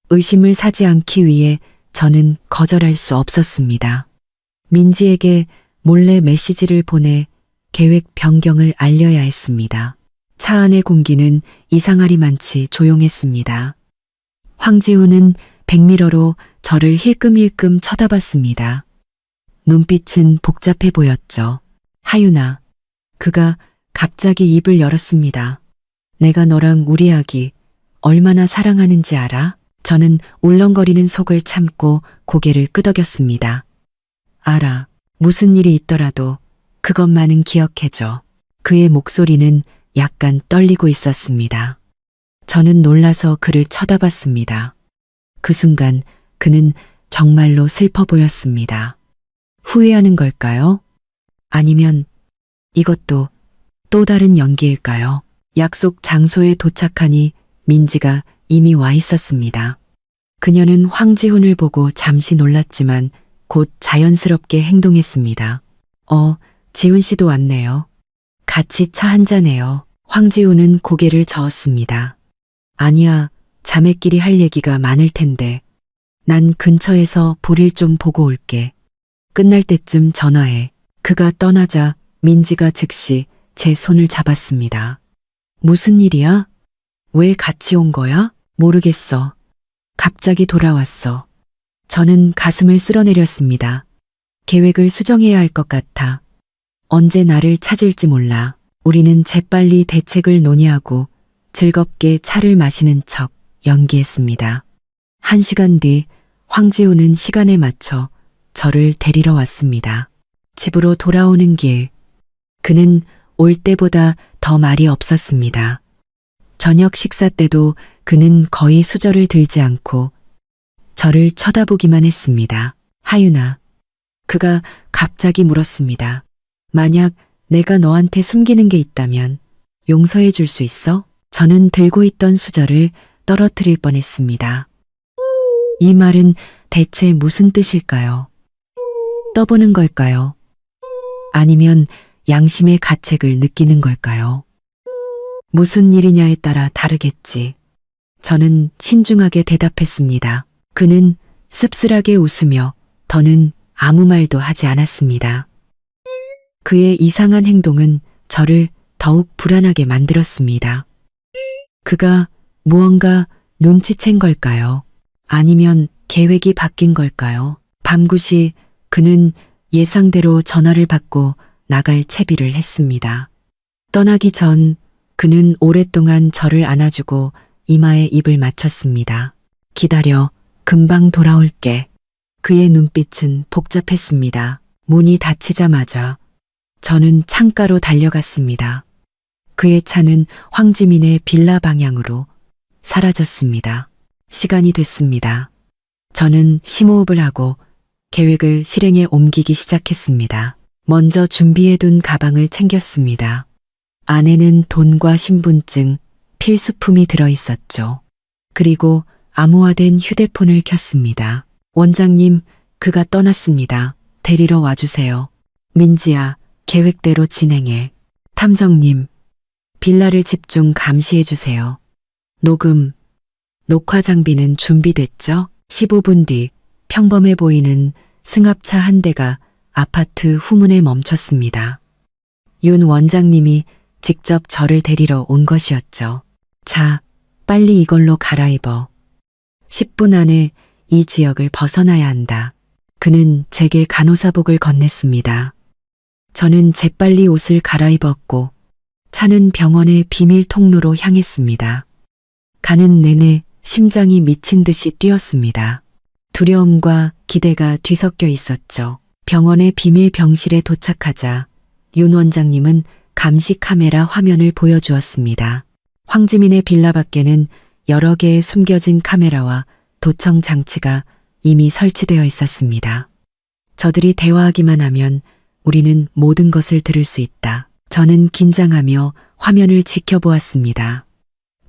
의심을 사지 않기 위해 저는 거절할 수 없었습니다. 민지에게 몰래 메시지를 보내 계획 변경을 알려야 했습니다. 차 안의 공기는 이상하리만치 조용했습니다. 황지우는 백미러로 저를 힐끔힐끔 쳐다봤습니다. 눈빛은 복잡해 보였죠. 하윤아, 그가 갑자기 입을 열었습니다. 내가 너랑 우리 아기 얼마나 사랑하는지 알아? 저는 울렁거리는 속을 참고 고개를 끄덕였습니다. 알아. 무슨 일이 있더라도 그것만은 기억해줘. 그의 목소리는 약간 떨리고 있었습니다. 저는 놀라서 그를 쳐다봤습니다. 그 순간 그는 정말로 슬퍼 보였습니다. 후회하는 걸까요? 아니면 이것도 또 다른 연기일까요? 약속 장소에 도착하니 민지가 이미 와 있었습니다. 그녀는 황지훈을 보고 잠시 놀랐지만 곧 자연스럽게 행동했습니다. 지훈 씨도 왔네요. 같이 차 한잔해요. 황지훈은 고개를 저었습니다. 아니야, 자매끼리 할 얘기가 많을 텐데. 난 근처에서 볼일 좀 보고 올게. 끝날 때쯤 전화해. 그가 떠나자 민지가 즉시 제 손을 잡았습니다. 무슨 일이야? 왜 같이 온 거야? 모르겠어. 갑자기 돌아왔어. 저는 가슴을 쓸어내렸습니다. 계획을 수정해야 할 것 같아. 언제 나를 찾을지 몰라. 우리는 재빨리 대책을 논의하고 즐겁게 차를 마시는 척 연기했습니다. 1시간 뒤 황지우는 시간에 맞춰 저를 데리러 왔습니다. 집으로 돌아오는 길, 그는 올 때보다 더 말이 없었습니다. 저녁 식사 때도 그는 거의 수저를 들지 않고 저를 쳐다보기만 했습니다. 하윤아, 그가 갑자기 물었습니다. 만약 내가 너한테 숨기는 게 있다면 용서해 줄 수 있어? 저는 들고 있던 수저를 떨어뜨릴 뻔했습니다. 이 말은 대체 무슨 뜻일까요? 떠보는 걸까요? 아니면 양심의 가책을 느끼는 걸까요? 무슨 일이냐에 따라 다르겠지. 저는 신중하게 대답했습니다. 그는 씁쓸하게 웃으며 더는 아무 말도 하지 않았습니다. 그의 이상한 행동은 저를 더욱 불안하게 만들었습니다. 그가 무언가 눈치챈 걸까요? 아니면 계획이 바뀐 걸까요? 밤 9시 그는 예상대로 전화를 받고 나갈 채비를 했습니다. 떠나기 전 그는 오랫동안 저를 안아주고 이마에 입을 맞췄습니다. 기다려, 금방 돌아올게. 그의 눈빛은 복잡했습니다. 문이 닫히자마자 저는 창가로 달려갔습니다. 그의 차는 황지민의 빌라 방향으로 사라졌습니다. 시간이 됐습니다. 저는 심호흡을 하고 계획을 실행에 옮기기 시작했습니다. 먼저 준비해둔 가방을 챙겼습니다. 안에는 돈과 신분증, 필수품이 들어있었죠. 그리고 암호화된 휴대폰을 켰습니다. 원장님, 그가 떠났습니다. 데리러 와주세요. 민지야, 계획대로 진행해. 탐정님, 빌라를 집중 감시해주세요. 녹화 장비는 준비됐죠? 15분 뒤 평범해 보이는 승합차 한 대가 아파트 후문에 멈췄습니다. 윤 원장님이 직접 저를 데리러 온 것이었죠. 자, 빨리 이걸로 갈아입어. 10분 안에 이 지역을 벗어나야 한다. 그는 제게 간호사복을 건넸습니다. 저는 재빨리 옷을 갈아입었고 차는 병원의 비밀 통로로 향했습니다. 가는 내내 심장이 미친 듯이 뛰었습니다. 두려움과 기대가 뒤섞여 있었죠. 병원의 비밀 병실에 도착하자 윤 원장님은 감시 카메라 화면을 보여주었습니다. 황지민의 빌라 밖에는 여러 개의 숨겨진 카메라와 도청 장치가 이미 설치되어 있었습니다. 저들이 대화하기만 하면 우리는 모든 것을 들을 수 있다. 저는 긴장하며 화면을 지켜보았습니다.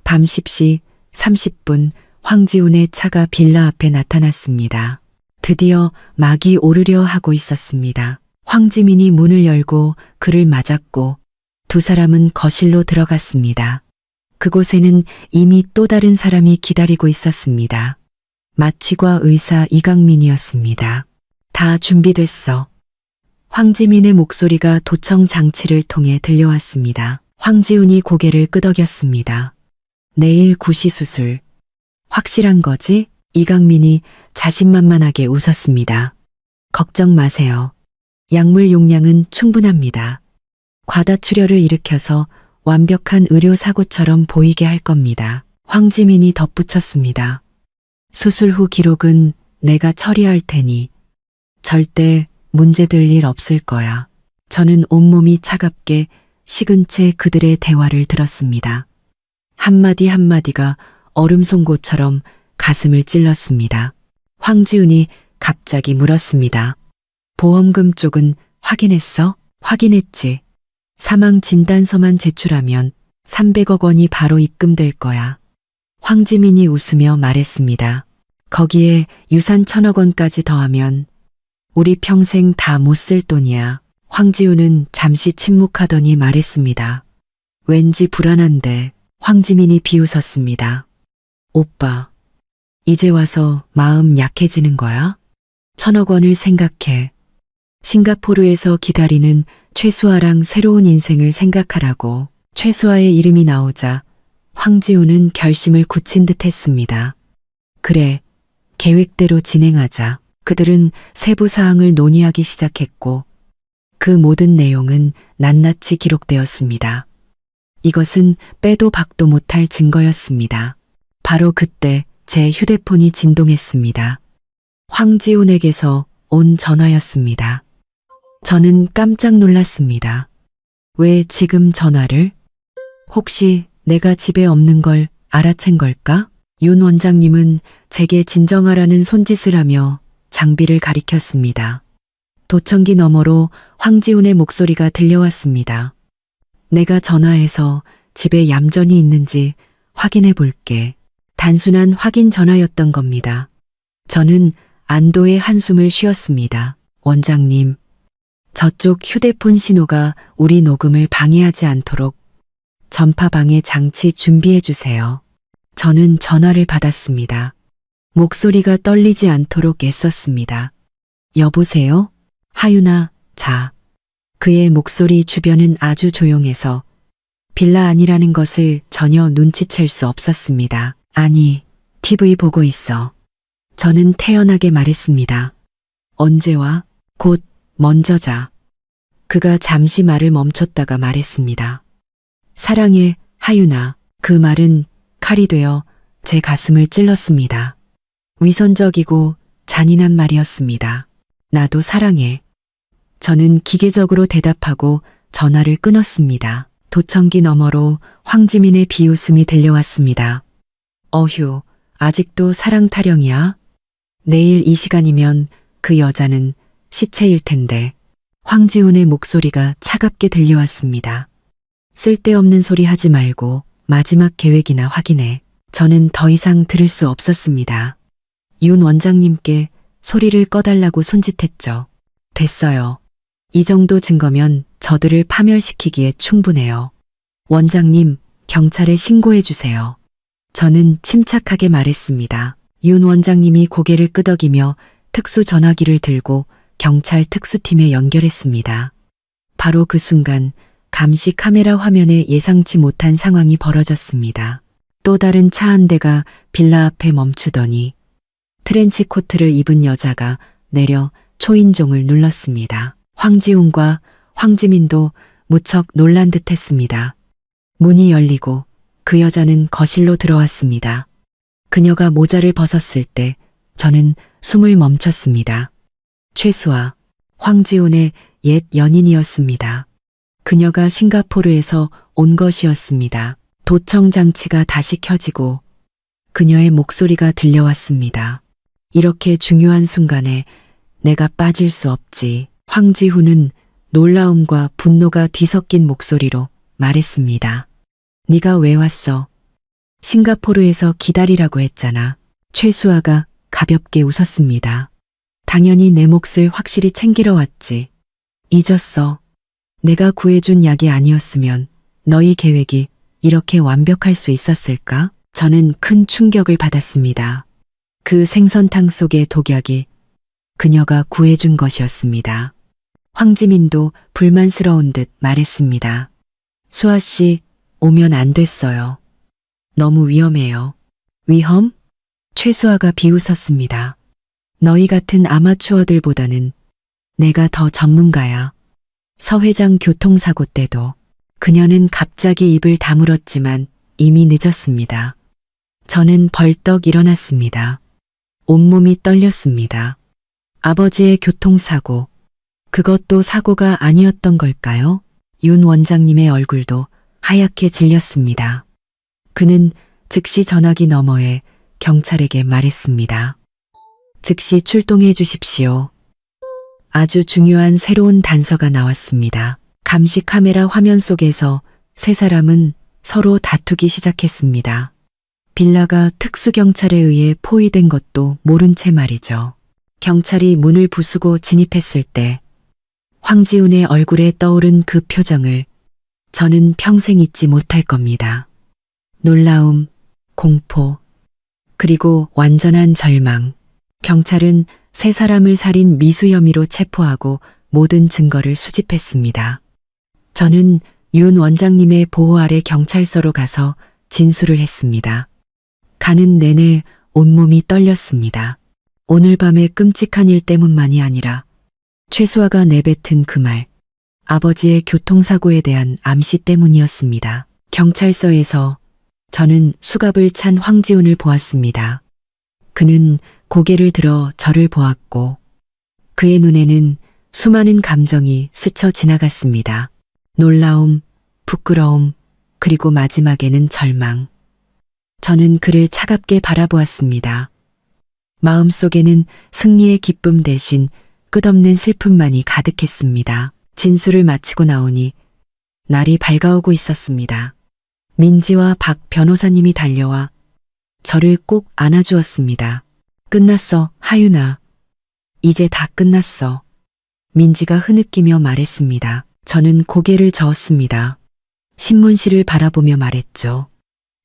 밤 10시 30분 황지훈의 차가 빌라 앞에 나타났습니다. 드디어 막이 오르려 하고 있었습니다. 황지민이 문을 열고 그를 맞았고 두 사람은 거실로 들어갔습니다. 그곳에는 이미 또 다른 사람이 기다리고 있었습니다. 마취과 의사 이강민이었습니다. 다 준비됐어. 황지민의 목소리가 도청 장치를 통해 들려왔습니다. 황지훈이 고개를 끄덕였습니다. 내일 구시 수술. 확실한 거지? 이강민이 자신만만하게 웃었습니다. 걱정 마세요. 약물 용량은 충분합니다. 과다출혈을 일으켜서 완벽한 의료사고처럼 보이게 할 겁니다. 황지민이 덧붙였습니다. 수술 후 기록은 내가 처리할 테니 절대 문제될 일 없을 거야. 저는 온몸이 차갑게 식은 채 그들의 대화를 들었습니다. 한마디 한마디가 얼음 송곳처럼 가슴을 찔렀습니다. 황지훈이 갑자기 물었습니다. 보험금 쪽은 확인했어? 확인했지. 사망 진단서만 제출하면 300억 원이 바로 입금될 거야. 황지민이 웃으며 말했습니다. 거기에 유산 1000억 원까지 더하면 우리 평생 다 못 쓸 돈이야. 황지훈은 잠시 침묵하더니 말했습니다. 왠지 불안한데. 황지민이 비웃었습니다. 오빠, 이제 와서 마음 약해지는 거야? 1000억 원을 생각해. 싱가포르에서 기다리는 최수아랑 새로운 인생을 생각하라고. 최수아의 이름이 나오자 황지훈은 결심을 굳힌 듯 했습니다. 그래, 계획대로 진행하자. 그들은 세부 사항을 논의하기 시작했고 그 모든 내용은 낱낱이 기록되었습니다. 이것은 빼도 박도 못할 증거였습니다. 바로 그때 제 휴대폰이 진동했습니다. 황지훈에게서 온 전화였습니다. 저는 깜짝 놀랐습니다. 왜 지금 전화를? 혹시 내가 집에 없는 걸 알아챈 걸까? 윤 원장님은 제게 진정하라는 손짓을 하며 장비를 가리켰습니다. 도청기 너머로 황지훈의 목소리가 들려왔습니다. 내가 전화해서 집에 얌전히 있는지 확인해 볼게. 단순한 확인 전화였던 겁니다. 저는 안도의 한숨을 쉬었습니다. 원장님, 저쪽 휴대폰 신호가 우리 녹음을 방해하지 않도록 전파방해 장치 준비해 주세요. 저는 전화를 받았습니다. 목소리가 떨리지 않도록 애썼습니다. 여보세요? 하윤아, 자. 그의 목소리 주변은 아주 조용해서 빌라 안이라는 것을 전혀 눈치챌 수 없었습니다. 아니, TV 보고 있어. 저는 태연하게 말했습니다. 언제 와? 곧 먼저 자. 그가 잠시 말을 멈췄다가 말했습니다. 사랑해, 하윤아. 그 말은 칼이 되어 제 가슴을 찔렀습니다. 위선적이고 잔인한 말이었습니다. 나도 사랑해. 저는 기계적으로 대답하고 전화를 끊었습니다. 도청기 너머로 황지민의 비웃음이 들려왔습니다. 어휴, 아직도 사랑 타령이야? 내일 이 시간이면 그 여자는 시체일 텐데. 황지훈의 목소리가 차갑게 들려왔습니다. 쓸데없는 소리 하지 말고 마지막 계획이나 확인해. 저는 더 이상 들을 수 없었습니다. 윤 원장님께 소리를 꺼달라고 손짓했죠. 됐어요. 이 정도 증거면 저들을 파멸시키기에 충분해요. 원장님, 경찰에 신고해 주세요. 저는 침착하게 말했습니다. 윤 원장님이 고개를 끄덕이며 특수 전화기를 들고 경찰 특수팀에 연결했습니다. 바로 그 순간 감시 카메라 화면에 예상치 못한 상황이 벌어졌습니다. 또 다른 차 한 대가 빌라 앞에 멈추더니 트렌치 코트를 입은 여자가 내려 초인종을 눌렀습니다. 황지훈과 황지민도 무척 놀란 듯 했습니다. 문이 열리고 그 여자는 거실로 들어왔습니다. 그녀가 모자를 벗었을 때 저는 숨을 멈췄습니다. 최수아, 황지훈의 옛 연인이었습니다. 그녀가 싱가포르에서 온 것이었습니다. 도청 장치가 다시 켜지고 그녀의 목소리가 들려왔습니다. 이렇게 중요한 순간에 내가 빠질 수 없지. 황지훈은 놀라움과 분노가 뒤섞인 목소리로 말했습니다. 네가 왜 왔어? 싱가포르에서 기다리라고 했잖아. 최수아가 가볍게 웃었습니다. 당연히 내 몫을 확실히 챙기러 왔지. 잊었어. 내가 구해준 약이 아니었으면 너희 계획이 이렇게 완벽할 수 있었을까? 저는 큰 충격을 받았습니다. 그 생선탕 속의 독약이 그녀가 구해준 것이었습니다. 황지민도 불만스러운 듯 말했습니다. 수아 씨, 오면 안 됐어요. 너무 위험해요. 위험? 최수아가 비웃었습니다. 너희 같은 아마추어들보다는 내가 더 전문가야. 서 회장 교통사고 때도 그녀는 갑자기 입을 다물었지만 이미 늦었습니다. 저는 벌떡 일어났습니다. 온몸이 떨렸습니다. 아버지의 교통사고, 그것도 사고가 아니었던 걸까요? 윤 원장님의 얼굴도 하얗게 질렸습니다. 그는 즉시 전화기 너머에 경찰에게 말했습니다. 즉시 출동해 주십시오. 아주 중요한 새로운 단서가 나왔습니다. 감시 카메라 화면 속에서 세 사람은 서로 다투기 시작했습니다. 빌라가 특수경찰에 의해 포위된 것도 모른 채 말이죠. 경찰이 문을 부수고 진입했을 때 황지훈의 얼굴에 떠오른 그 표정을 저는 평생 잊지 못할 겁니다. 놀라움, 공포, 그리고 완전한 절망. 경찰은 세 사람을 살인 미수 혐의로 체포하고 모든 증거를 수집했습니다. 저는 윤 원장님의 보호 아래 경찰서로 가서 진술을 했습니다. 가는 내내 온몸이 떨렸습니다. 오늘 밤의 끔찍한 일 때문만이 아니라 최수아가 내뱉은 그 말, 아버지의 교통사고에 대한 암시 때문이었습니다. 경찰서에서 저는 수갑을 찬 황지훈을 보았습니다. 그는 고개를 들어 저를 보았고 그의 눈에는 수많은 감정이 스쳐 지나갔습니다. 놀라움, 부끄러움, 그리고 마지막에는 절망. 저는 그를 차갑게 바라보았습니다. 마음속에는 승리의 기쁨 대신 끝없는 슬픔만이 가득했습니다. 진술을 마치고 나오니 날이 밝아오고 있었습니다. 민지와 박 변호사님이 달려와 저를 꼭 안아주었습니다. 끝났어, 하윤아. 이제 다 끝났어. 민지가 흐느끼며 말했습니다. 저는 고개를 저었습니다. 신문실을 바라보며 말했죠.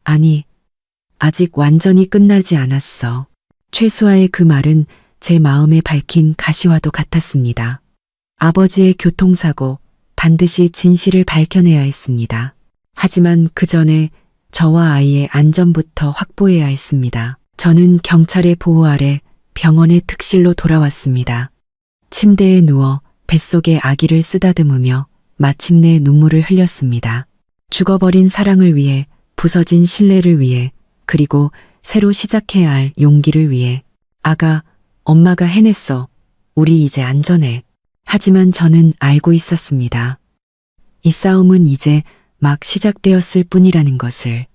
아니, 아직 완전히 끝나지 않았어. 최수아의 그 말은 제 마음에 밝힌 가시화도 같았습니다. 아버지의 교통사고, 반드시 진실을 밝혀내야 했습니다. 하지만 그 전에 저와 아이의 안전부터 확보해야 했습니다. 저는 경찰의 보호 아래 병원의 특실로 돌아왔습니다. 침대에 누워 뱃속의 아기를 쓰다듬으며 마침내 눈물을 흘렸습니다. 죽어버린 사랑을 위해, 부서진 신뢰를 위해, 그리고 새로 시작해야 할 용기를 위해. 아가, 엄마가 해냈어. 우리 이제 안전해. 하지만 저는 알고 있었습니다. 이 싸움은 이제 막 시작되었을 뿐이라는 것을.